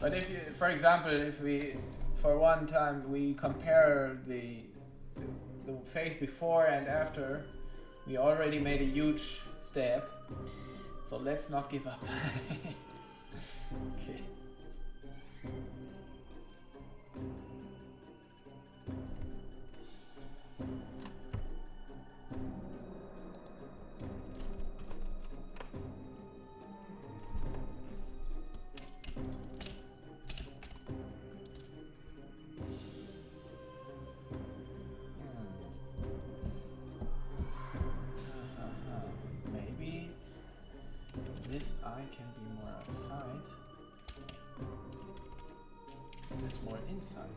But if you, for example, if we, for one time, we compare the face before and after, we already made a huge step. So let's not give up. Okay. Maybe this eye can be more outside, this more inside.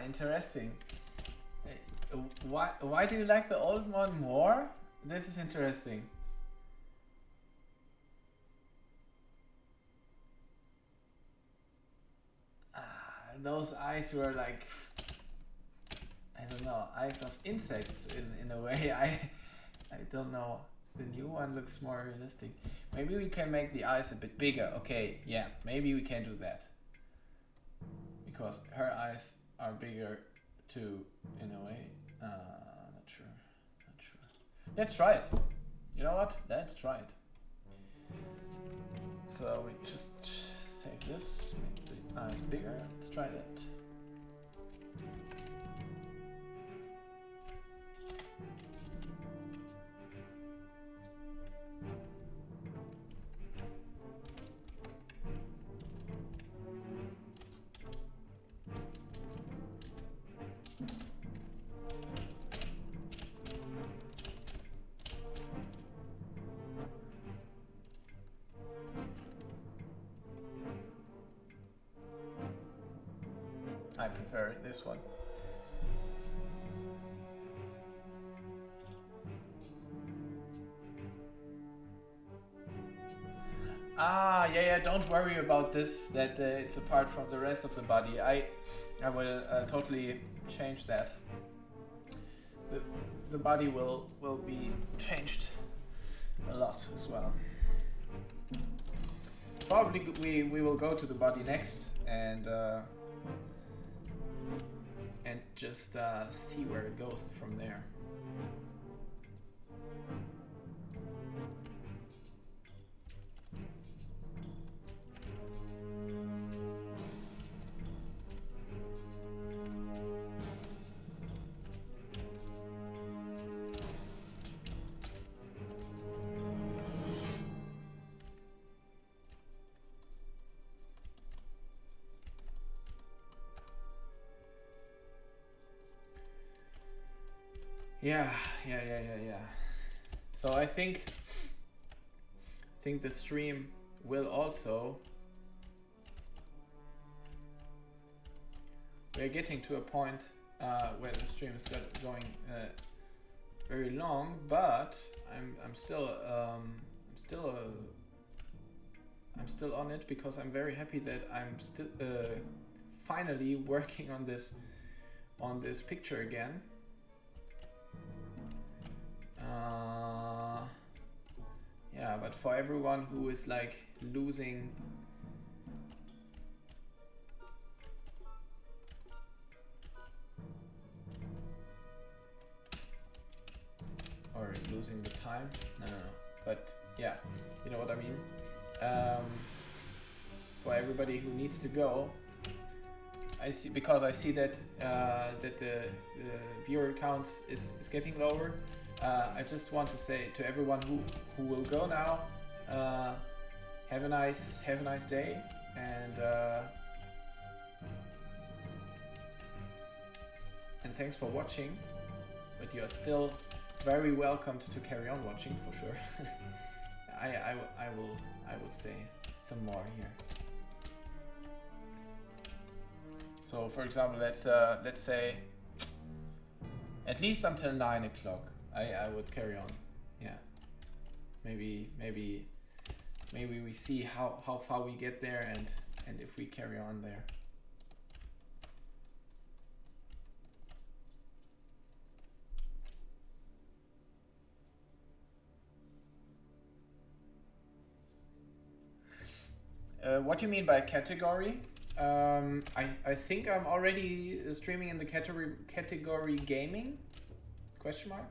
interesting. Why do you like the old one more? This is interesting. Those eyes were like, I don't know, eyes of insects in a way. I don't know. The new one looks more realistic. Maybe we can make the eyes a bit bigger. Okay, yeah, maybe we can do that. Because her eyes are bigger too, in a way. Not sure. Let's try it. You know what? Let's try it. So we just save this, make the eyes bigger. Let's try that. I prefer this one. Yeah, don't worry about this, that it's apart from the rest of the body. I will totally change that. The body will be changed a lot as well. Probably we will go to the body next and just see where it goes from there. Yeah. So I think the stream will also. We're getting to a point where the stream is going very long, but I'm still on it because I'm very happy that I'm still finally working on this picture again. Yeah, but for everyone who is like losing or losing the time, no, but yeah, you know what I mean. For everybody who needs to go, I see that the viewer count is getting lower. I just want to say to everyone who will go now, have a nice day, and thanks for watching. But you are still very welcome to carry on watching for sure. I will stay some more here. So for example, let's say at least until 9 o'clock. I would carry on. Yeah. Maybe we see how far we get there and if we carry on there. What do you mean by category? I think I'm already streaming in the category gaming? Question mark?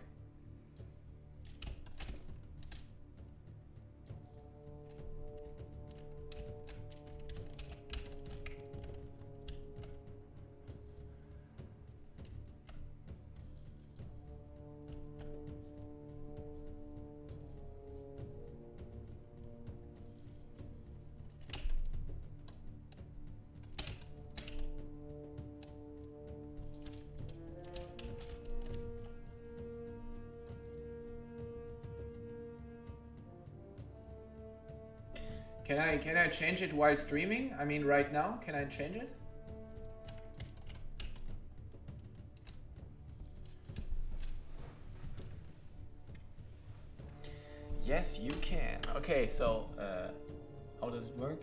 Can I change it while streaming? I mean right now, can I change it? Yes, you can. Okay, so how does it work?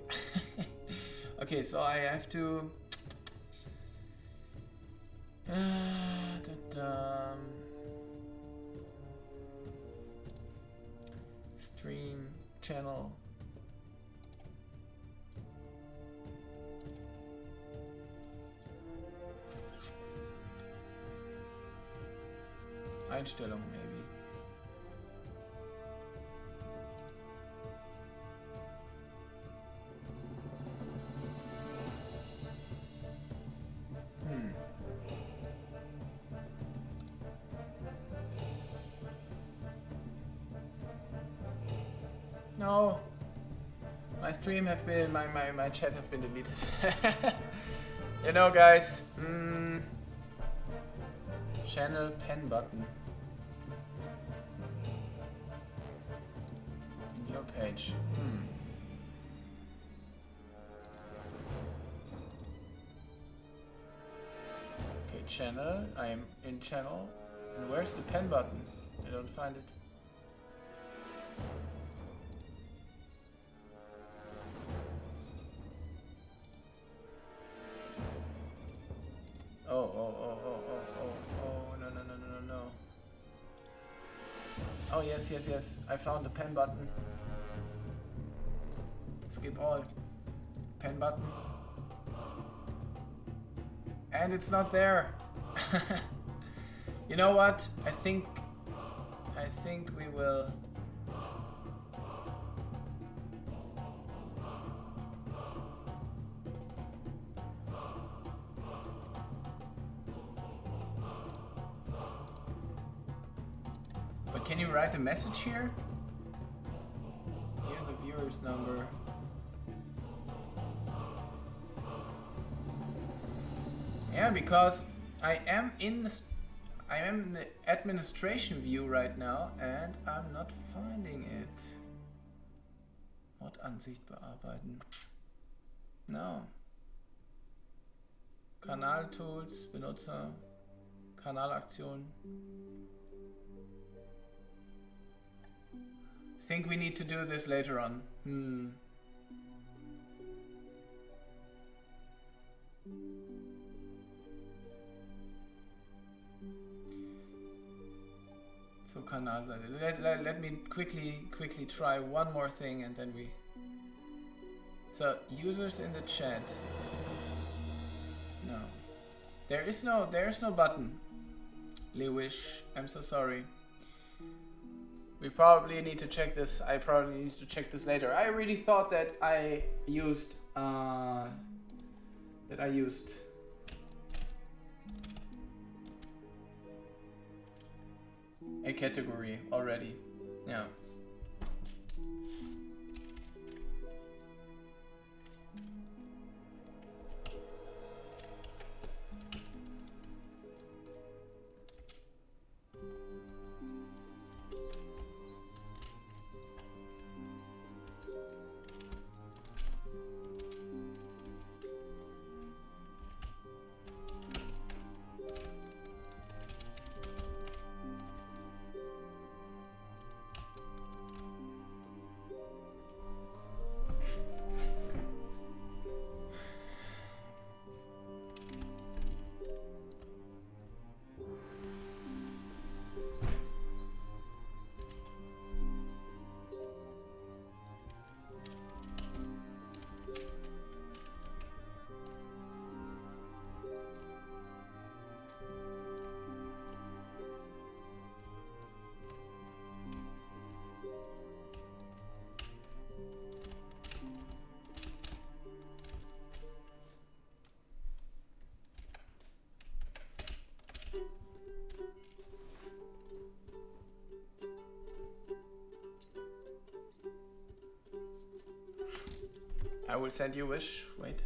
Okay, so I have to stream channel. Einstellung maybe. No. My stream have been, my chat have been deleted. You know, guys. Channel pen button. In your page. Okay, channel. I am in channel. And where's the pen button? I don't find it. No. Oh, yes. I found the pen button. Skip all. Pen button. And it's not there. You know what? I think we will. But can you write a message here? Here's the viewer's number. Yeah, because I am in the administration view right now and I'm not finding it. What Ansicht bearbeiten? No. Kanaltools, Benutzer, Kanalaktion. Think we need to do this later on. So Kanalseite. Let me quickly try one more thing and then we. So users in the chat. No. There is no button. Lewish, I'm so sorry. We probably need to check this. I probably need to check this later. I really thought that I used a category already. Yeah. I will send you a wish. Wait.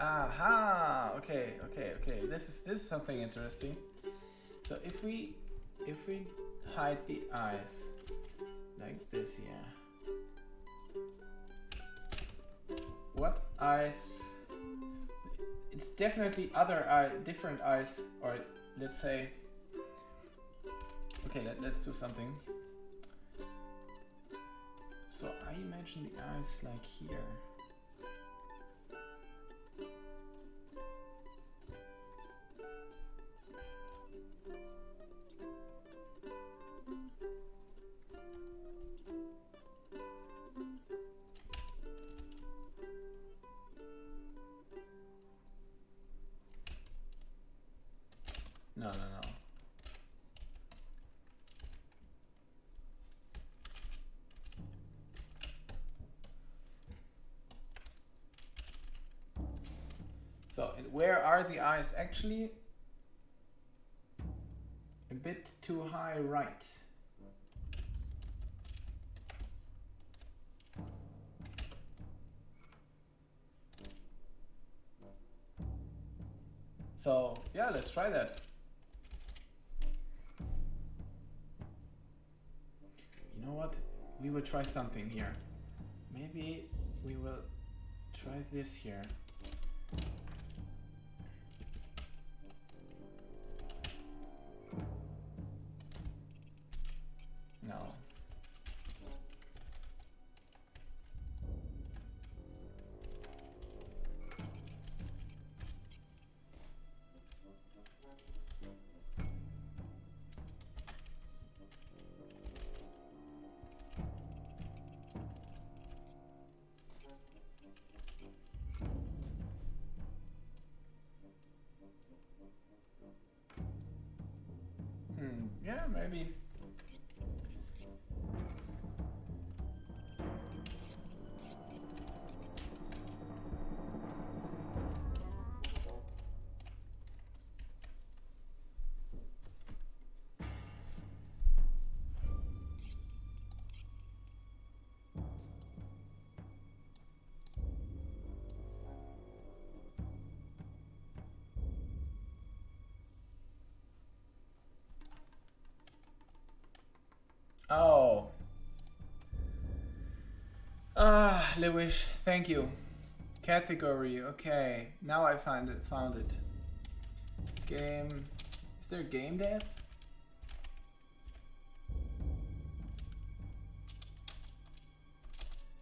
Aha. Okay. This is something interesting. So if we hide the eyes like this here, what eyes? It's definitely different eyes, or let's say. Okay, let's do something. So I imagine the eyes like here. No. So, and where are the eyes? Actually, a bit too high right. So, yeah, let's try that. You know what? We will try something here. Maybe we will try this here. No. Yeah, maybe. Oh. Lewis, thank you. Category, okay. Now I found it. Game. Is there game dev?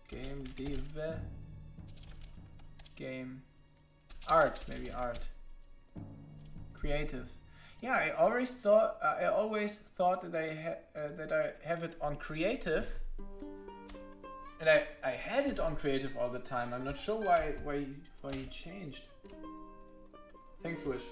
Game dev. Game. Art, maybe art. Creative. Yeah, I always thought that I have it on creative, and I had it on creative all the time. I'm not sure why you changed. Thanks, Wish.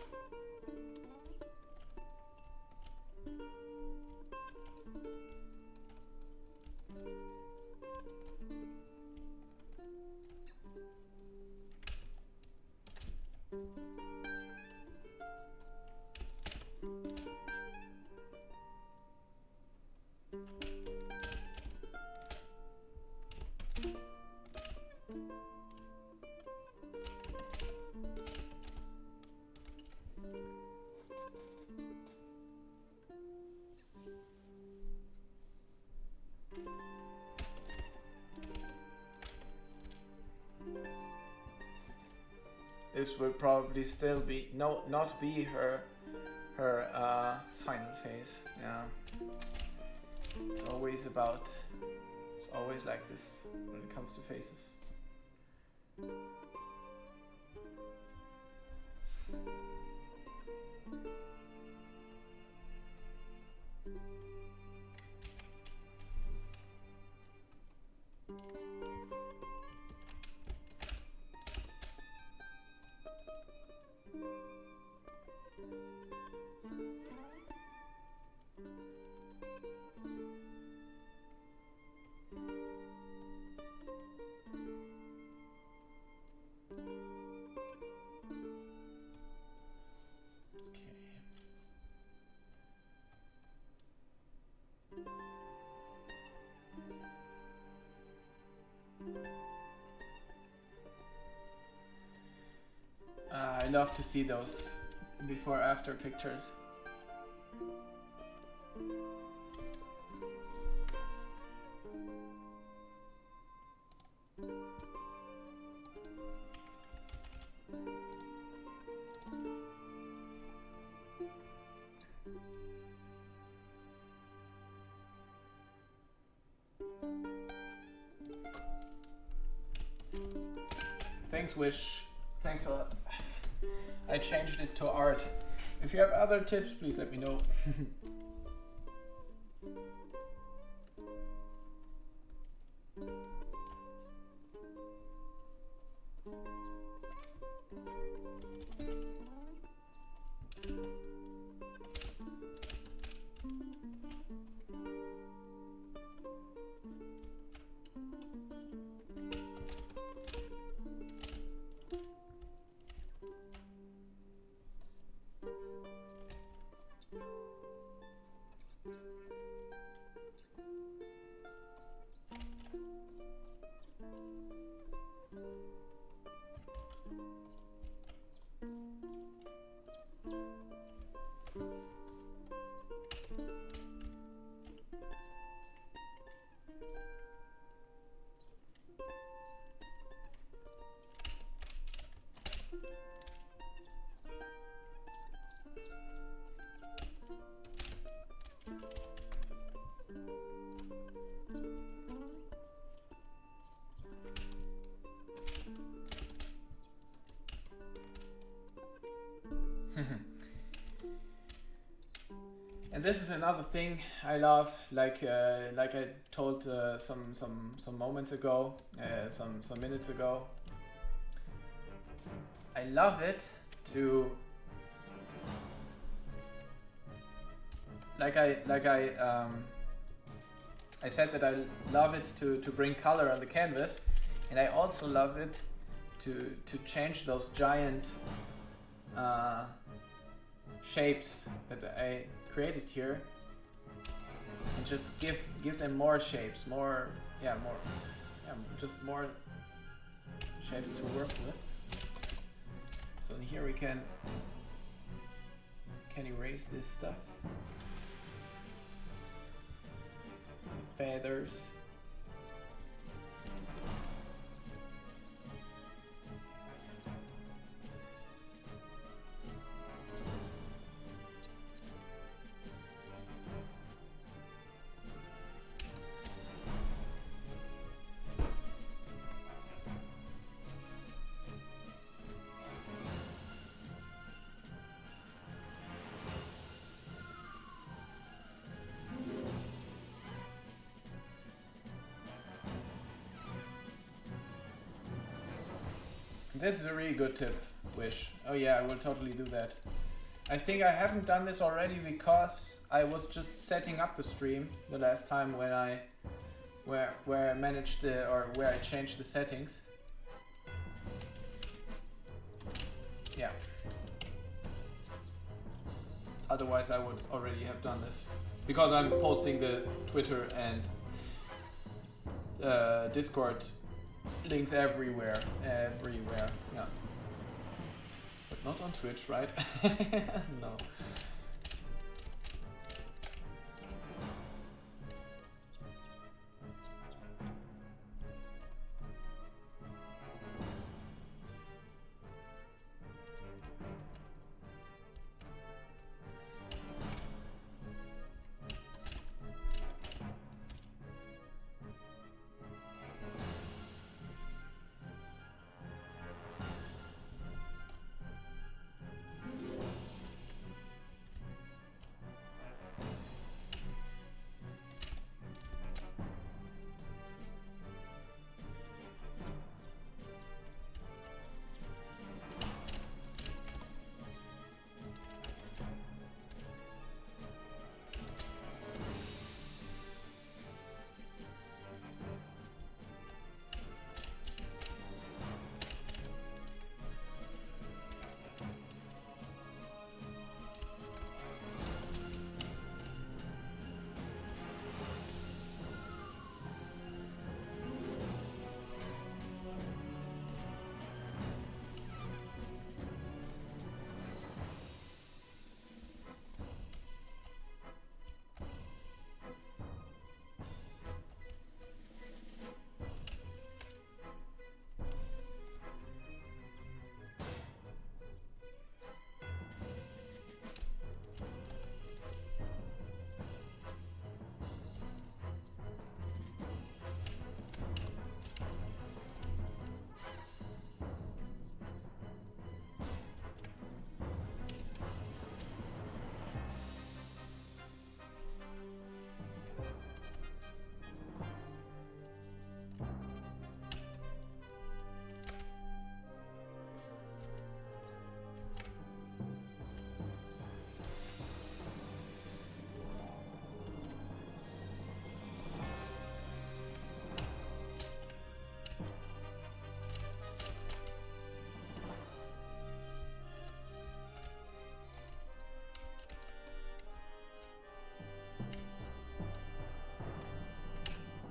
This will probably still be not be her final phase. Yeah, it's always like this when it comes to phases. I love to see those before after pictures. Thanks, Wish. Thanks a lot. I changed it to art. If you have other tips, please let me know. And this is another thing I love, like I told some moments ago, some minutes ago. I love it to I said that I love it to bring color on the canvas, and I also love it to change those giant shapes that I created here, and just give them more shapes, just more shapes to work with. So in here we can erase this stuff. Feathers. This is a really good tip, Wish. Oh yeah, I will totally do that. I think I haven't done this already because I was just setting up the stream the last time when where I managed where I changed the settings. Yeah. Otherwise I would already have done this. Because I'm posting the Twitter and Discord links everywhere, yeah. But not on Twitch, right? No.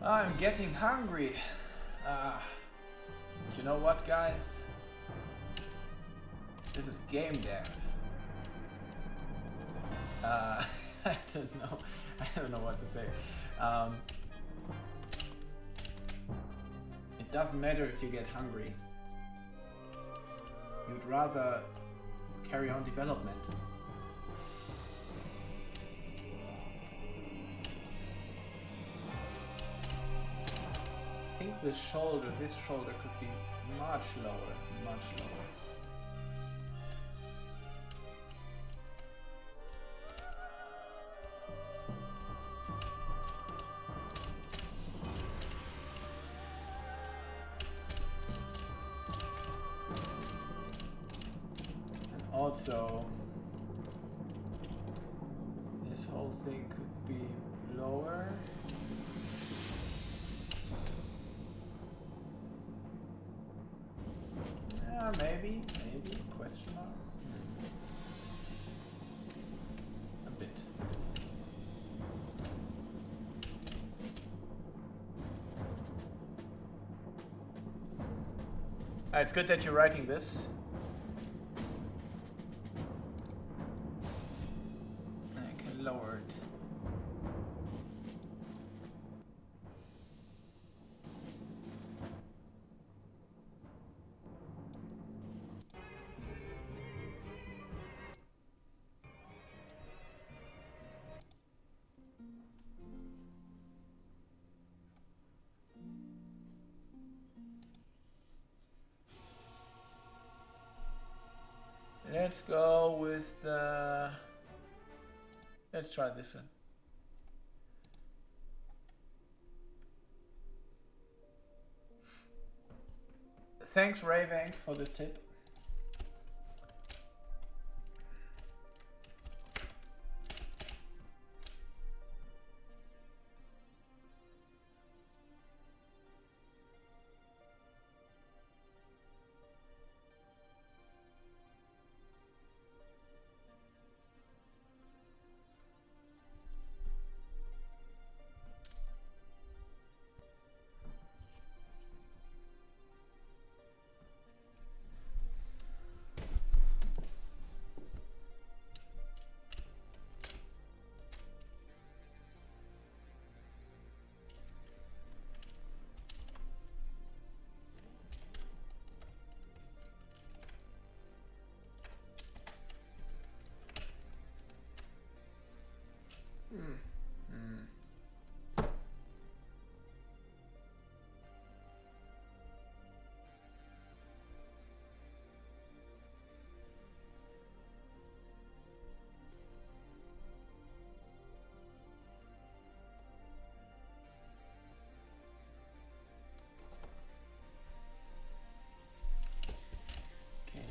I'm getting hungry. You know what, guys? This is game dev. I don't know. I don't know what to say. It doesn't matter if you get hungry. You'd rather carry on development. I think this shoulder could be much lower, much lower. And also, this whole thing could be lower. Maybe, question mark. A bit. It's good that you're writing this. I can lower it. Let's go with the... Let's try this one. Thanks, Rayvank, for this tip.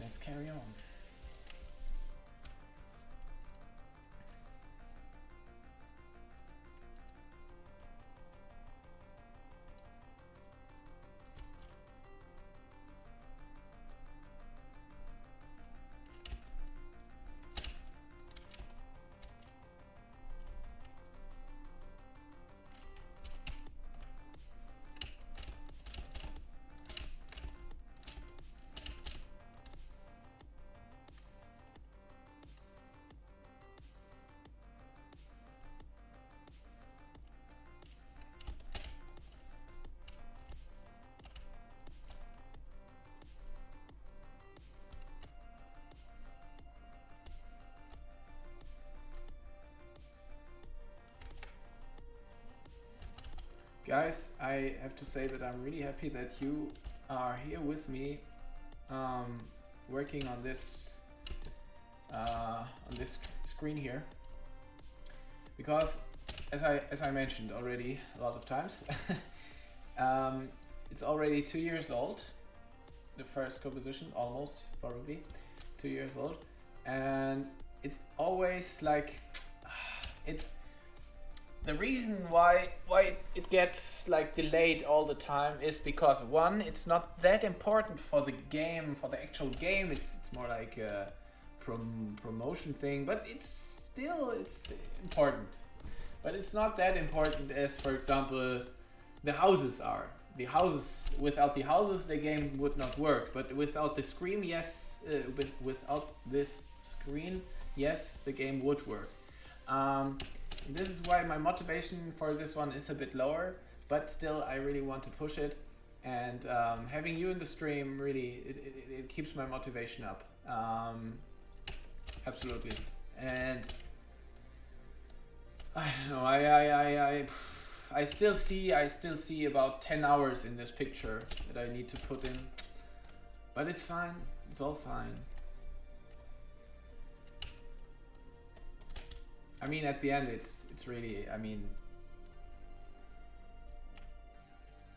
Let's carry on. Guys, I have to say that I'm really happy that you are here with me, working on this screen here, because as I mentioned already a lot of times, it's already 2 years old. The first composition, almost probably 2 years old, and it's always like it's. The reason why it gets like delayed all the time is because one, it's not that important for the game, for the actual game. It's more like a promotion thing, but it's important. But it's not that important as, for example, the houses are. The houses, without the houses, the game would not work. But without the screen, yes, without this screen, yes, the game would work. This is why my motivation for this one is a bit lower, but still I really want to push it. And having you in the stream really, it keeps my motivation up. Absolutely. And I don't know, I still see about 10 hours in this picture that I need to put in, but it's fine. It's all fine. I mean, at the end, it's really, I mean,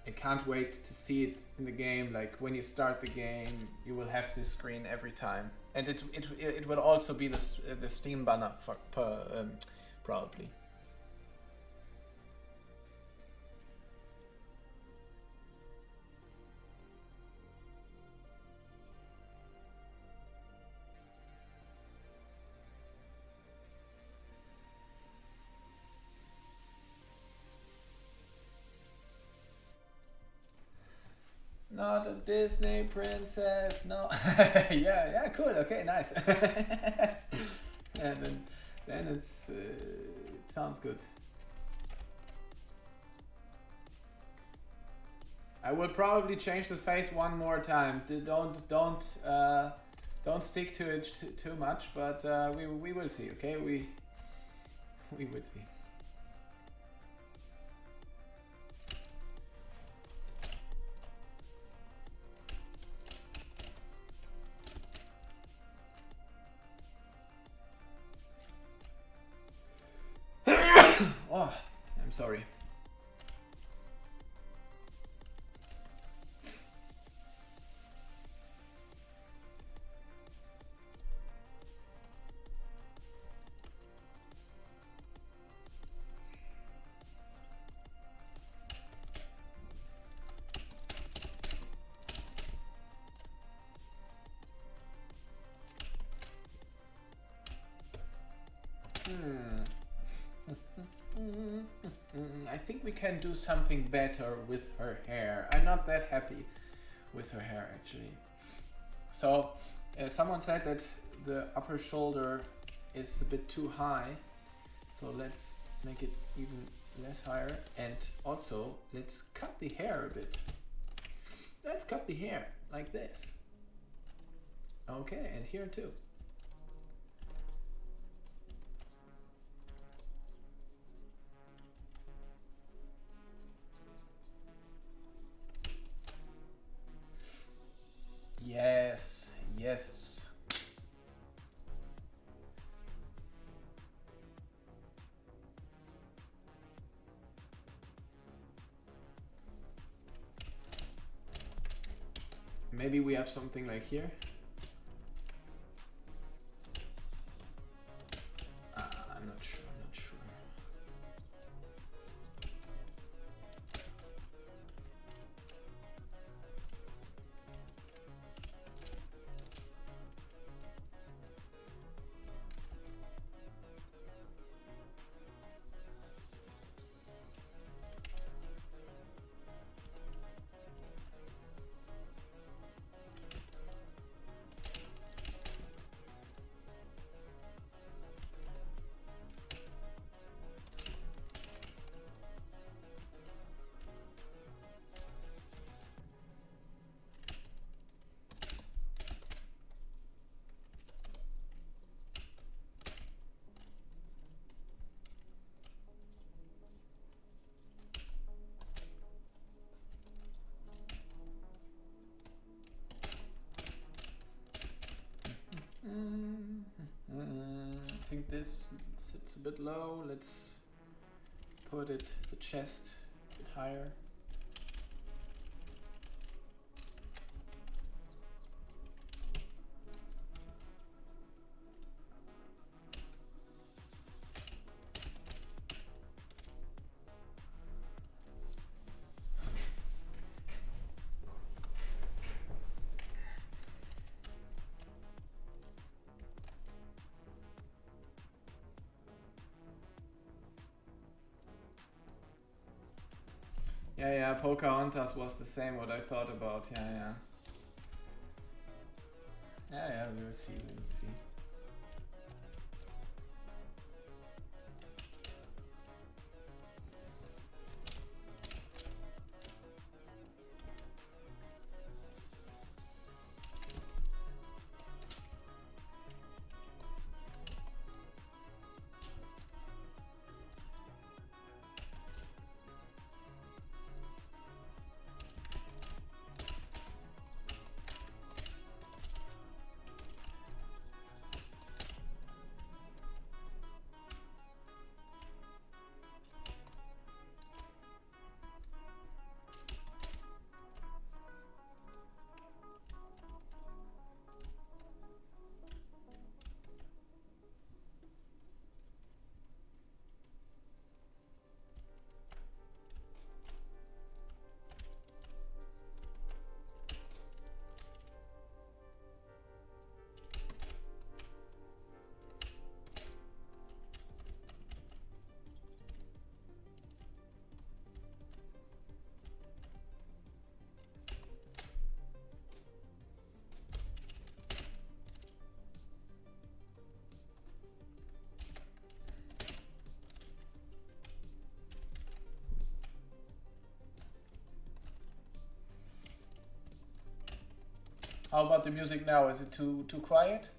I can't wait to see it in the game. Like when you start the game, you will have this screen every time, and it will also be the Steam banner for probably. Not a Disney princess, no. yeah, cool. Okay, nice. And then it's it sounds good. I will probably change the face one more time. Don't stick to it too much, but we will see. Okay, we will see. Oh, I'm sorry. I think we can do something better with her hair. I'm not that happy with her hair actually. So someone said that the upper shoulder is a bit too high, so let's make it even less higher, and also let's cut the hair a bit. Let's cut the hair like this. Okay, and here too. Yes, yes. Maybe we have something like here. I'm not sure. I think this sits a bit low. Let's put it, the chest, a bit higher. Yeah, Pocahontas was the same what I thought about. Yeah. Yeah, we will see. How about the music now? Is it too quiet?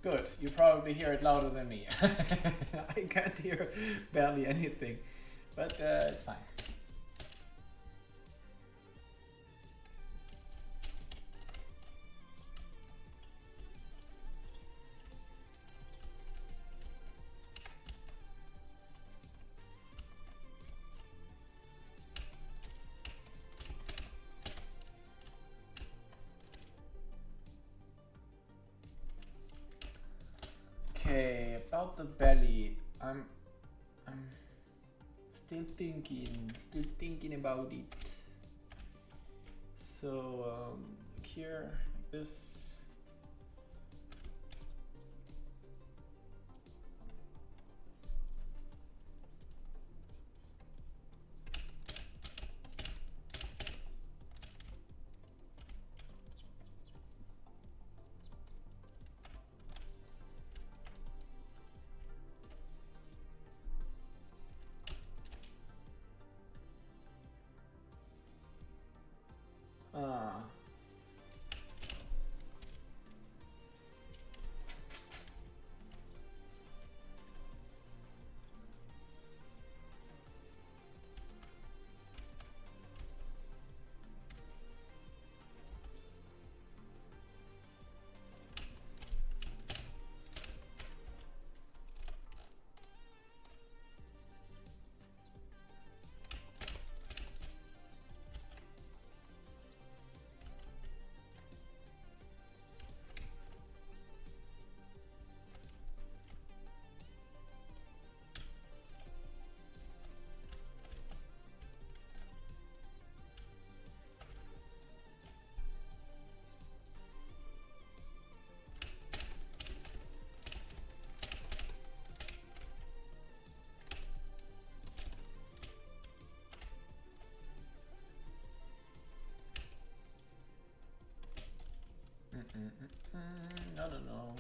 Good. You probably hear it louder than me. I can't hear barely anything, but it's fine. Okay, about the belly, I'm still thinking about it. So here, like this. No.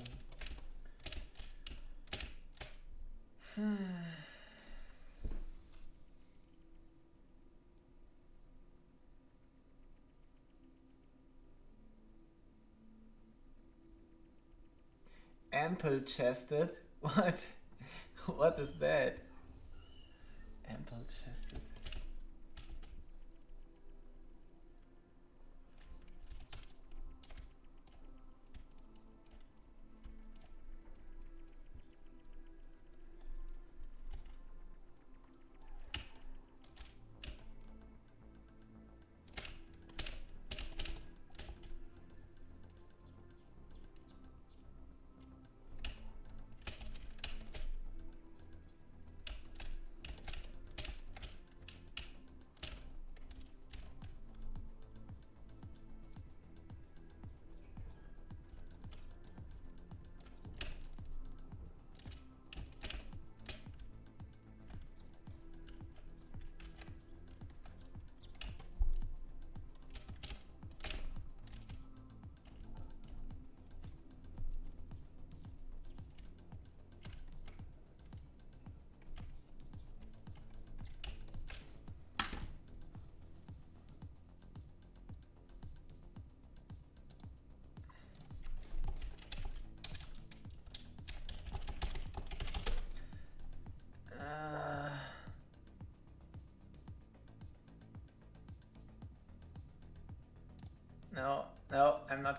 Ample chested? What? What is that? Ample chested.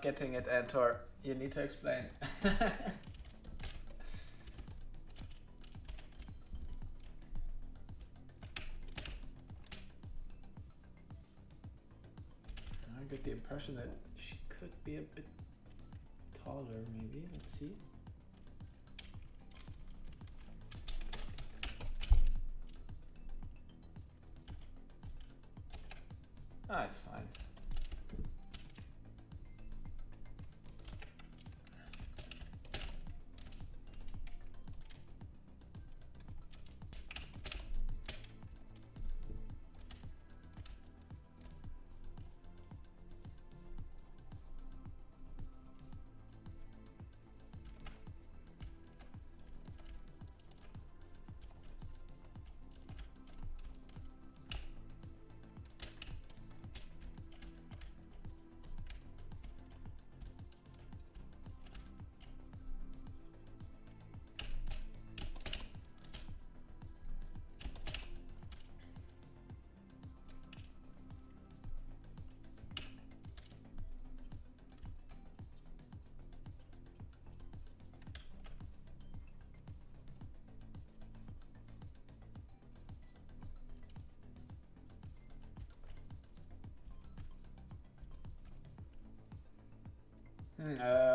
not getting it, Antor. You need to explain. I get the impression that she could be a bit taller, maybe. Let's see. Ah, it's fine.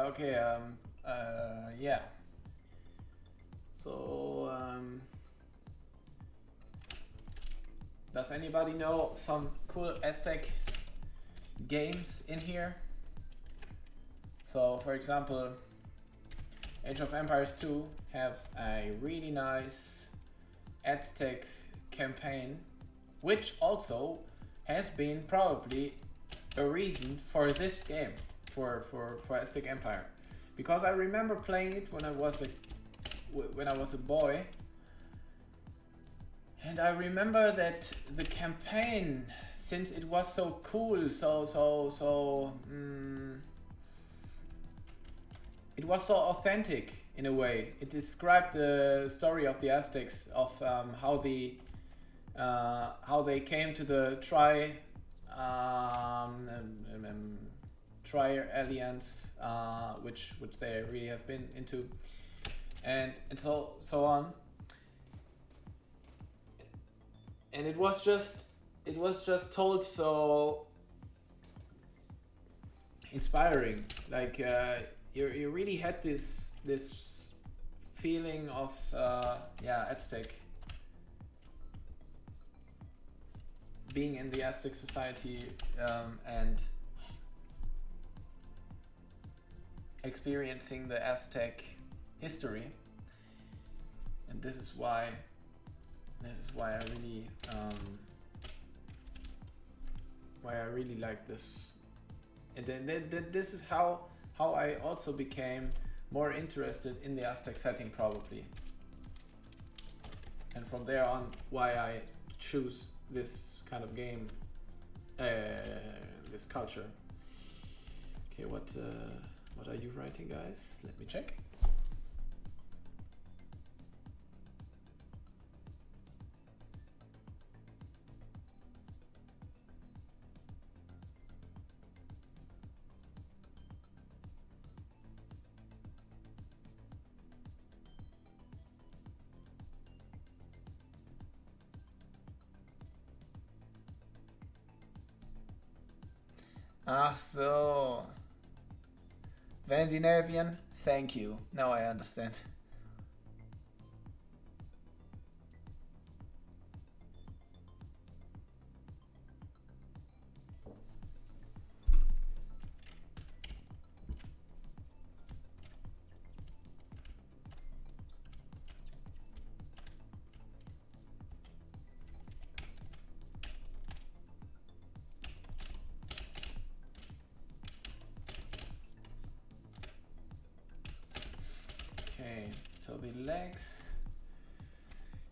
Okay, yeah. So, does anybody know some cool Aztec games in here? So, for example, Age of Empires 2 have a really nice Aztec campaign, which also has been probably a reason for this game, for Aztec Empire, because I remember playing it when I was a boy, and I remember that the campaign, since it was so cool, it was so authentic in a way. It described the story of the Aztecs, of how they came to the Tri-Alliance, which they really have been into, and so on. And it was just told so inspiring. Like you really had this feeling of Aztec, being in the Aztec society, and experiencing the Aztec history. And this is why I really like this. And then this is how I also became more interested in the Aztec setting, probably. And from there on, why I choose this kind of game, this culture. Okay, what are you writing, guys? Let me check. Ach so. Vandinavian, thank you. Now I understand. So the legs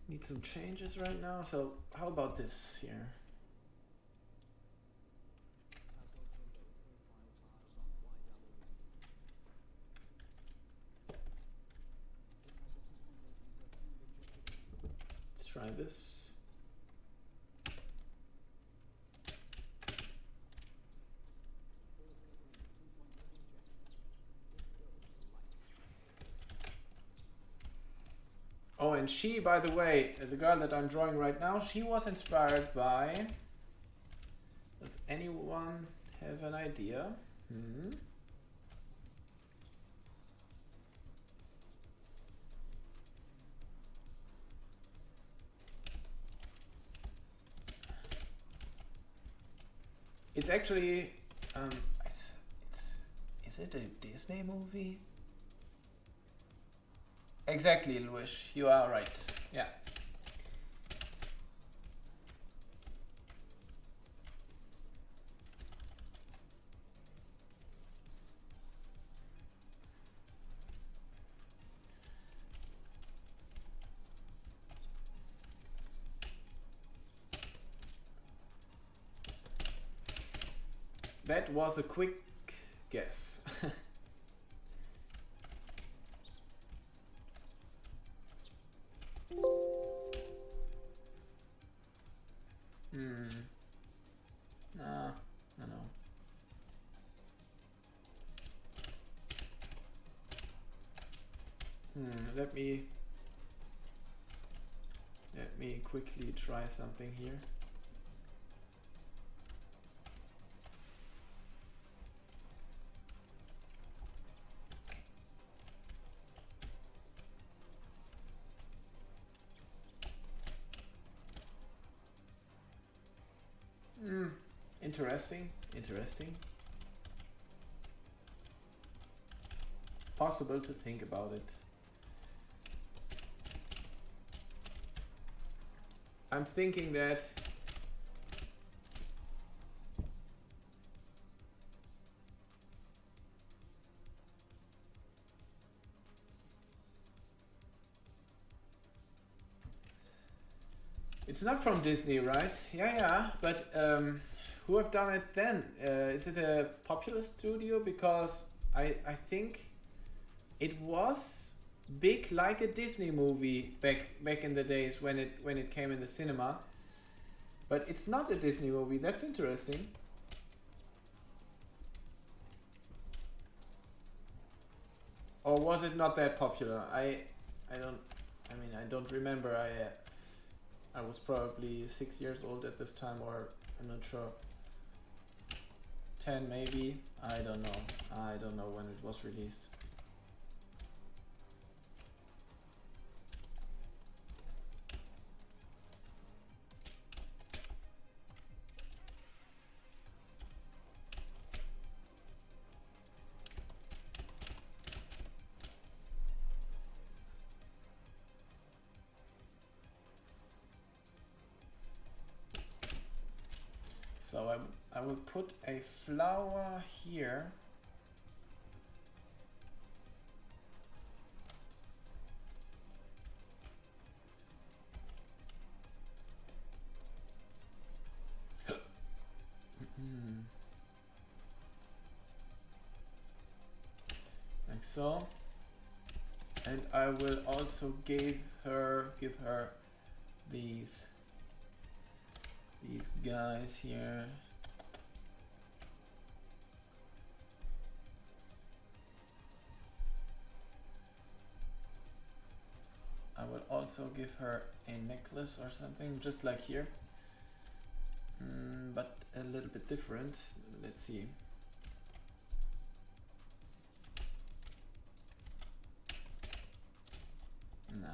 need some changes right now. So how about this here? Let's try this. and she, by the way, the girl that I'm drawing right now, she was inspired by... Does anyone have an idea? It's actually... is it a Disney movie? Exactly, Luis. You are right. Yeah. That was a quick guess. No. Let me quickly try something here. Interesting. Possible to think about it. I'm thinking that it's not from Disney, right? Yeah, but who have done it then? Is it a popular studio? Because I think it was big like a Disney movie back in the days when it came in the cinema. But it's not a Disney movie. That's interesting. Or was it not that popular? I don't remember. I was probably 6 years old at this time, or I'm not sure. 10 maybe. I don't know when it was released. So I will put a flower here. Like so. And I will also give her these guys here. I will also give her a necklace or something, just like here, but a little bit different. Let's see. Nah.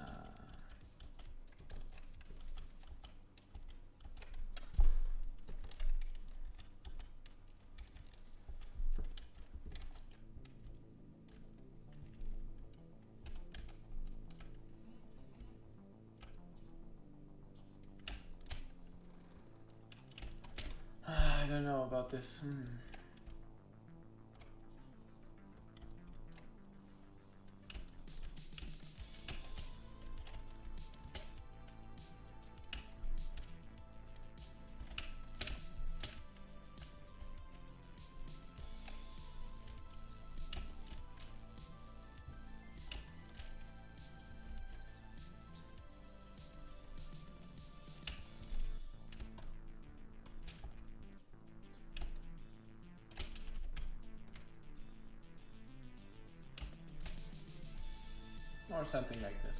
I don't know about this. Or something like this.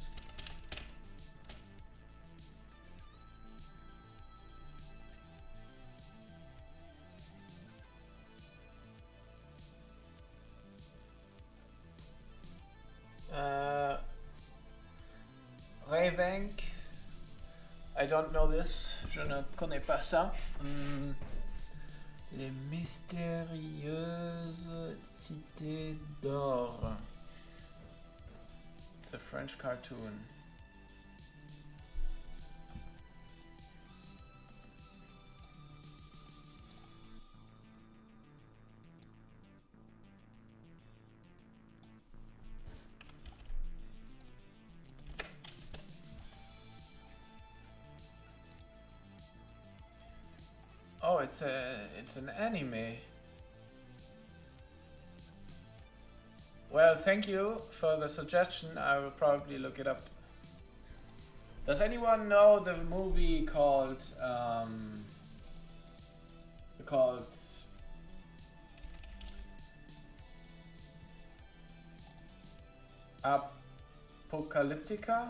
Vank. I don't know this. Je ne connais pas ça. Les mystérieuses cités d'or. It's a French cartoon. Oh, it's an anime. Well, thank you for the suggestion. I will probably look it up. Does anyone know the movie called Apocalyptica?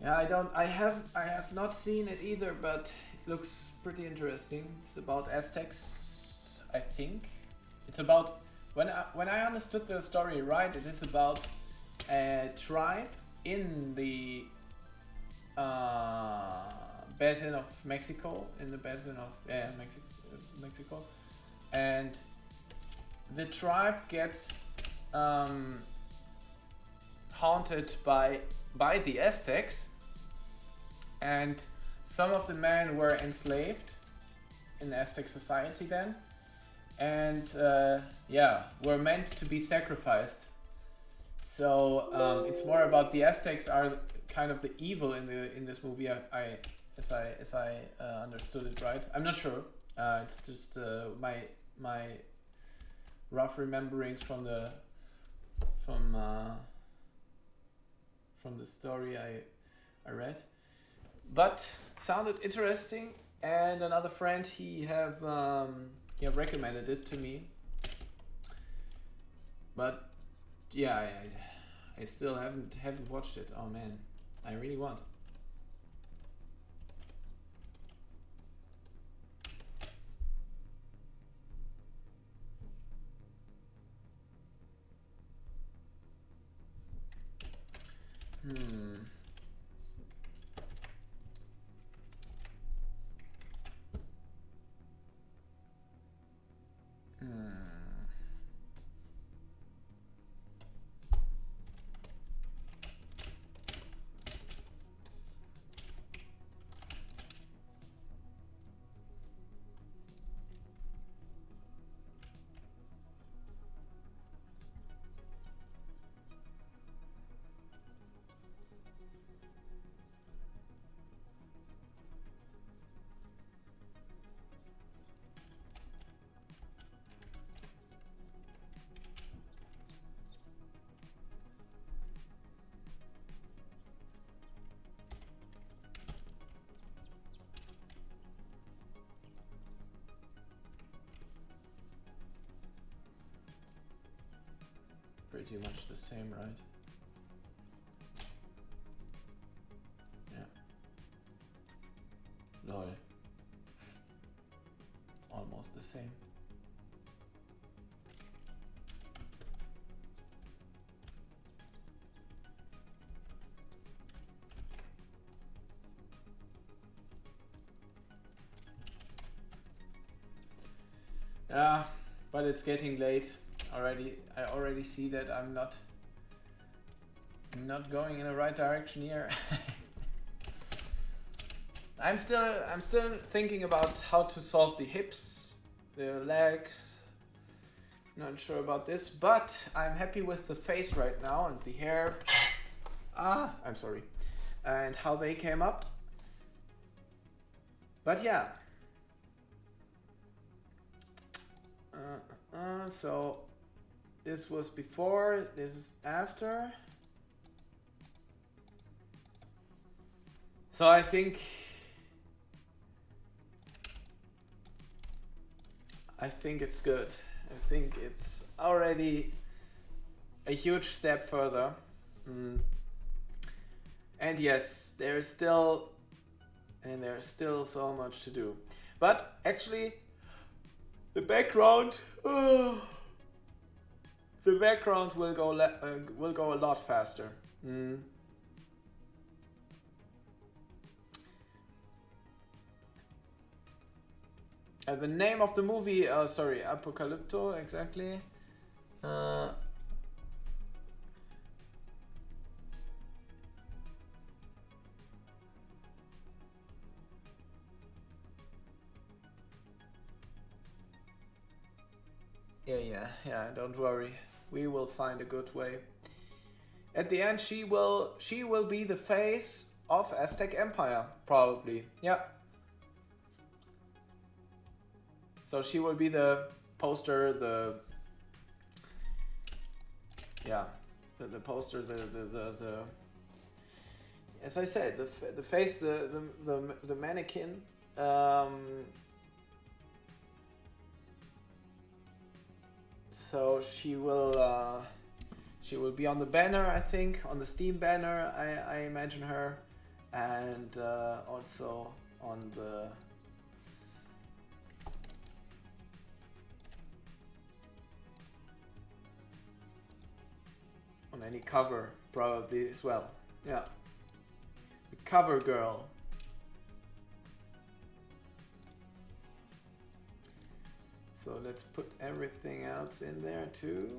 Yeah, I have not seen it either, but it looks pretty interesting. It's about Aztecs, I think. It's about, when I understood the story right, it is about a tribe in the basin of Mexico, Mexico, and the tribe gets haunted by the Aztecs, and some of the men were enslaved in Aztec society then, and were meant to be sacrificed. So it's more about the Aztecs are kind of the evil in this movie. As I understood it right. I'm not sure. It's just my rough rememberings from the story I read, but it sounded interesting. And another friend, he have recommended it to me, but yeah, I still haven't watched it. Oh man, I really want. Pretty much the same, right? Yeah. Lol. Almost the same. Yeah, but it's getting late already. I already see that I'm not going in the right direction here. I'm still thinking about how to solve the hips, the legs. Not sure about this, but I'm happy with the face right now and the hair. I'm sorry. and how they came up. But yeah. So this was before, this is after. So I think it's good. I think it's already a huge step further. And yes, there's still so much to do. But actually, the background will go a lot faster. The name of the movie, sorry, Apocalypto, exactly. Yeah, don't worry. We will find a good way. At the end, she will be the face of Aztec Empire, probably. Yeah. So she will be the poster, the poster, the as I said, the face, the mannequin. So she will be on the banner, I think, on the Steam banner. I imagine her, and also on the any cover probably as well. Yeah, the cover girl. So let's put everything else in there too.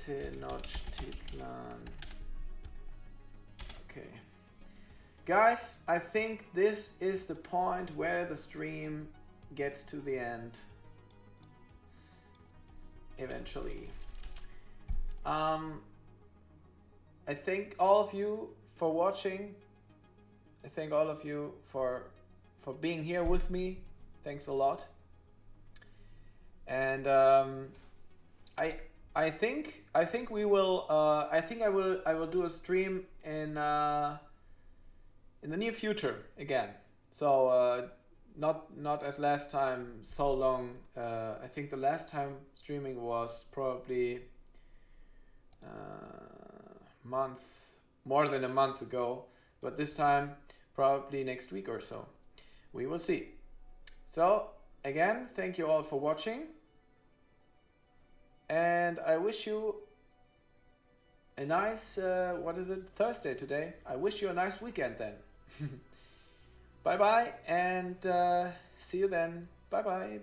Tenochtitlan. Okay. Guys, I think this is the point where the stream gets to the end. Eventually. I thank all of you for watching. I thank all of you for being here with me. Thanks a lot. And I think we will. I think I will do a stream in the near future again. So not as last time so long. I think the last time streaming was probably more than a month ago, but this time probably next week or so. We will see. So again, thank you all for watching, and I wish you a nice what is it, Thursday today. I wish you a nice weekend then. Bye bye, and see you then. Bye bye.